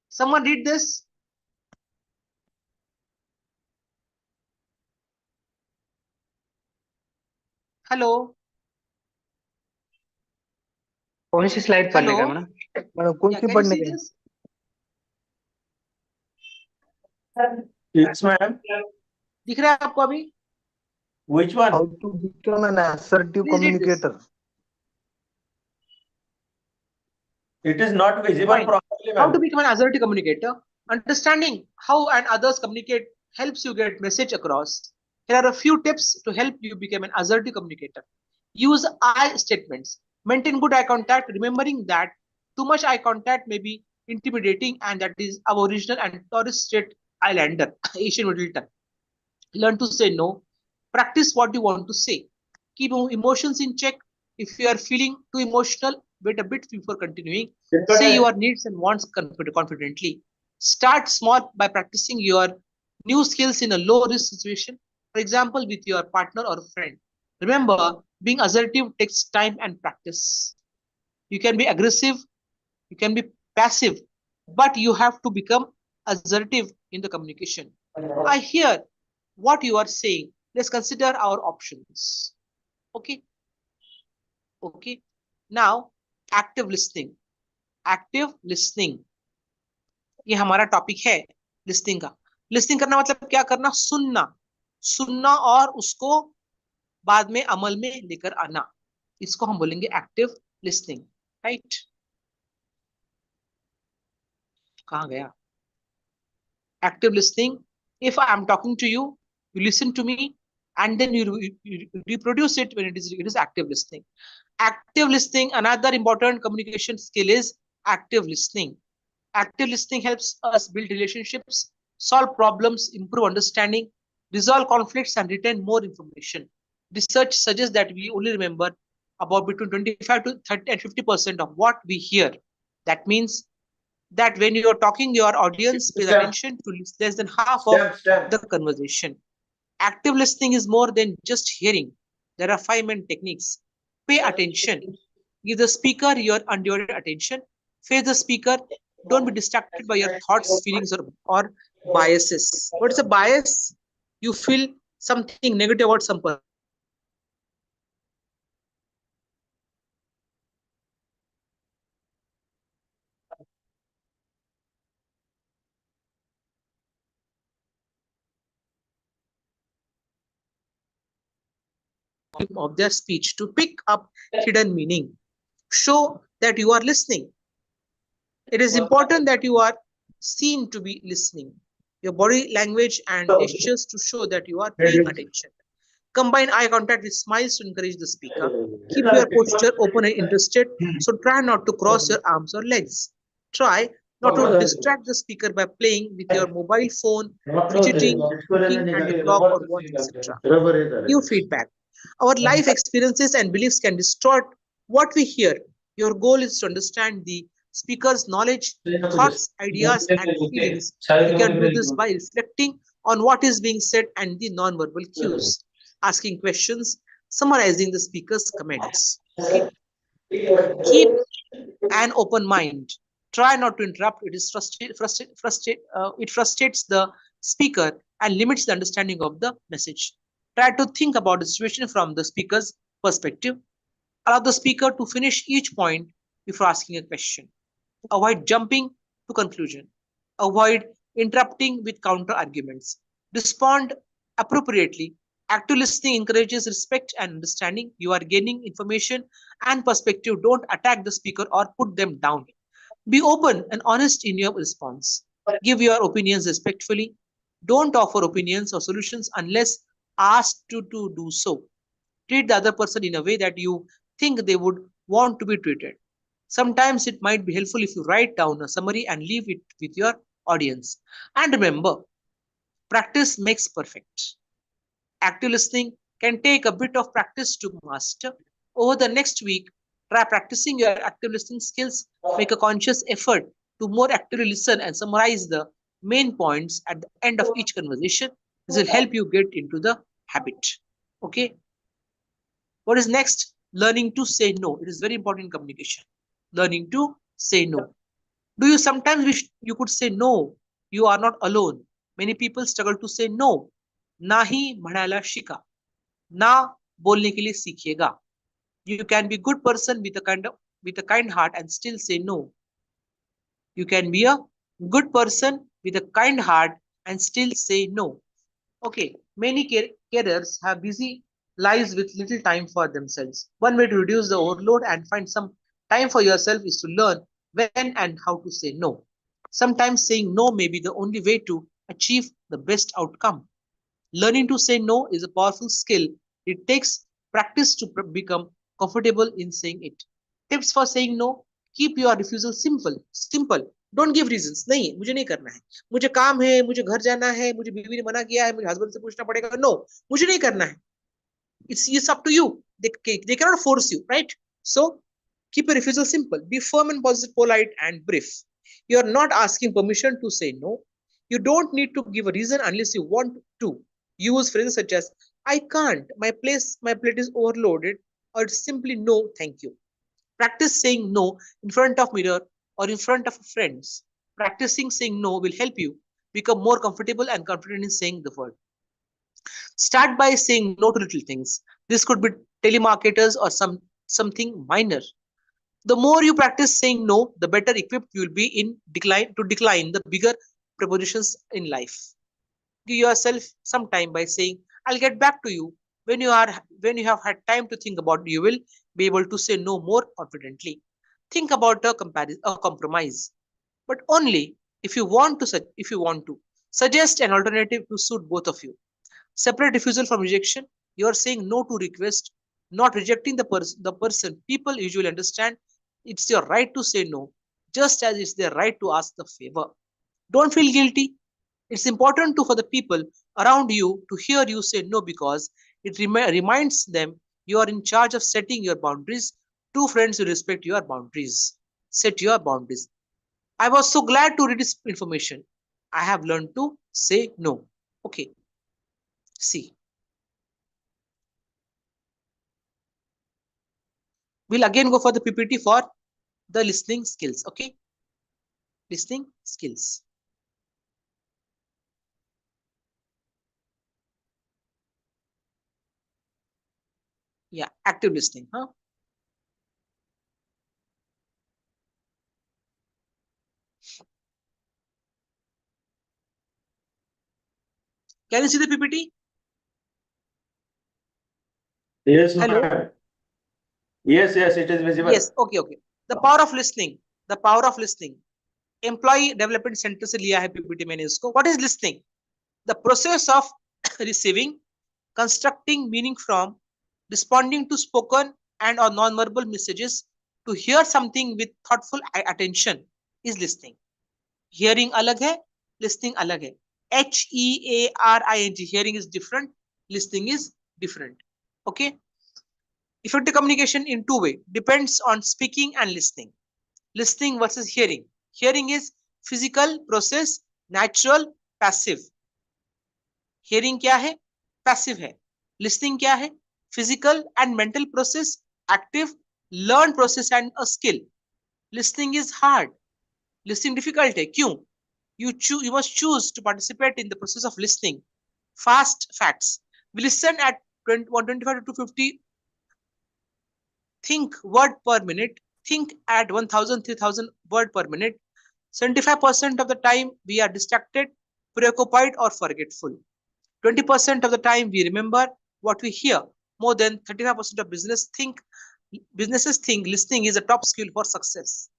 Someone read this. Hello. कौन सी slide पढ़ने का madam? Madam कौन सी पढ़ने का? Yes, madam. दिख रहा है आपको अभी? Which one? How to become an assertive communicator? It is not visible Fine. properly, How ma'am. to become an assertive communicator? Understanding how and others communicate helps you get message across. Here are a few tips to help you become an assertive communicator. Use I statements. Maintain good eye contact, remembering that too much eye contact may be intimidating, and that is Aboriginal and Torres Strait Islander, Asian Middleton. Learn to say no. Practice what you want to say. Keep emotions in check. If you are feeling too emotional, wait a bit before continuing. Say your needs and wants confidently. Start small by practicing your new skills in a low risk situation, for example, with your partner or friend. Remember, being assertive takes time and practice. You can be aggressive, you can be passive, but you have to become assertive in the communication. I hear what you are saying. Let's consider our options. Okay. Okay. Now, active listening. Active listening. ये हमारा topic है listening का. Listening करना मतलब क्या करना? सुनना. सुनना और उसको बाद में अमल में लेकर आना. इसको हम बोलेंगे एक्टिव लिसनिंग. राइट? कहाँ गया? Active listening. If I am talking to you, you listen to me, and then you reproduce it when it is active listening. Active listening, another important communication skill is active listening. Active listening helps us build relationships, solve problems, improve understanding, resolve conflicts, and retain more information. Research suggests that we only remember about between 25 to 30 and 50% of what we hear. That means that when you are talking, your audience pays attention to less than half of the conversation. Active listening is more than just hearing. There are 5 main techniques. Pay attention. Give the speaker your undivided attention. Face the speaker. Don't be distracted by your thoughts, feelings, or biases. What is a bias? You feel something negative about some person. Of their speech to pick up hidden meaning. Show that you are listening. It is important that you are seen to be listening. Your body language and gestures to show that you are paying attention. Combine eye contact with smiles to encourage the speaker. Keep your posture open and interested, so try not to cross your arms or legs. Try not to distract the speaker by playing with your mobile phone, fidgeting, looking at the clock or watch, etc. Give feedback. Our life experiences and beliefs can distort what we hear. Your goal is to understand the speaker's knowledge, thoughts, ideas, and feelings. You can do this by reflecting on what is being said and the non-verbal cues, asking questions, summarizing the speaker's comments. Okay. Keep an open mind. Try not to interrupt. It frustrates the speaker and limits the understanding of the message. Try to think about the situation from the speaker's perspective. Allow the speaker to finish each point before asking a question. Avoid jumping to conclusion. Avoid interrupting with counter arguments. Respond appropriately. Active listening encourages respect and understanding. You are gaining information and perspective. Don't attack the speaker or put them down. Be open and honest in your response. Give your opinions respectfully. Don't offer opinions or solutions unless asked to do so. Treat the other person in a way that you think they would want to be treated. Sometimes it might be helpful if you write down a summary and leave it with your audience. And remember, practice makes perfect. Active listening can take a bit of practice to master. Over the next week, try practicing your active listening skills. Make a conscious effort to more actively listen and summarize the main points at the end of each conversation. This will help you get into the habit. Okay. What is next? Learning to say no. It is very important in communication. Learning to say no. Do you sometimes wish you could say no? You are not alone. Many people struggle to say no. Nahi म्हणायला शिका. ना बोलने के लिए सीखिएगा. You can be a good person with a kind heart and still say no. You can be a good person with a kind heart and still say no. Okay, many carers have busy lives with little time for themselves. One way to reduce the overload and find some time for yourself is to learn when and how to say no. Sometimes saying no may be the only way to achieve the best outcome. Learning to say no is a powerful skill. It takes practice to become comfortable in saying it. Tips for saying no: keep your refusal simple. Don't give reasons, नहीं मुझे नहीं करना है, मुझे काम है, मुझे घर जाना है, मुझे बीवी ने मना किया है, मुझे हस्बैंड से पूछना पड़ेगा, नो मुझे नहीं करना है. It's up to you. They cannot force you, right? So keep your refusal simple. Be firm and positive, polite and brief. You are not asking permission to say no. You don't need to give a reason unless you want to. Use phrases such as I can't, my plate is overloaded, or simply no, thank you. Practice saying no in front of mirror or in front of friends. Practicing saying no will help you become more comfortable and confident in saying the word. Start by saying no to little things. This could be telemarketers or something minor. The more you practice saying no, the better equipped you will be in decline the bigger propositions in life. Give yourself some time by saying, I'll get back to you. When you have had time to think about it, you will be able to say no more confidently. Think about a compromise, but only if you want to. Suggest an alternative to suit both of you. Separate refusal from rejection. You are saying no to request, not rejecting the person. People usually understand it's your right to say no, just as it's their right to ask the favor. Don't feel guilty. It's important for the people around you to hear you say no because it reminds them you are in charge of setting your boundaries. Two friends who respect your boundaries. Set your boundaries. I was so glad to read this information. I have learned to say no. Okay. See. We'll again go for the PPT for the listening skills. Okay. Listening skills. Yeah, active listening. Huh? Can you see the PPT? Yes, Hello. ma'am. Yes, it is visible. Yes. Okay. The power of listening. The power of listening. Employee Development Center से लिया है PPT मैंने इसको. What is listening? The process of receiving, constructing meaning from, responding to spoken and or non-verbal messages, to hear something with thoughtful attention is listening. Hearing अलग है, listening अलग है. HEARING. Hearing is different. Listening is different. Okay. Effective communication in two ways depends on speaking and listening. Listening versus hearing. Hearing is physical process, natural, passive. Hearing क्या है? Passive है. Listening क्या है? Physical and mental process, active, learned process and a skill. Listening is hard. Listening difficult है. क्यों? You must choose to participate in the process of listening. Fast facts. We listen at 125 to 250 think word per minute. Think at 1000, 3000 word per minute. 75% of the time we are distracted, preoccupied or forgetful. 20% of the time we remember what we hear. More than 35% of businesses think listening is a top skill for success.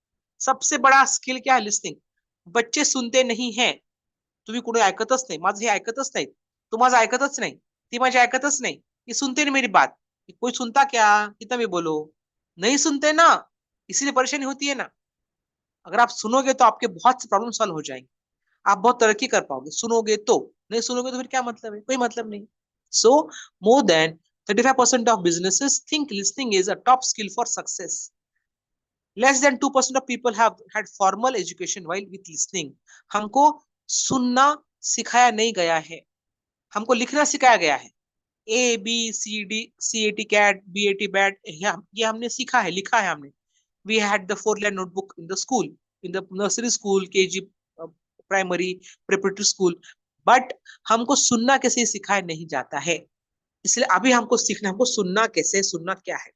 सबसे बड़ा skill क्या है? Listening. बच्चे सुनते नहीं हैं. तुम्ही कुठे ऐकतच नाही. माझं हे ऐकतच नाही. तू माझं ऐकतच नाही. ती माझी ऐकतच नाही. ये सुनते नहीं मेरी बात. कोई सुनता क्या? कितना भी बोलो. नहीं सुनते ना, इसीलिए परेशानी होती है ना. अगर आप सुनोगे तो आपके बहुत से प्रॉब्लम सॉल्व हो जाएंगे. आप बहुत तरक्की कर पाओगे. सुनोगे तो, नहीं सुनोगे तो फिर क्या मतलब है? कोई मतलब नहीं. So more than 35% of businesses think listening is a top skill for success. Less than 2% of people have had formal education while with listening. हमको सुनना सिखाया नहीं गया है. हमको लिखना सिखाया गया है. A, B, C, D, CAT, CAT, BAT, BAT. ये हमने सीखा है, लिखा है हमने. We had the 4-line notebook in the school, in the nursery school, KG, primary, preparatory school. But हमको सुनना कैसे सिखाया नहीं जाता है. इसलिए अभी हमको सीखना, हमको सुनना कैसे, सुनना क्या है.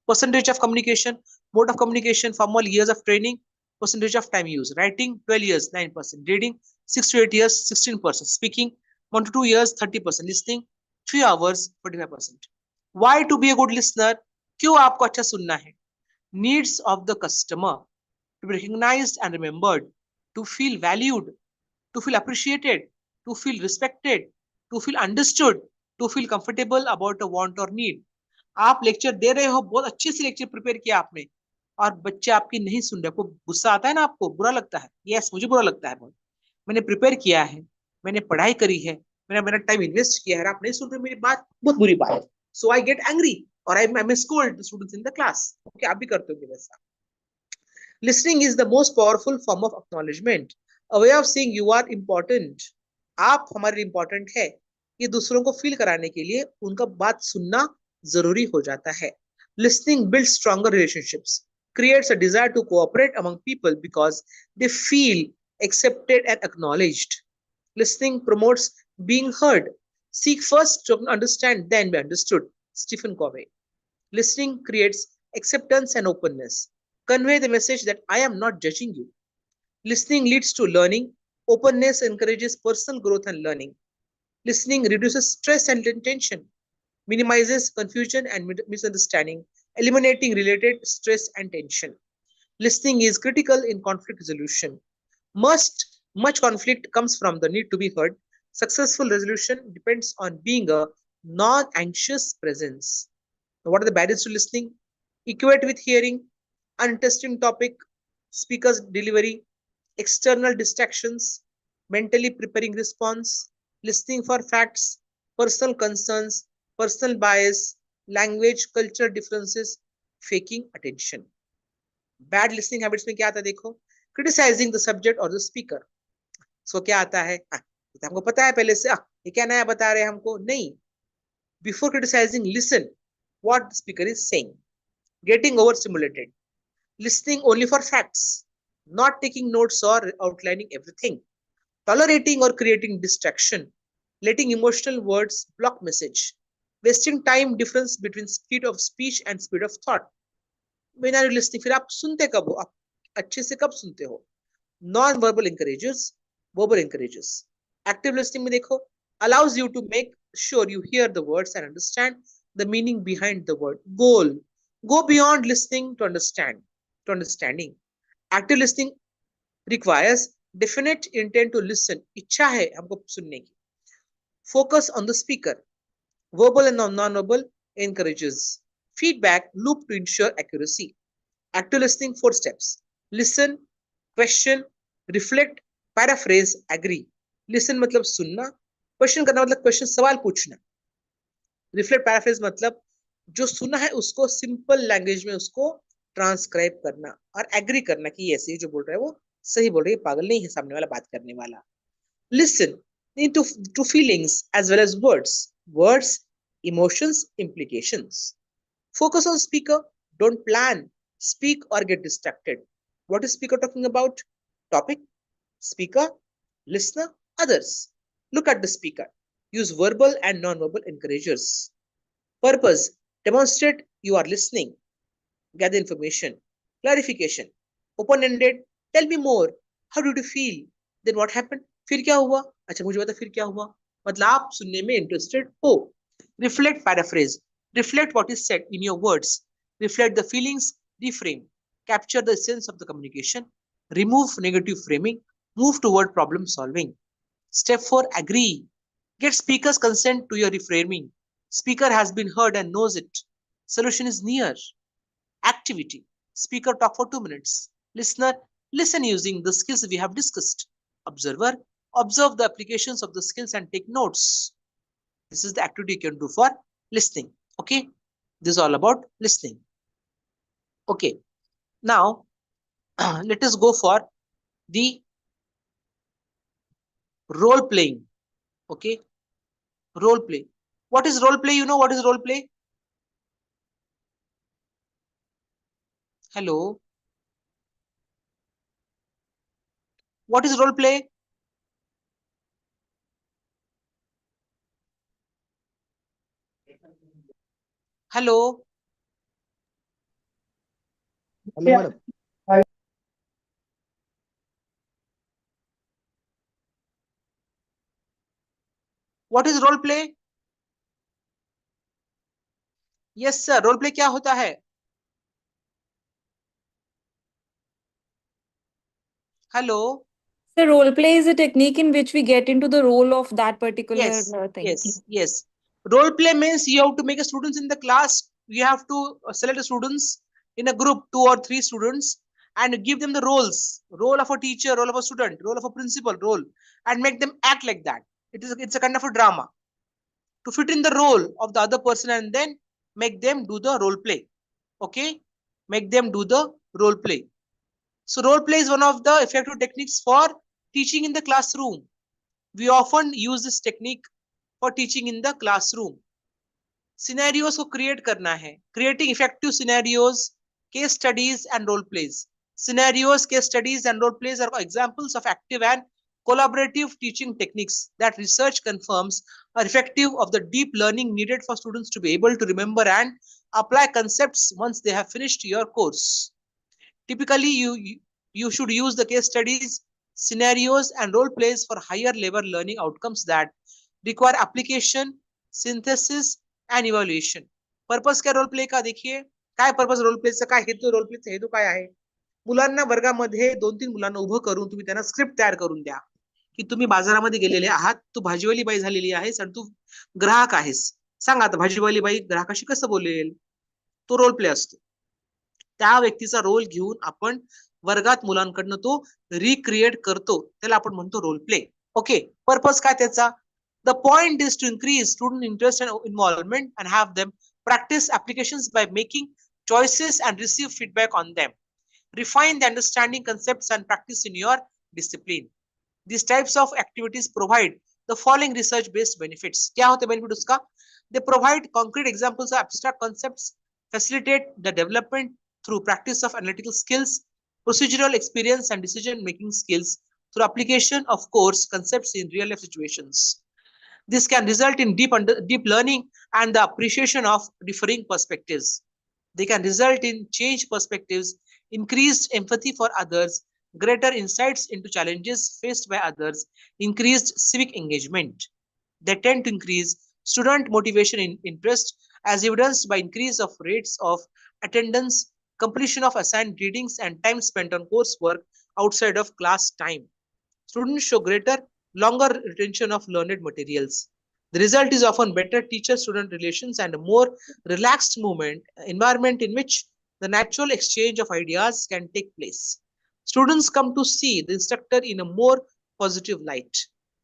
Percentage of communication, mode of communication, formal years of training, percentage of time used. Writing 12 years, 9%. Reading 6 to 8 years, 16%. Speaking 1 to 2 years, 30%. Listening 3 hours, 45%. Why to be a good listener? क्यों आपको अच्छा सुनना है? Needs of the customer to be recognized and remembered, to feel valued, to feel appreciated, to feel respected, to feel understood, to feel comfortable about a want or need. आप lecture दे रहे हो, बहुत अच्छे से लेक्चर प्रिपेयर किया आपने, और बच्चे आपकी नहीं सुन रहे, आपको गुस्सा आता है ना, आपको बुरा लगता है? यस, मुझे बुरा लगता है बहुत। मैंने प्रिपेयर किया है, मैंने पढ़ाई करी है, मैंने मेरा टाइम इन्वेस्ट किया है, आप नहीं सुन रहे मेरी बात, बहुत बुरी बात है। सो आई गेट एंग्री और आई may scold the students in the class. Okay, आप भी करते होंगे वैसा. Listening is the most powerful form of acknowledgement, a way of saying you are important. आप हमारे लिए important है, ये दूसरों को फील कराने के लिए उनका बात सुनना जरूरी हो जाता है. Listening builds stronger relationships, creates a desire to cooperate among people because they feel accepted and acknowledged. Listening promotes being heard. Seek first to understand, then be understood. Stephen Covey. Listening creates acceptance and openness. Convey the message that I am not judging you. Listening leads to learning. Openness encourages personal growth and learning. Listening reduces stress and tension, minimizes confusion and misunderstanding, eliminating related stress and tension. Listening is critical in conflict resolution. Much conflict comes from the need to be heard. Successful resolution depends on being a non-anxious presence. Now, what are the barriers to listening? Equate with hearing, uninteresting topic, speaker's delivery, external distractions, mentally preparing response, listening for facts, personal concerns, personal bias, language, cultural differences, faking attention. Bad listening habits में क्या आता है देखो? Criticizing the subject or the speaker. So क्या आता है? ये तो हमको पता है पहले से, ये क्या नया बता रहे हैं हमको? नहीं. Before criticizing, listen what the speaker is saying. Getting overstimulated. Listening only for facts, not taking notes or outlining everything. Tolerating or creating distraction. Letting emotional words block message. Wasting time difference between speed of speech and speed of thought. When are you listening? फिर आप सुनते कब हो? आप अच्छे से कब सुनते हो? Non-verbal encourages, verbal encourages. Active listening में देखो, allows you to make sure you hear the words and understand the meaning behind the word. Goal. Go beyond listening to understanding. Active listening requires definite intent to listen. इच्छा है हमको सुनने की. Focus on the speaker. Verbal and non-verbal encourages. Feedback loop to ensure accuracy. Active listening 4 steps. Listen, question, reflect, paraphrase, agree. Listen मतलब सुनना, question करना मतलब question सवाल पूछना. Reflect, paraphrase मतलब जो सुना है उसको simple language में उसको transcribe करना, और agree करना कि ऐसे ही जो बोल रहा है वो सही बोल रही है, पागल नहीं है सामने वाला बात करने वाला. Listen to feelings as well as words, emotions, implications. Focus on speaker, don't plan, speak or get distracted. What is speaker talking about? Topic, speaker, listener, others. Look at the speaker. Use verbal and non-verbal encouragers. Purpose, demonstrate you are listening. Gather information. Clarification, open-ended, tell me more. How did you feel? Then what happened? फिर क्या हुआ? अच्छा मुझे बता फिर क्या हुआ? मतलब आप सुनने में इंटरेस्टेड हो. Reflect, paraphrase. Reflect what is said in your words. Reflect the feelings, reframe. Capture the essence of the communication. Remove negative framing. Move toward problem solving. Step 4, agree. Get speaker's consent to your reframing. Speaker has been heard and knows it. Solution is near. Activity. Speaker talk for 2 minutes. Listener, listen using the skills we have discussed. Observer, observe the applications of the skills and take notes. This is the activity you can do for listening. Okay, this is all about listening. Okay, now let us go for the role playing. Okay, role play. What is role play? You know what is role play? Hello. What is role play? Hello. Hello, madam. What is role play? Yes sir, role play क्या होता है? Hello. The role play is a technique in which we get into the role of that particular thing. Yes. Role play means you have to make a students in the class. You have to select the students in a group 2 or 3 students and give them the roles, role of a teacher, role of a student, role of a principal, role, and make them act like that. It's a kind of a drama to fit in the role of the other person and then make them do the role play. Okay, make them do the role play. So role play is one of the effective techniques for teaching in the classroom. We often use this technique for teaching in the classroom. Scenarios को create करना है. Creating effective scenarios, case studies and role plays. Scenarios, case studies and role plays are examples of active and collaborative teaching techniques that research confirms are effective of the deep learning needed for students to be able to remember and apply concepts once they have finished your course. Typically, you should use the case studies, scenarios and role plays for higher level learning outcomes that require application, synthesis and evaluation. Purpose काय role play का देखिए, काय purpose role प्लेचा, काय हेतू role प्लेचा हेतू काय आहे. मुलांना वर्गामध्ये 2-3 मुलांना उभं करून तुम्ही त्यांना स्क्रिप्ट तयार करून द्या की तुम्ही बाजारामध्ये गेलेले आहात, तू भाजीवाली बाई झालेली आहेस आणि तू ग्राहक आहेस. सांग आता भाजीवाली बाई ग्राहकाशी कसं बोलेल. तो रोल प्ले असतो. त्या व्यक्तीचा रोल घेऊन आपण वर्गात मुलांकडनं तो रिक्रिएट करतो, त्याला आपण म्हणतो रोल प्ले. ओके, पर्पज काय त्याचा. The point is to increase student interest and involvement and have them practice applications by making choices and receive feedback on them. Refine the understanding concepts and practice in your discipline. These types of activities provide the following research-based benefits. क्या होते benefit उसका? They provide concrete examples of abstract concepts, facilitate the development through practice of analytical skills, procedural experience and decision-making skills through application of course concepts in real-life situations. This can result in deep learning and the appreciation of differing perspectives. They can result in changed perspectives, increased empathy for others, greater insights into challenges faced by others, increased civic engagement. They tend to increase student motivation and interest as evidenced by increase of rates of attendance, completion of assigned readings and time spent on coursework outside of class time. Students show longer retention of learned materials. The result is often better teacher-student relations and a more relaxed environment in which the natural exchange of ideas can take place. Students come to see the instructor in a more positive light.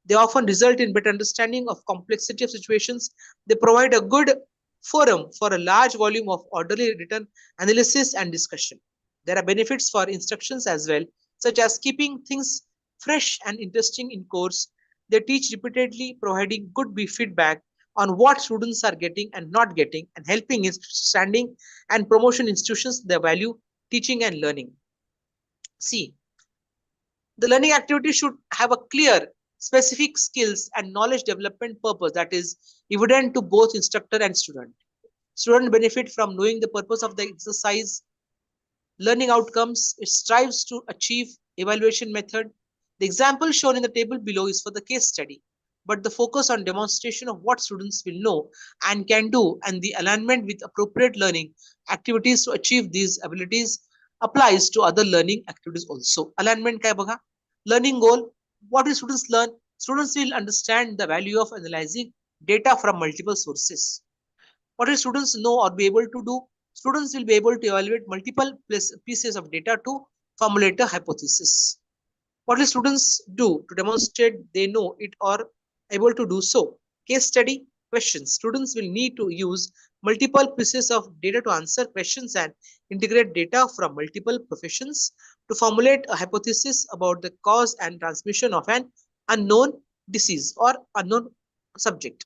They often result in better understanding of complexity of situations. They provide a good forum for a large volume of orderly written analysis and discussion. There are benefits for instructions as well, such as keeping things fresh and interesting in course. They teach repeatedly, providing good feedback on what students are getting and not getting, and helping understanding and promotion institutions that value teaching and learning. See, the learning activity should have a clear, specific skills and knowledge development purpose that is evident to both instructor and student. Student benefit from knowing the purpose of the exercise. Learning outcomes, it strives to achieve evaluation method. The example shown in the table below is for the case study, but the focus on demonstration of what students will know and can do and the alignment with appropriate learning activities to achieve these abilities applies to other learning activities also. Alignment काय बघा? Learning goal, what will students learn? Students will understand the value of analyzing data from multiple sources. What will students know or be able to do? Students will be able to evaluate multiple pieces of data to formulate a hypothesis. What will students do to demonstrate they know it or able to do so? Case study questions. Students will need to use multiple pieces of data to answer questions and integrate data from multiple professions to formulate a hypothesis about the cause and transmission of an unknown disease or unknown subject.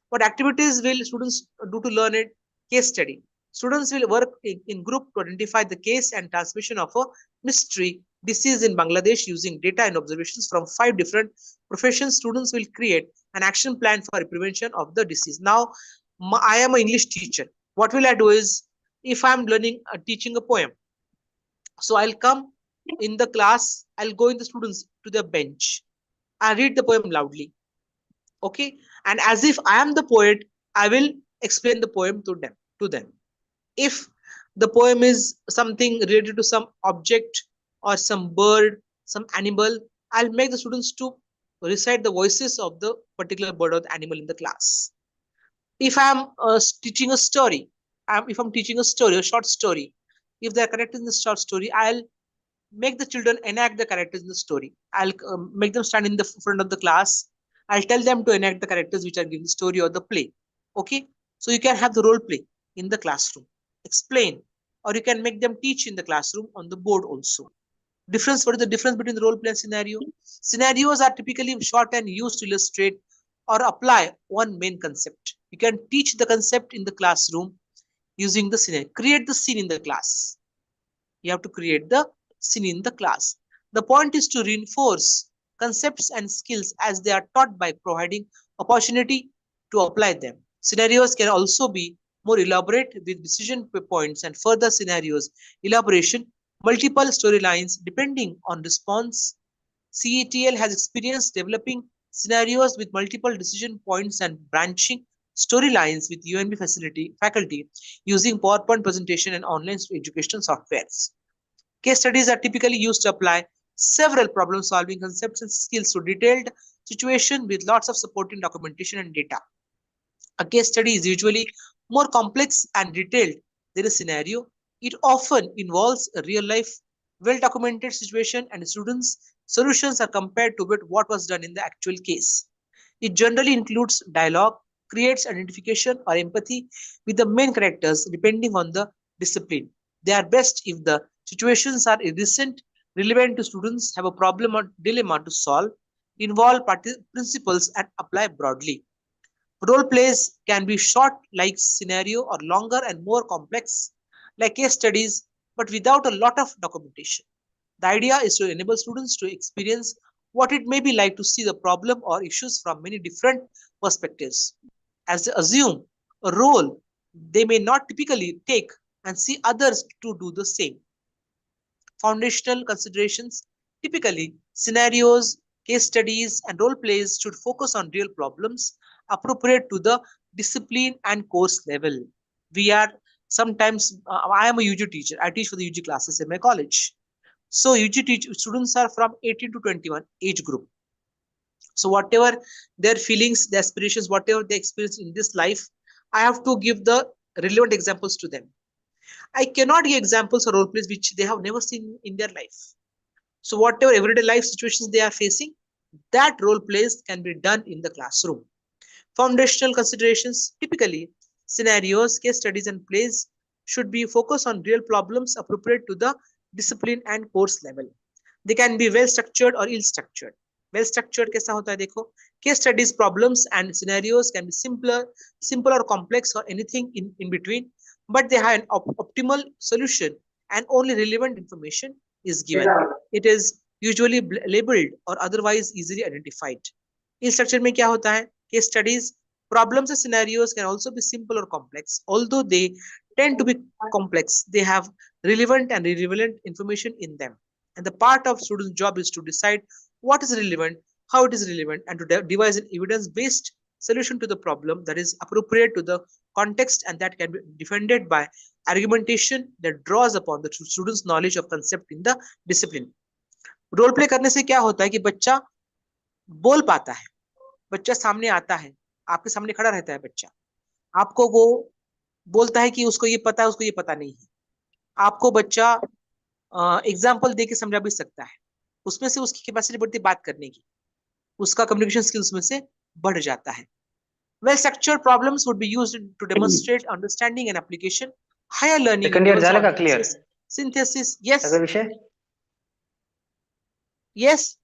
What activities will students do to learn it? Case study. Students will work in group to identify the case and transmission of a mystery disease in Bangladesh using data and observations from 5 different professions. Students will create an action plan for prevention of the disease. Now, I am an English teacher. What will I do is, if I'm learning teaching a poem, so I'll come in the class, I'll go in the students to the bench, I read the poem loudly. Okay, and as if I am the poet, I will explain the poem to them. If the poem is something related to some object or some bird, some animal, I'll make the students to recite the voices of the particular bird or the animal in the class. If I'm teaching a story, a short story, If they are characters in the short story, I'll make the children enact the characters in the story. I'll make them stand in the front of the class. I'll tell them to enact the characters which are given the story or the play. Okay, so you can have the role play in the classroom, explain, or you can make them teach in the classroom on the board also. Difference, what is the difference between the role play and scenario? Scenarios are typically short and used to illustrate or apply one main concept. You can teach the concept in the classroom using the scenario. Create the scene in the class. You have to create the scene in the class. The point is to reinforce concepts and skills as they are taught by providing opportunity to apply them. Scenarios can also be more elaborate with decision points and further scenarios elaboration, multiple storylines depending on response. CETL has experience developing scenarios with multiple decision points and branching storylines with UNB faculty using PowerPoint presentation and online educational softwares. Case studies are typically used to apply several problem-solving concepts and skills to detailed situation with lots of supporting documentation and data. A case study is usually more complex and detailed than a scenario. It often involves a real-life, well-documented situation and students' solutions are compared to what was done in the actual case. It generally includes dialogue, creates identification or empathy with the main characters depending on the discipline. They are best if the situations are recent, relevant to students, have a problem or dilemma to solve, involve principles and apply broadly. Role plays can be short like scenario or longer and more complex like case studies but without a lot of documentation. The idea is to enable students to experience what it may be like to see the problem or issues from many different perspectives. As they assume a role they may not typically take and see others to do the same. Foundational considerations. Typically, scenarios, case studies, and role plays should focus on real problems appropriate to the discipline and course level. We are sometimes, I am a UG teacher. I teach for the UG classes in my college. So UG students are from 18 to 21 age group. So whatever their feelings, their aspirations, whatever they experience in this life, I have to give the relevant examples to them. I cannot give examples or role plays which they have never seen in their life. So whatever everyday life situations they are facing, that role plays can be done in the classroom. Foundational considerations. Typically, scenarios, case studies, and plays should be focused on real problems appropriate to the discipline and course level. They can be well structured or ill structured. Well structured कैसा होता है देखो. Case studies, problems, and scenarios can be simple or complex or anything in between, but they have an optimal solution and only relevant information is given. It is usually labeled or otherwise easily identified. इस structure में क्या होता है? Case studies, problems and scenarios can also be simple or complex. Although they tend to be complex, they have relevant and irrelevant information in them. And the part of student's job is to decide what is relevant, how it is relevant, and to devise an evidence-based solution to the problem that is appropriate to the context and that can be defended by argumentation that draws upon the student's knowledge of concept in the discipline. Role play करने से क्या होता है कि बच्चा बोल पाता है, बच्चा सामने आता है, आपके सामने खड़ा रहता है बच्चा, आपको वो बोलता है कि उसको ये पता है, उसको ये पता नहीं है. आपको बच्चा एग्जाम्पल दे के समझा भी सकता है, उसमें से उसकी कैपेसिटी बढ़ती बात करने की, उसका कम्युनिकेशन स्किल्स में से बढ़ जाता है. Well structured problems would be used to demonstrate understanding and application. Higher learning झालं का क्लियर synthesis. Yes. सगळा विषय Yes.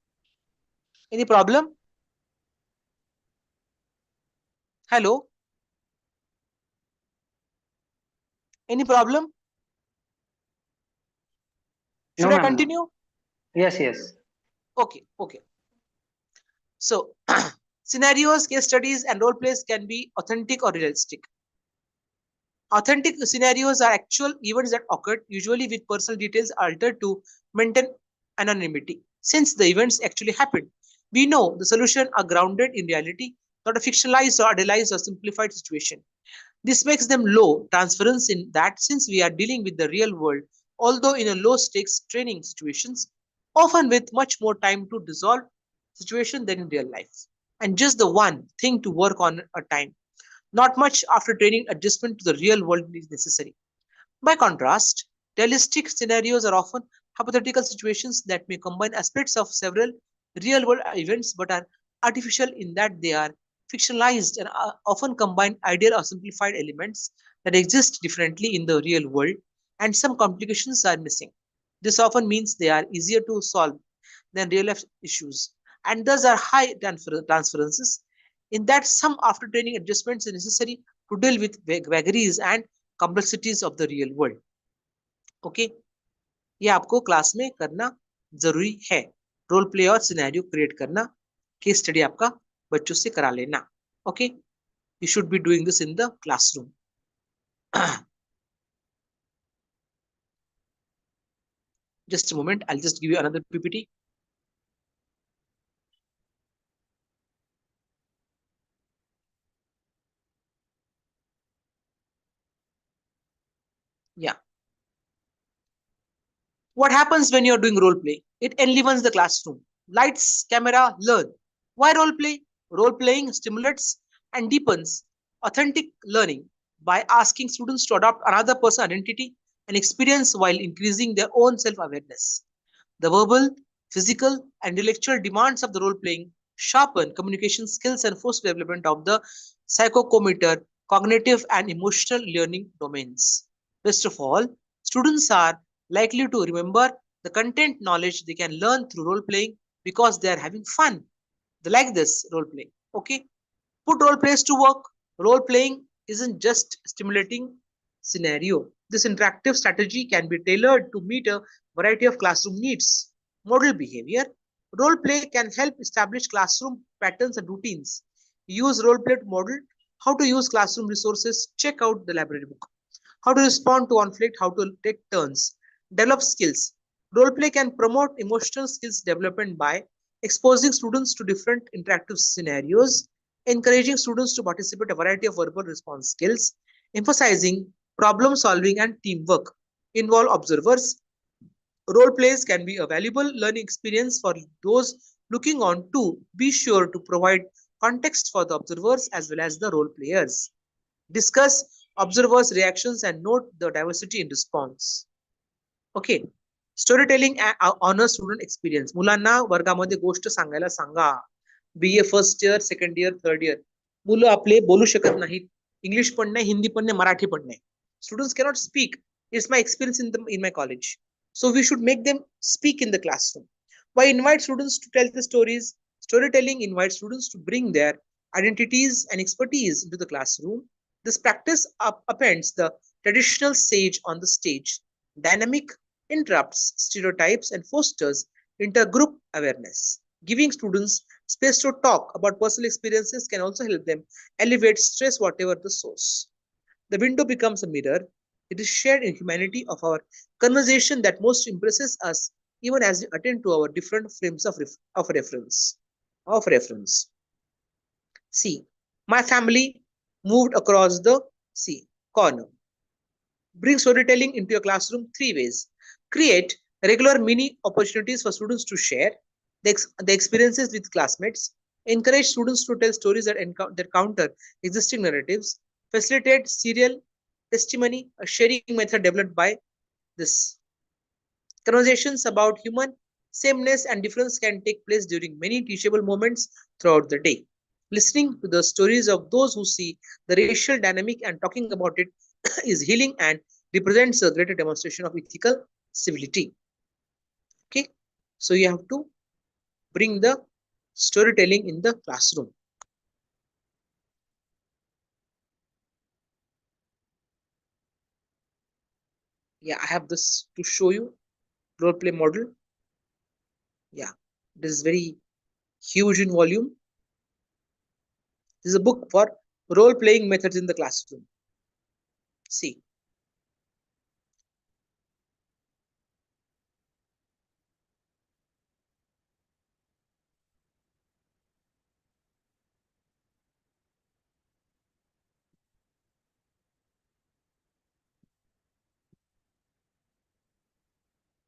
Any problem? Hello. Any problem? Should I continue? Yes, yes. Okay. So, scenarios, case studies, and role plays can be authentic or realistic. Authentic scenarios are actual events that occurred, usually with personal details altered to maintain anonymity. Since the events actually happened, we know the solution are grounded in reality, not a fictionalized or idealized or simplified situation. This makes them low transference in that since we are dealing with the real world, although in a low stakes training situations, often with much more time to resolve situation than in real life. And just the one thing to work on a time. Not much after training adjustment to the real world is necessary. By contrast, Realistic scenarios are often hypothetical situations that may combine aspects of several real-world events but are artificial in that they are fictionalized and often combine ideal or simplified elements that exist differently in the real world, and some complications are missing. This often means they are easier to solve than real life issues, and thus are high transferences, in that some after training adjustments are necessary to deal with vagaries and complexities of the real world. Okay, ये आपको class में करना जरूरी है. Role play और scenario create करना, case study आपका बच्चों से करा लेना. Okay, you should be doing this in the classroom. Just a moment, I'll just give you another PPT. Yeah. What happens when you're doing role play? It enlivens the classroom. Lights, camera, learn. Why role play? Role playing stimulates and deepens authentic learning by asking students to adopt another person's identity and experience while increasing their own self-awareness. The verbal, physical, and intellectual demands of the role playing sharpen communication skills and foster development of the psychomotor, cognitive, and emotional learning domains. Best of all, students are likely to remember the content knowledge they can learn through role playing because they are having fun. They like this role play. Okay, put role plays to work. Role playing isn't just stimulating scenario. This interactive strategy can be tailored to meet a variety of classroom needs. Model behavior. Role play can help establish classroom patterns and routines. Use role play to model how to use classroom resources. Check out the library book. How to respond to conflict, how to take turns. Develop skills. Role play can promote emotional skills development by exposing students to different interactive scenarios, encouraging students to participate in a variety of verbal response skills, emphasizing problem solving and teamwork. Involve observers. Role plays can be a valuable learning experience for those looking on to be sure to provide context for the observers as well as the role players. Discuss observers' reactions and note the diversity in response. Okay. Story honour student experience. मुलांना वर्गामध्ये गोष्ट सांगायला सांगा. BA first year, second year, third year. मुलं आपले बोलू शकत नाहीत. इंग्लिश पण नाही, हिंदी पण नाही, मराठी पण नाही. Students cannot speak. It's my experience in my college. So we should make them speak in the classroom. Why invite students to tell the stories? Storytelling invites students to bring their identities and expertise into the classroom. This practice upends the traditional sage on the stage. Dynamic interrupts stereotypes and fosters intergroup awareness. Giving students space to talk about personal experiences can also help them elevate stress, whatever the source. The window becomes a mirror. It is shared in humanity of our conversation that most impresses us, even as we attend to our different frames of reference. See, my family moved across the sea corner. Bring storytelling into your classroom 3 ways. Create regular mini opportunities for students to share the experiences with classmates. Encourage students to tell stories that counter existing narratives. Facilitate serial testimony, a sharing method developed by this. Conversations about human sameness and difference can take place during many teachable moments throughout the day. Listening to the stories of those who see the racial dynamic and talking about it is healing and represents a greater demonstration of ethical civility. Okay, so you have to bring the storytelling in the classroom. Yeah, I have this to show you. Role play model. Yeah, this is very huge in volume. This is a book for role playing methods in the classroom. See.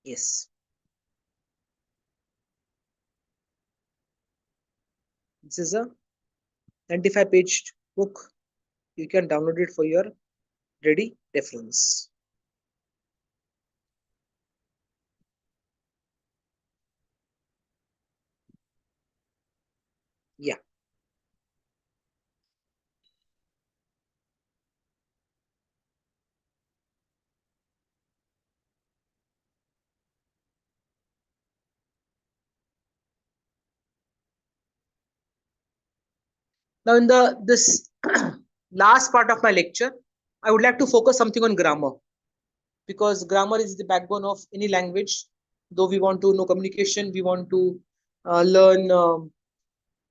Yes. This is a 95-page book. You can download it for your ready reference. Now in this last part of my lecture, I would like to focus something on grammar, because grammar is the backbone of any language. Though we want to know communication, we want to learn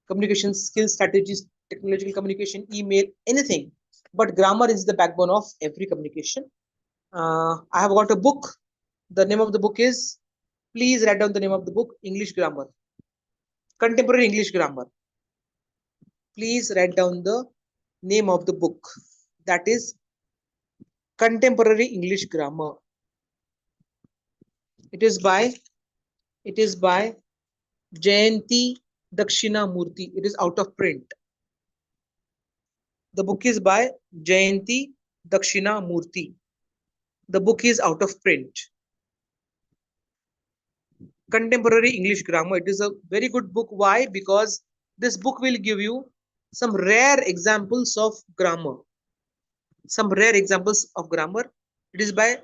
communication skills, strategies, technological communication, email, anything. But grammar is the backbone of every communication. I have got a book. The name of the book is, please write down the name of the book, English Grammar. Contemporary English Grammar. Please write down the name of the book. That is Contemporary English Grammar. It is by Jayanti Dakshinamurthy. It is out of print. The book is by Jayanti Dakshinamurthy. The book is out of print. Contemporary English Grammar. It is a very good book. Why? Because this book will give you some rare examples of grammar. Some rare examples of grammar. It is by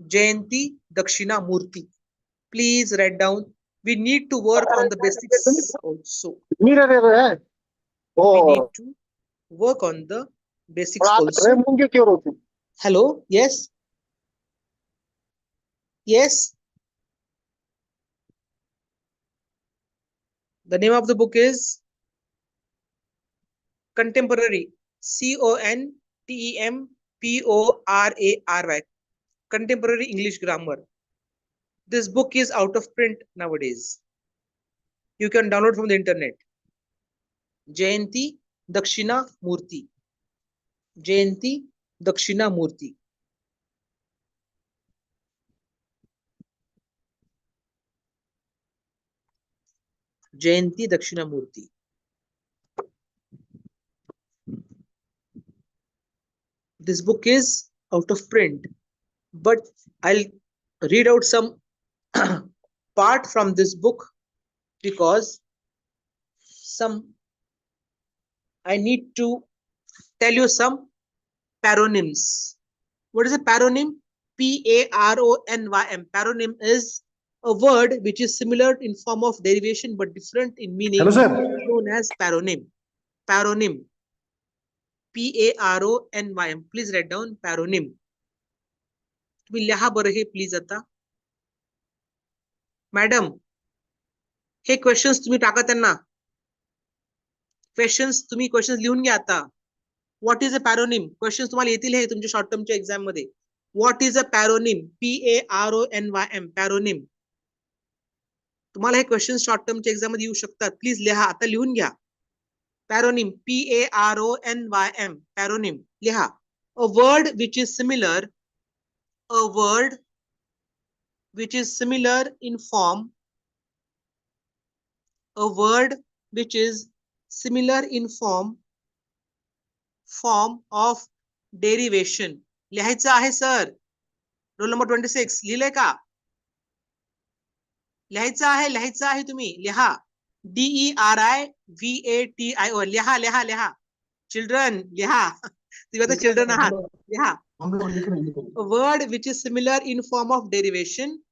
Jayanti Dakshinamurthy. Please write down. We need to work on the basics also. We need to work on the basics also. Hello? Yes? Yes? The name of the book is Contemporary. Contemporary. Contemporary English Grammar. This book is out of print nowadays. You can download from the internet. Jayanti Dakshinamurthy. Jayanti Dakshinamurthy. Jayanti Dakshinamurthy. This book is out of print, but I'll read out some part from this book because I need to tell you some paronyms. What is a paronym? P-A-R-O-N-Y-M. Paronym is a word which is similar in form of derivation but different in meaning. Hello, sir. Known as paronym. Paronym. P-A-R-O-N-Y-M. Please write down paronym. तुम्ही लिहा बरं हे please आता. Madam हे questions तुम्ही टाका त्यांना. तुम्ही क्वेश्चन्स लिहून घ्या आता. What is a paronym? Questions तुम्हाला येतील हे तुमच्या शॉर्ट टर्मच्या एक्झाम मध्ये. What is a paronym? P-A-R-O-N-Y-M. Paronym. तुम्हाला हे क्वेश्चन शॉर्ट टर्मच्या एक्झाम मध्ये येऊ शकतात. प्लीज लिहा आता, लिहून घ्या. पॅरोनिम. P-A-R-O-N-Y-M. पॅरोनिम लिहा. A word which is similar. A word which is similar in form. A word which is similar in form of derivation. लिहायचं आहे सर. रोल नंबर 26 लिहिलंय का? लिहायचं आहे तुम्ही लिहा. DERIVATIO. लिहा लिहा लिहा. चिल्ड्रन लिहा. तुम्ही आता चिल्ड्रन आहात. लिहा. A word which is similar in form of derivation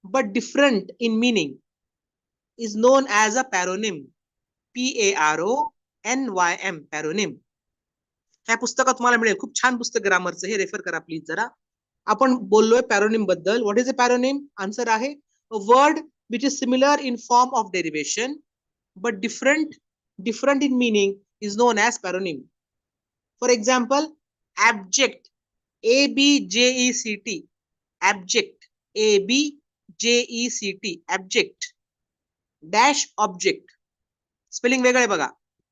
but different in meaning is known as a paronym. P-A-R-O-N-Y-M. paronym. ह्या पुस्तकात तुम्हाला मिळेल. खूप छान पुस्तक ग्रामरचं हे. रेफर करा प्लीज जरा. आपण बोललोय पॅरोनिम बद्दल. What is a paronym? Answer आहे a word which is similar in form of derivation but different in meaning is known as paronym. For example, abject. A-B-J-E-C-T. abject. A-B-J-E-C-T. abject. dash object. Spelling वेगळं आहे बघा.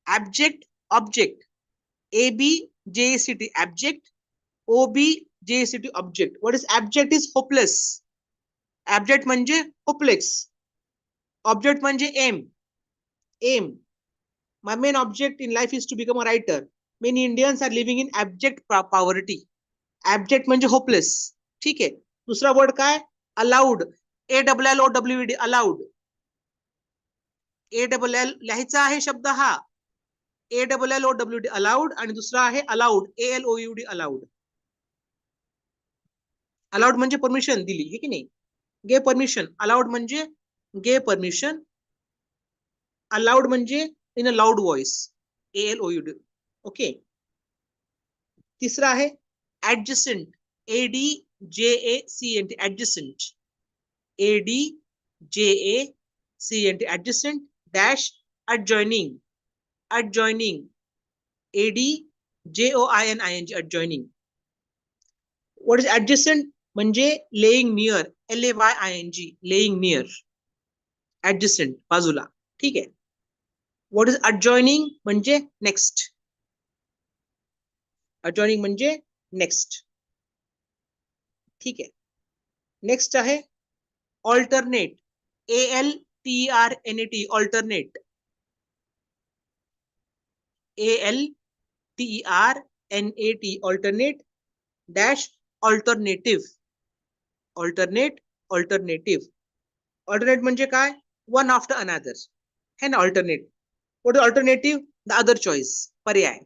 abject object. A-B-J-E-C-T. abject. O-B-J-E-C-T. object. What is abject? Is hopeless. Abject म्हणजे hopeless. Object म्हणजे aim. My main object in life is to become a writer. Many Indians are living in abject poverty. Abject म्हणजे hopeless. ठीक आहे. दुसरा word काय? allowed. A-L-L-O-W-E-D. allowed. A-L-L लिहायचा आहे शब्द हा. A-L-L-O-W-D. allowed. आणि दुसरा आहे allowed. A-L-O-U-D. allowed. allowed म्हणजे परमिशन दिली हे की नाही. गे परमिशन. allowed म्हणजे गे परमिशन. allowed म्हणजे इन अ लाऊड व्हॉइस. ALOUD. ओके. तिसरा आहे adjacent, ADJACENT, adjacent, ADJACENT, adjacent dash adjoining, adjoining, ADJOINING, adjoining. What is adjacent? म्हणजे laying near, LAYING, laying near, adjacent, बाजूला. ठीक आहे. What is adjoining? म्हणजे next, adjoining म्हणजे next. ठीक आहे. नेक्स्ट आहे alternate, ALTERNAT, alternate, ALTERNAT, alternate dash alternative, alternate, alternative. Alternate म्हणजे काय? One after another. है ना alternate. What is alternative? The other choice, पर्याय,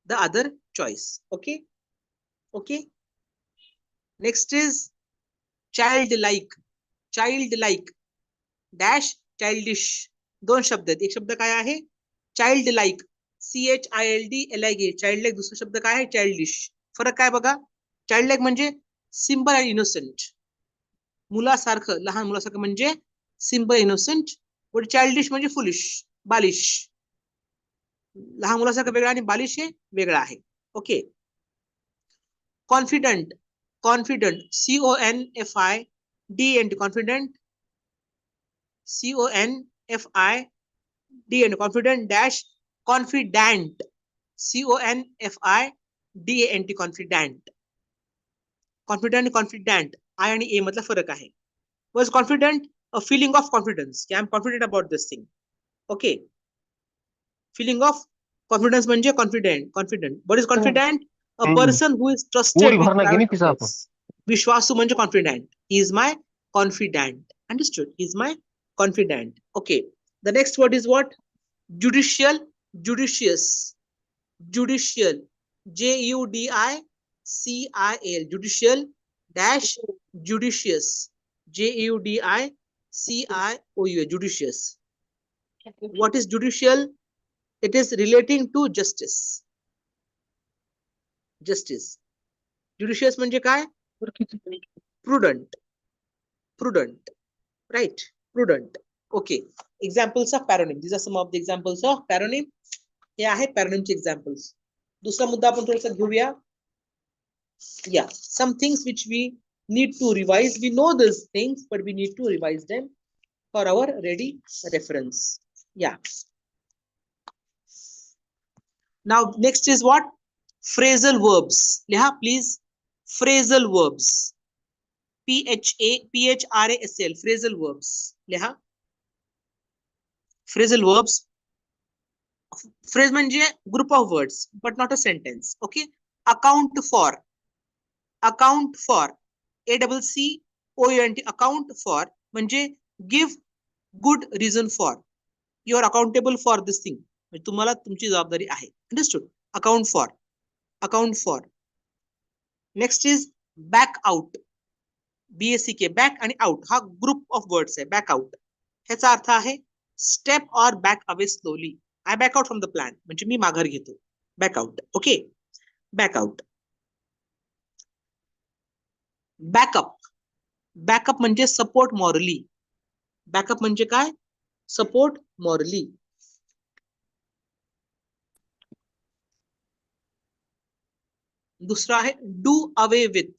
the other choice. Okay, okay. Next is childlike, childlike dash childish. दोन शब्द आहेत. एक शब्द काय आहे? childlike, CHILDLIK, childlike. दुसरा शब्द काय आहे? childish. फरक काय बघा? childlike म्हणजे सिम्पल अँड इनोसेंट, मुलासारखं, लहान मुलासारखं म्हणजे सिम्पल इनोसेंट. व चाइल्डिश म्हणजे फुलिश, बालिश. लहान मुलासारखं वेगळं आणि बालिश हे वेगळं आहे. Okay. Confident, confident, CONFIDENT, confident, CONFIDENT, confident dash confident, CONFIDANT, confident. Confident, confident, I आणि A मतलब फरक आहे. Was confident? A feeling of confidence. I am confident about this thing. Okay. Feeling of confidence म्हणजे confident, confident. What is confident? A person who is trusted with private affairs. Vishwasu म्हणजे confident. He is my confidant. Understood? He is my confidant. Okay. The next word is what? Judicial, judicious, judicial, JUDICIAL, judicial dash judicious, JUDICIOU, judicious. What is judicial? It is relating to justice. Justice. Judicious म्हणजे काय? Prudent, prudent, right? Prudent. Okay. Examples of paronym. These are some of the examples of paronym. हे आहे paronym चे examples. दुसरा मुद्दा आपण थोडासा घेऊया. Yeah, some things which we need to revise. We know these things, but we need to revise them for our ready reference. Yeah. Now next is what? Phrasal verbs. लिहा please. Phrasal verbs. PHRASL. Phrasal verbs. लिहा. Phrasal verbs. Phrase म्हणजे group of words, but not a sentence. Okay. Account for. Account for. ACCOUNT. Account for म्हणजे give good reason for. You are accountable for this thing. म्हणजे तुम्हाला तुमची जबाबदारी आहे. Understood? Account for. Account for. Next is back out. BACK. Back आणि out हा group of words आहे. Back out. ह्याचा अर्थ आहे step or back away slowly. I back out from the plan. म्हणजे मी माघार घेतो. Back out. Okay. Back out. Backup. Backup म्हणजे support morally. Backup म्हणजे काय? Support morally. दुसरा आहे do away with.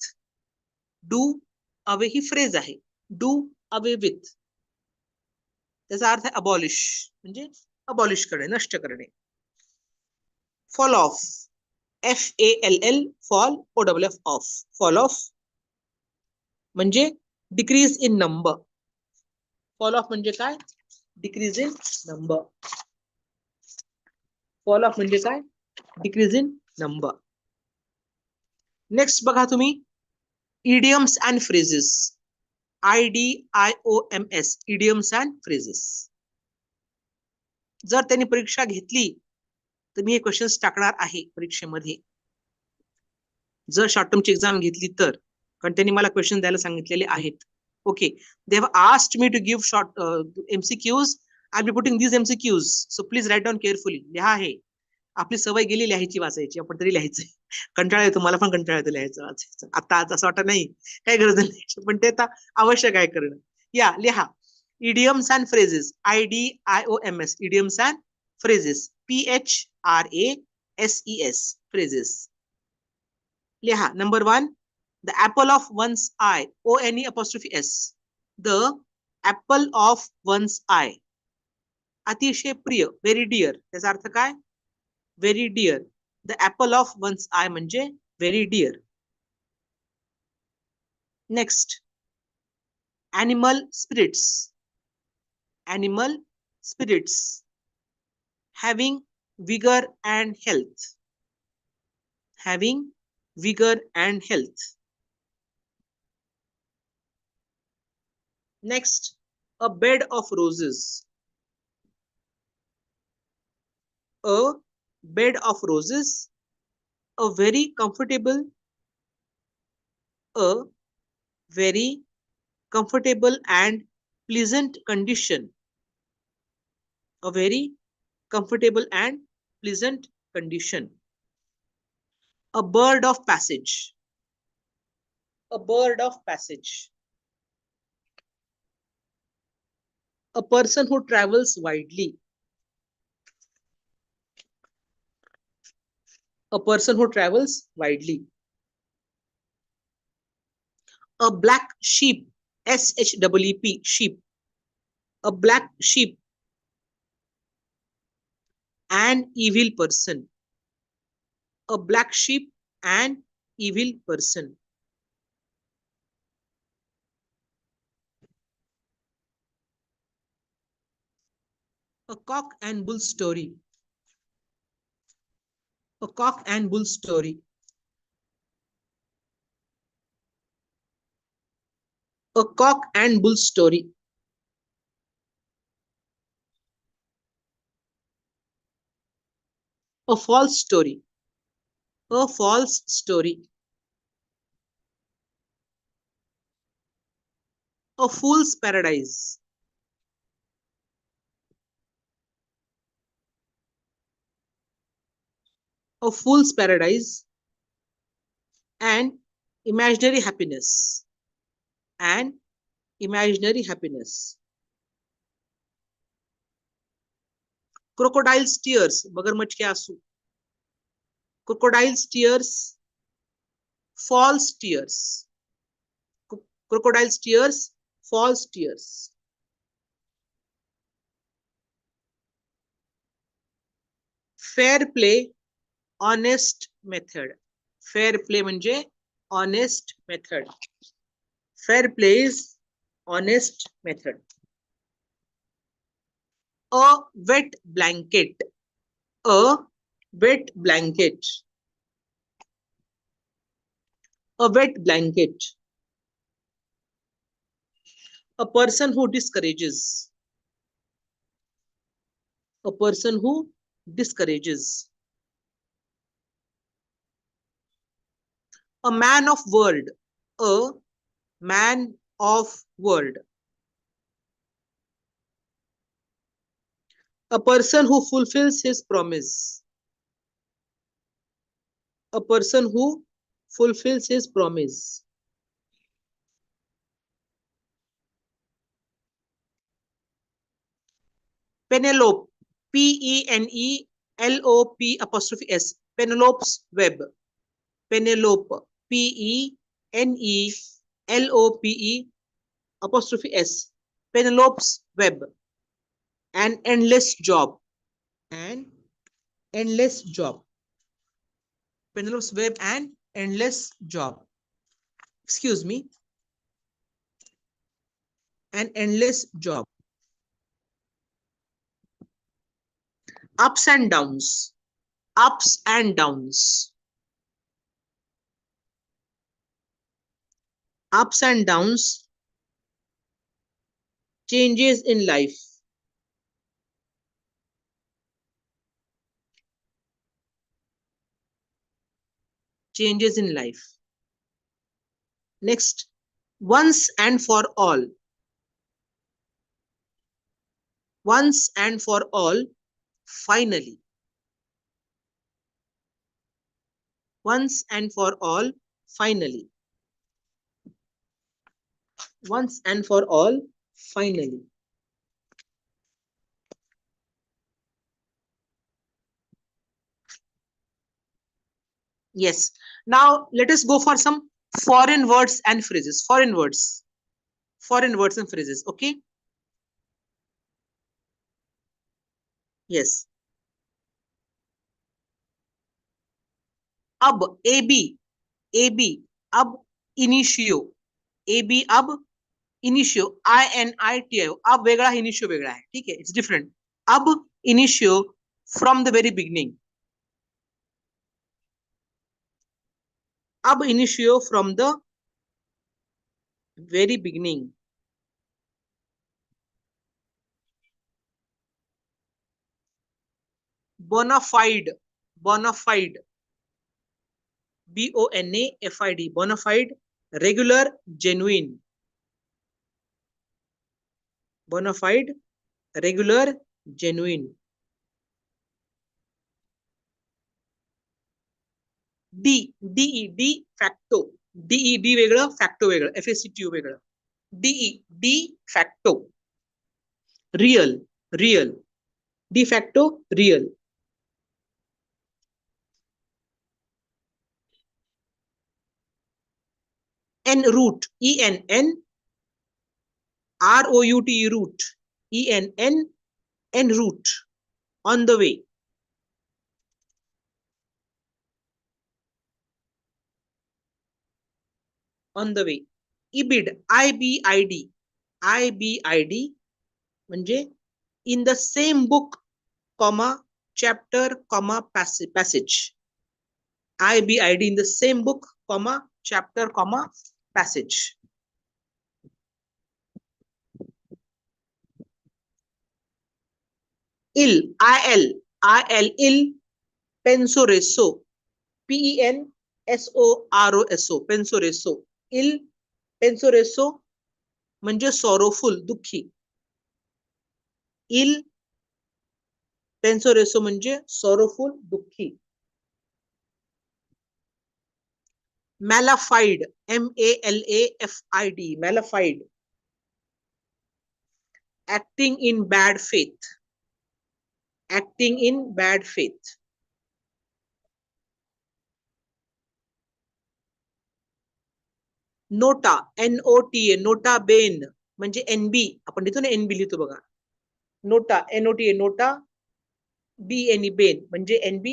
Do away he phrase आहे. Do away with. त्याचा अर्थ आहे abolish. म्हणजे abolish करणे, नष्ट करणे. Fall off. FALL. Fall. OFF. Off. Fall off. म्हणजे decrease in number. Fall off म्हणजे काय? Decrease in number. Fall off म्हणजे काय? Decrease in number. Next बघा तुम्ही idioms and phrases. IDIOMS. Idioms and phrases. जर त्यांनी परीक्षा घेतली तर मी हे क्वेश्चन्स टाकणार आहे परीक्षेमध्ये. जर शॉर्ट टर्मची एक्झाम घेतली तर, कारण त्यांनी मला क्वेश्चन द्यायला सांगितलेले आहेत. Okay. They have asked me to give short MCQs I'll be putting these MCQs, so please write down carefully. लिहा हे. आपली सवय गेली लिहायची वाचायची, आपण तरी लिहायचंय. कंटाळा येतो, मला पण कंटाळा येतो लिहायचं वाचायचं. आता असं वाटत नाही काही गरज नाही, पण ते आता आवश्यक आहे करणं. या लिहा. Idioms and phrases. IDIOMS. Idioms and phrases. PHRASES. Phrases. Liha. Number 1. The apple of one's eye. ONE''S. The apple of one's eye. अतिशय प्रिय. Very dear. त्याचा अर्थ काय? Very dear. The apple of one's eye म्हणजे very dear. Next. Animal spirits. Animal spirits. Having vigor and health. Having vigor and health. Next, a bed of roses. A bed of roses. A very comfortable and pleasant condition. A very comfortable and pleasant condition. A bird of passage. A bird of passage. A person who travels widely. A person who travels widely. A black sheep. SHEEP. Sheep. A black sheep. An evil person. A black sheep, an evil person. A cock and bull story. A cock and bull story. A cock and bull story. A false story. A false story. A fool's paradise. A fool's paradise. And imaginary happiness. And imaginary happiness. Crocodile's tears. मगरमच्छ के आंसू. Crocodile's tears. False tears. Crocodile's tears. False tears. Fair play. Honest method. Fair play म्हणजे honest method. Fair play is honest method. A wet blanket. A wet blanket. A wet blanket. A person who discourages. A person who discourages. A man of word. A man of word. A person who fulfills his promise. A person who fulfills his promise. Penelope. PENELOPE''S. Penelope's web. Penelope. PENELOPE''S. Penelope's web. An endless job. An endless job. Penelope's web and endless job. Excuse me. An endless job. Ups and downs. Ups and downs. Ups and downs. Changes in life. Changes in life. Next, once and for all. once and for all, finally. Once and for all, finally. Once and for all, finally. Yes. Now let us go for some foreign words and phrases. Foreign words. Foreign words and phrases. Okay. Yes. Ab, AB, AB, ab initio. AB, ab initio. INITIO. Ab वेगळा, initio वेगळा आहे. ठीक आहे. It's different. Ab initio from the very beginning. Ab initio from the very beginning. Bona fide, bona fide. BONAFID, bona fide, regular, genuine. Bona fide, regular, genuine. De facto. DE वेगळं, facto वेगळं. FACTO वेगळं. de facto. Real, real. De facto, real. En route, ENN, ROUTE, route, ENN, en route, on the way. On the way. IBID, IBID, IBID म्हणजे in the same book, comma, chapter, comma, passage. IBID in the same book, comma, chapter, comma, passage. Ill, ill, pensoreso, PENSOROSO, pensoreso. Ill, pensoreso म्हणजे sorrowful, दुःखी. Ill, pensoreso म्हणजे sorrowful, दुःखी. Malafide, MALAFID, malafide. Acting in bad faith. Acting in bad faith. Nota, NOTA, nota bene म्हणजे NB. आपण लिहितो ना NB लिहितो बघा. Nota, NOTA, nota, BNE, bene म्हणजे NB.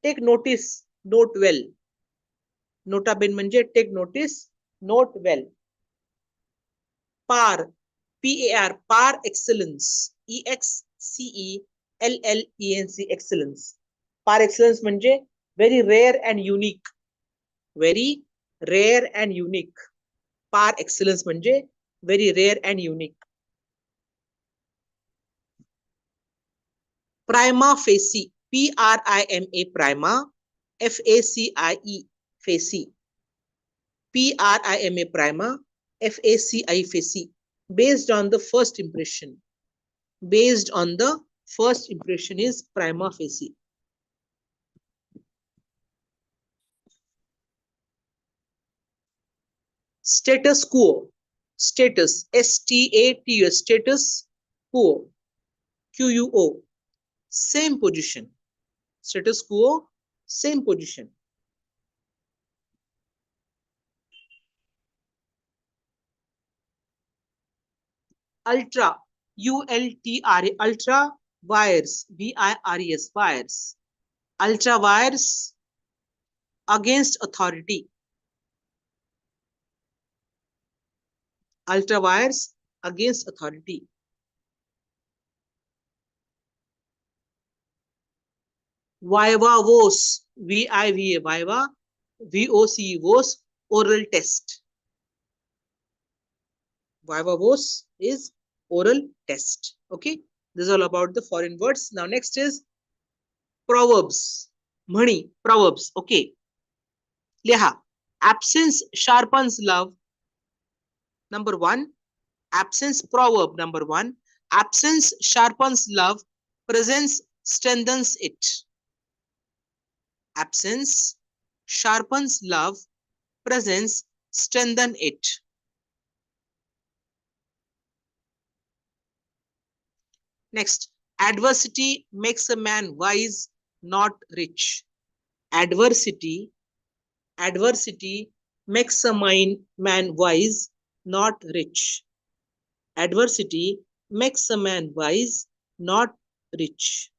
Take notice, note well. Nota bene म्हणजे take notice, note well. Par, PAR, par excellence, EXCELLENCE, excellence. Par excellence म्हणजे very rare and unique. Very rare and unique. Par excellence म्हणजे very rare and unique. Prima facie, PRIMA, prima, FACIE, facie. PRIMA, prima, FACI, facie. Based on the first impression. Based on the first impression is prima facie. Status quo. Status, STATUS, status quo, QUO. Same position. Status quo, same position. Ultra, ULTRA, ultra wires, VIRES, wires. Ultra wires against authority. Ultra wires against authority. Viva voce, VIVA, viva, VOC, voce, oral test. Viva voce is oral test. Okay, this is all about the foreign words. Now next is proverbs. Mani, proverbs. Okay, liha. Absence sharpens love. Number one. Absence proverb. Number one. Absence sharpens love, presence strengthens it. Absence sharpens love, presence strengthens it. Next, adversity makes a man wise, not rich. Adversity makes a man wise, not rich. Adversity makes a man wise, not rich.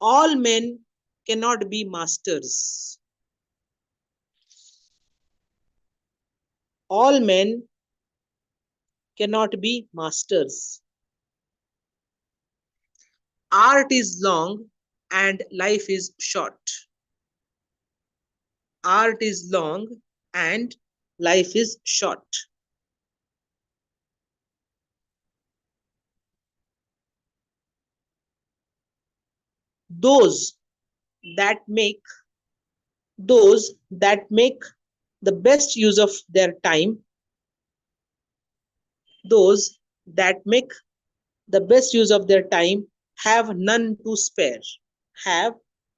All men cannot be masters. All men cannot be masters. Art is long and life is short. Art is long and life is short. Those that make the best use of their time, those that make the best use of their time have none to spare. Have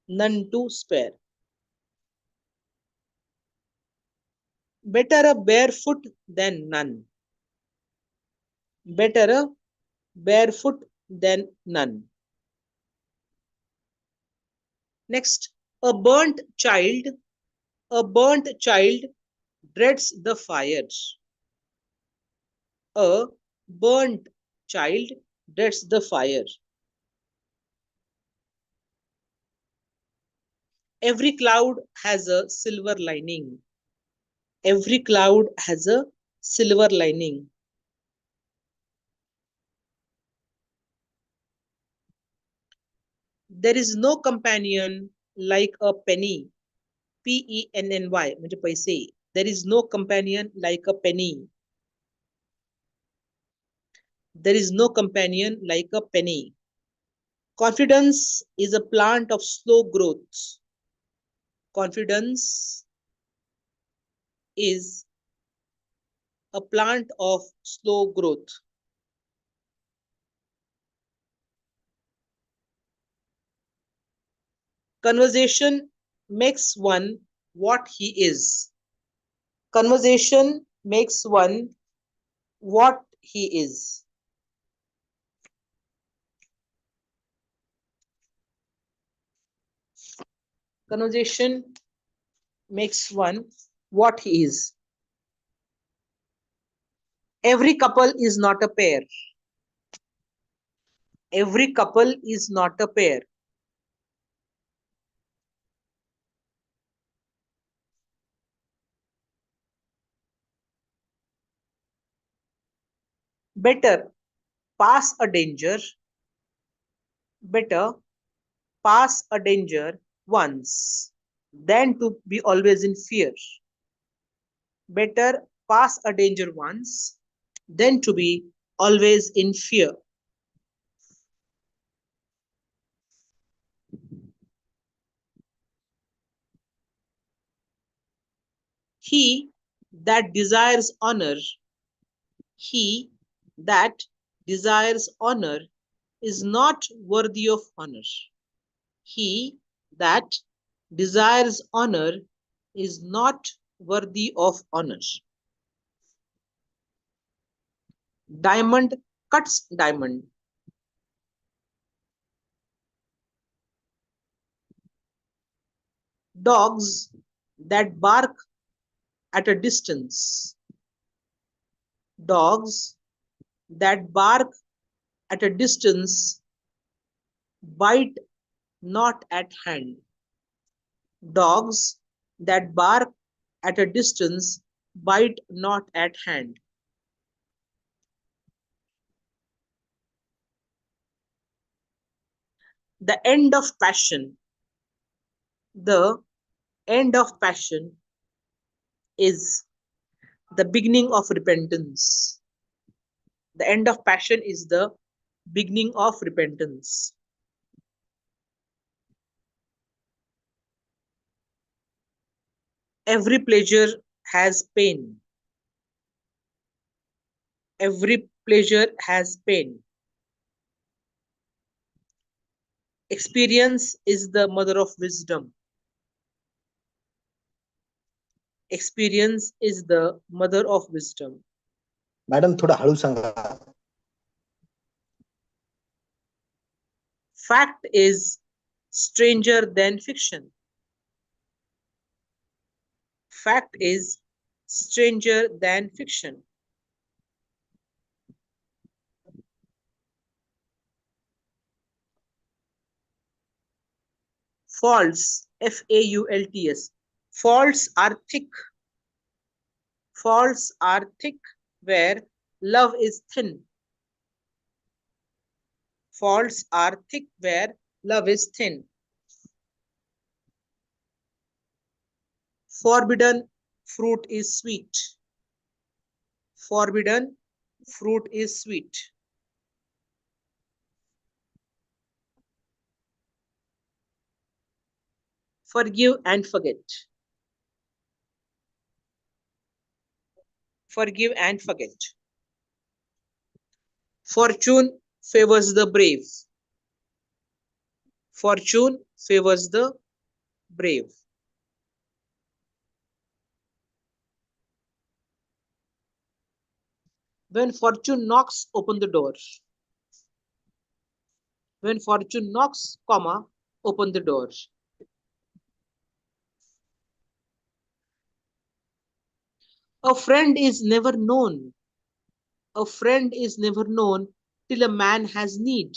none to spare. Better a barefoot than none. Better a barefoot than none. Next, a burnt child dreads the fire. A burnt child dreads the fire. Every cloud has a silver lining. Every cloud has a silver lining. There is no companion like a penny. Penny म्हणजे पैसे. There is no companion like a penny. There is no companion like a penny. Confidence is a plant of slow growth. Confidence is a plant of slow growth. Conversation makes one what he is. Conversation makes one what he is. Conversation makes one what he is. Every couple is not a pair. Every couple is not a pair. Better pass a danger. Better pass a danger once than to be always in fear. Better pass a danger once than to be always in fear. He that desires honor, he that desires honor is not worthy of honor. He that desires honor is not worthy of honor. Diamond cuts diamond. Dogs that bark at a distance. Dogs that bark at a distance bite not at hand. Dogs that bark at a distance bite not at hand. The end of passion. The end of passion is the beginning of repentance. The end of passion is the beginning of repentance. Every pleasure has pain. Every pleasure has pain. Experience is the mother of wisdom. Experience is the mother of wisdom. Madam थोडं हळू सांगा. Fact is stranger than fiction. Fact is stranger than fiction. Faults, F-A-U-L-T-S. Faults are thick. Faults are thick where love is thin. Faults are thick where love is thin. Forbidden fruit is sweet. Forbidden fruit is sweet. Forgive and forget. Forgive and forget. Fortune favors the brave. Fortune favors the brave. When fortune knocks, open the door. When fortune knocks, comma, open the door. A friend is never known. A friend is never known till a man has need.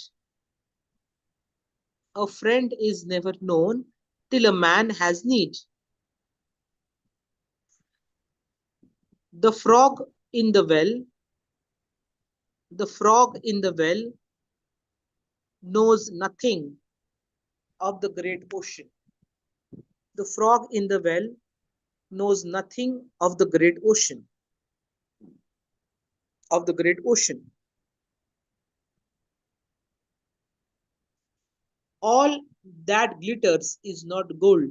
A friend is never known till a man has need. The frog in the well, the frog in the well knows nothing of the great ocean. The frog in the well knows nothing of the great ocean. Of the great ocean. All that glitters is not gold.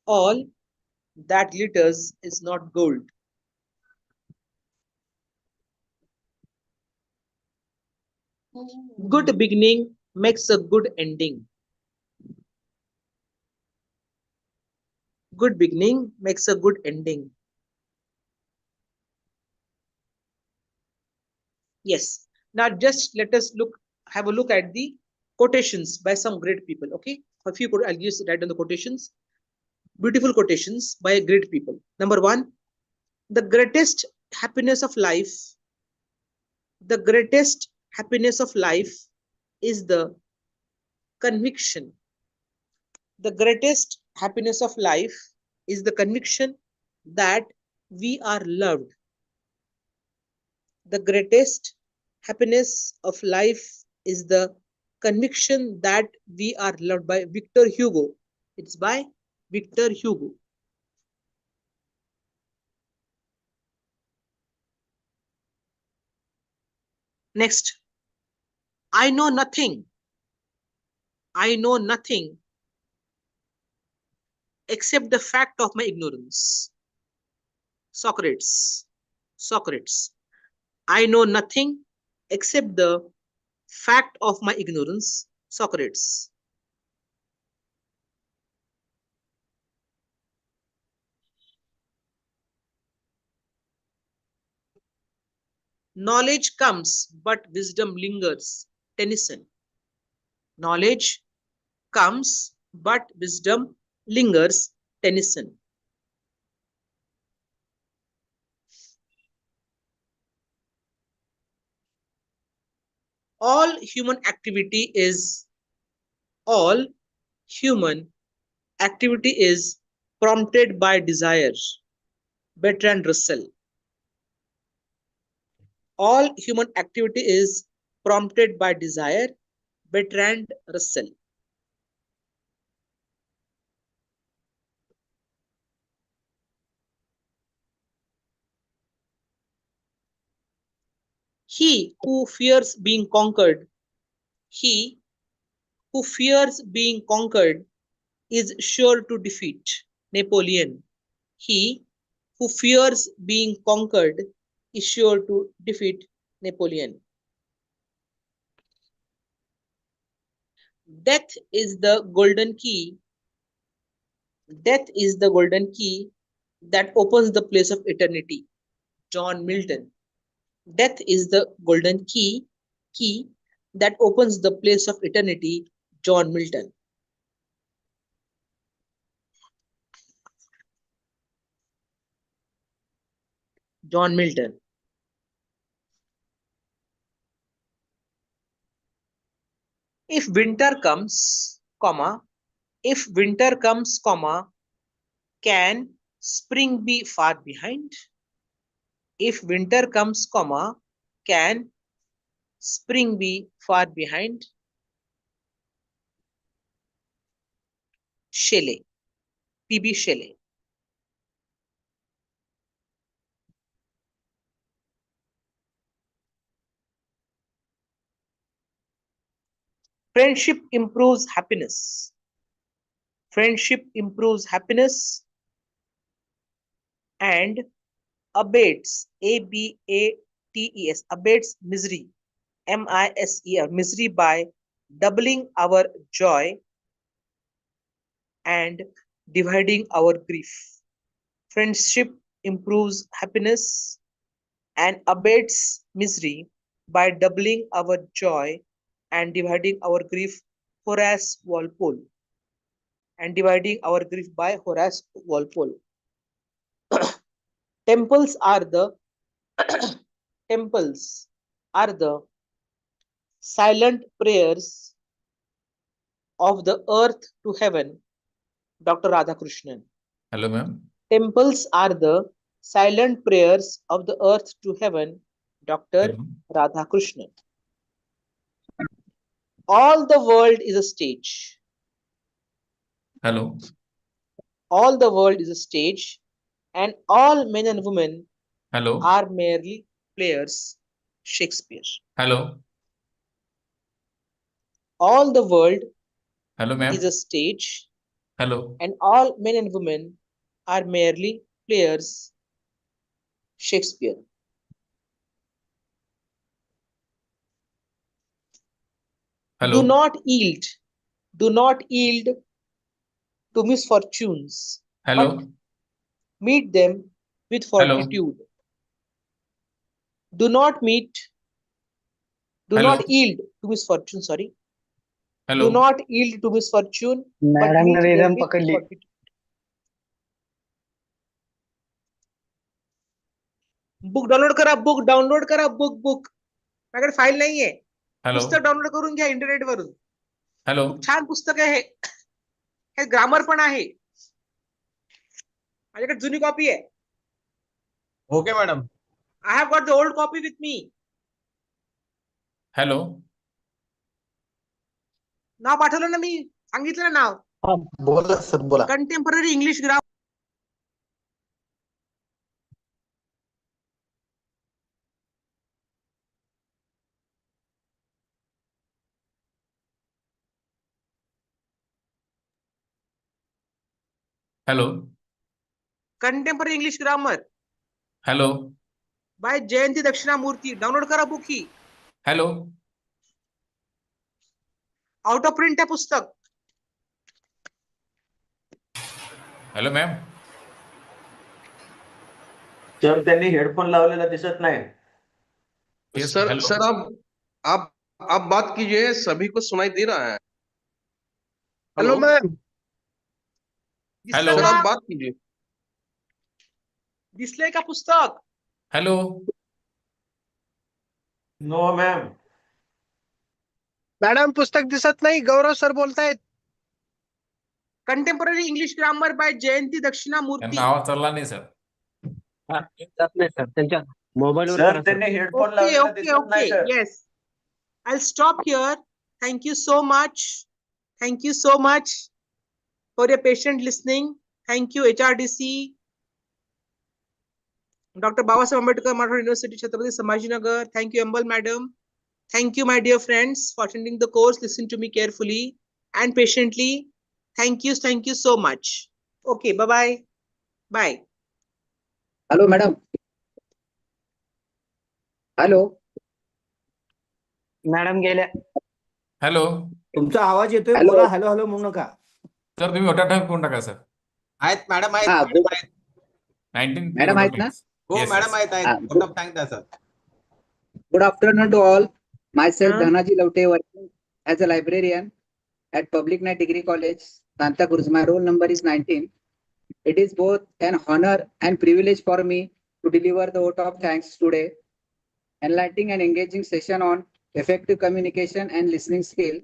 All that glitters is not gold. Good beginning makes a good ending. Good beginning makes a good ending. Yes. Now just let us have a look at the quotations by some great people. Okay. A few, I'll just write down the quotations. Beautiful quotations by great people. Number one, the greatest happiness of life. The greatest happiness of life is the conviction. The greatest happiness of life is the conviction that we are loved. The greatest happiness of life is the conviction that we are loved. By Victor Hugo. It's by Victor Hugo. Next, I know nothing. I know nothing except the fact of my ignorance. Socrates. Socrates. I know nothing except the fact of my ignorance. Socrates. Knowledge comes, but wisdom lingers. Tennyson. Knowledge comes, but wisdom lingers. Tennyson. All human activity is prompted by desire. Bertrand Russell. All human activity is prompted by desire. Bertrand Russell. He who fears being conquered, he who fears being conquered is sure to defeat. Napoleon. He who fears being conquered is sure to defeat Napoleon. Death is the golden key. Death is the golden key that opens the place of eternity. John Milton. Death is the golden key that opens the place of eternity. John Milton. John Milton. If winter comes, comma, if winter comes, comma, can spring be far behind? If winter comes, comma, can spring be far behind? Shelley, P.B. Shelley. Friendship improves happiness. Friendship improves happiness and abates, A-B-A-T-E-S, abates misery, M-I-S-E-R, misery by doubling our joy and dividing our grief. Friendship improves happiness and abates misery by doubling our joy and dividing our grief. Horace Walpole. And dividing our grief by Horace Walpole. Temples are the silent prayers of the earth to heaven. Dr. Radhakrishnan. Hello, ma'am. Temples are the silent prayers of the earth to heaven. Dr. Radhakrishnan. All the world is a stage. Hello. All the world is a stage, and all men and women Hello. are merely players. Shakespeare. Hello. All the world Hello, ma'am. is a stage, Hello. and all men and women are merely players. Shakespeare. Hello. Do not yield to misfortunes, Hello. but meet them with Hello. fortitude. Do not yield to misfortune, sorry. Hello. Do not yield to misfortune, but madam meet ने them rhythm with पकड़ ली. fortitude. Book download करा book माझ्याकडे file नाहीये. Hello. पुस्तक download करून घ्या internet वरून. Hello. खूप छान पुस्तक आहे हे ग्रामर पण आहे. माझ्याकडे जुनी कॉपी आहे. Okay, madam. I have got the old copy with me. Hello. नाव पाठवलं ना मी, सांगितलं ना नाव. हा बोला सर बोला. Contemporary English grammar. Hello. Contemporary English grammar Hello. By Jayanti Dakshinamurthy. Download करा बुक ही. Hello. आउट ऑफ प्रिंट आहे पुस्तक. Hello, ma'am. सर त्यांनी हेडफोन लावलेला दिसत नाही. Yes, sir hello. सर आप बात कीजिए, सभी को सुनाई दे रहा है. Hello ma'am. Hello. सर आप बात कीजिए. दिसलंय का पुस्तक? Hello. No ma'am. मॅडम पुस्तक दिसत नाही. गौरव सर बोलतायत. Contemporary English grammar bye Jayanti दक्षिणामूर्ती. त्यांना आवाज चालला नाही सर. जात नाही सर त्यांच्या मोबाईलवर सर करा सर. त्यांनी हेडफोन Okay, लावलेला okay, दिसत नाही okay. Sir. Yes. I'll stop here. Thank you so much. Thank you so much for your patient listening. Thank you, HRDC. Dr. Babasaheb Ambedkar Marathwada University, Chhatrapati Sambhajinagar. Thank you, Ambal Madam. Thank you, my dear friends, for attending the course. Listen to me carefully and patiently. Thank you so much. Okay, bye-bye. Bye. Hello, madam. Hello madam गेल्या. Hello तुमचा आवाज येतोय, hello बोला. Hello hello म्हणू नका. Sir तुम्ही voter type करून टाका सर. आहेत मॅडम आहेत हा मॅडम आहेत 19 प्ले मॅडम वोटर आहेत ना? टाईप्स. हो येस मॅडम येस. आहेत बोर्ड ऑफ थँक द्या sir. Good afternoon to all. Myself Huh? Dhanaji Laute, working as a librarian at Public Night Degree College, Santa Cruz. My roll number is 19. It is both an honor and privilege for me to deliver the vote of thanks today, enlightening and engaging session on effective communication and listening skill.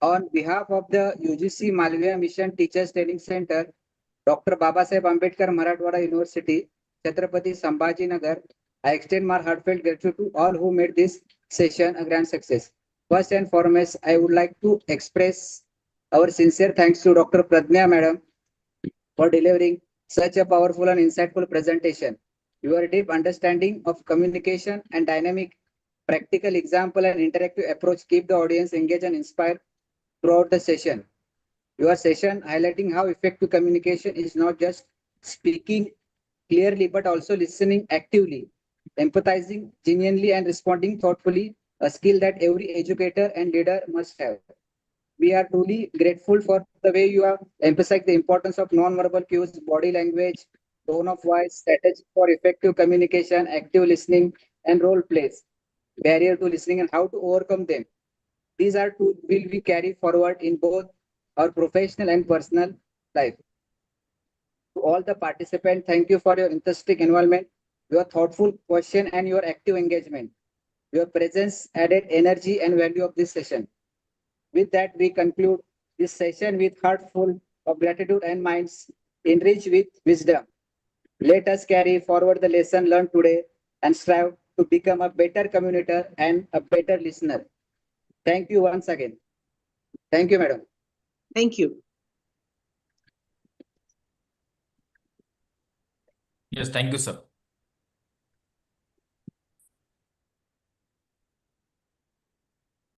On behalf of the UGC Malviya Mission Teachers Training Center, Dr. Babasaheb Ambedkar Marathwada University, Chhatrapati Sambhaji Nagar, I extend my heartfelt gratitude to all who made this session a grand success. First and foremost, I would like to express our sincere thanks to Dr. Pradnya Madam for delivering such a powerful and insightful presentation. Your deep understanding of communication and dynamic practical example and interactive approach keep the audience engaged and inspired throughout the session. Your session highlighting how effective communication is not just speaking clearly but also listening actively, empathizing genuinely and responding thoughtfully, a skill that every educator and leader must have. We are truly grateful for the way you have emphasized the importance of non-verbal cues, body language, tone of voice, strategy for effective communication, active listening, and role plays, barrier to listening and how to overcome them. These are tools will we carry forward in both our professional and personal life. To all the participants, thank you for your enthusiastic involvement, your thoughtful question, and your active engagement. Your presence added energy and value of this session. With that, we conclude this session with heart full of gratitude and minds enriched with wisdom. Let us carry forward the lesson learned today and strive to become a better communicator and a better listener. Thank you once again. Thank you, madam. Thank you. Yes, thank you, sir.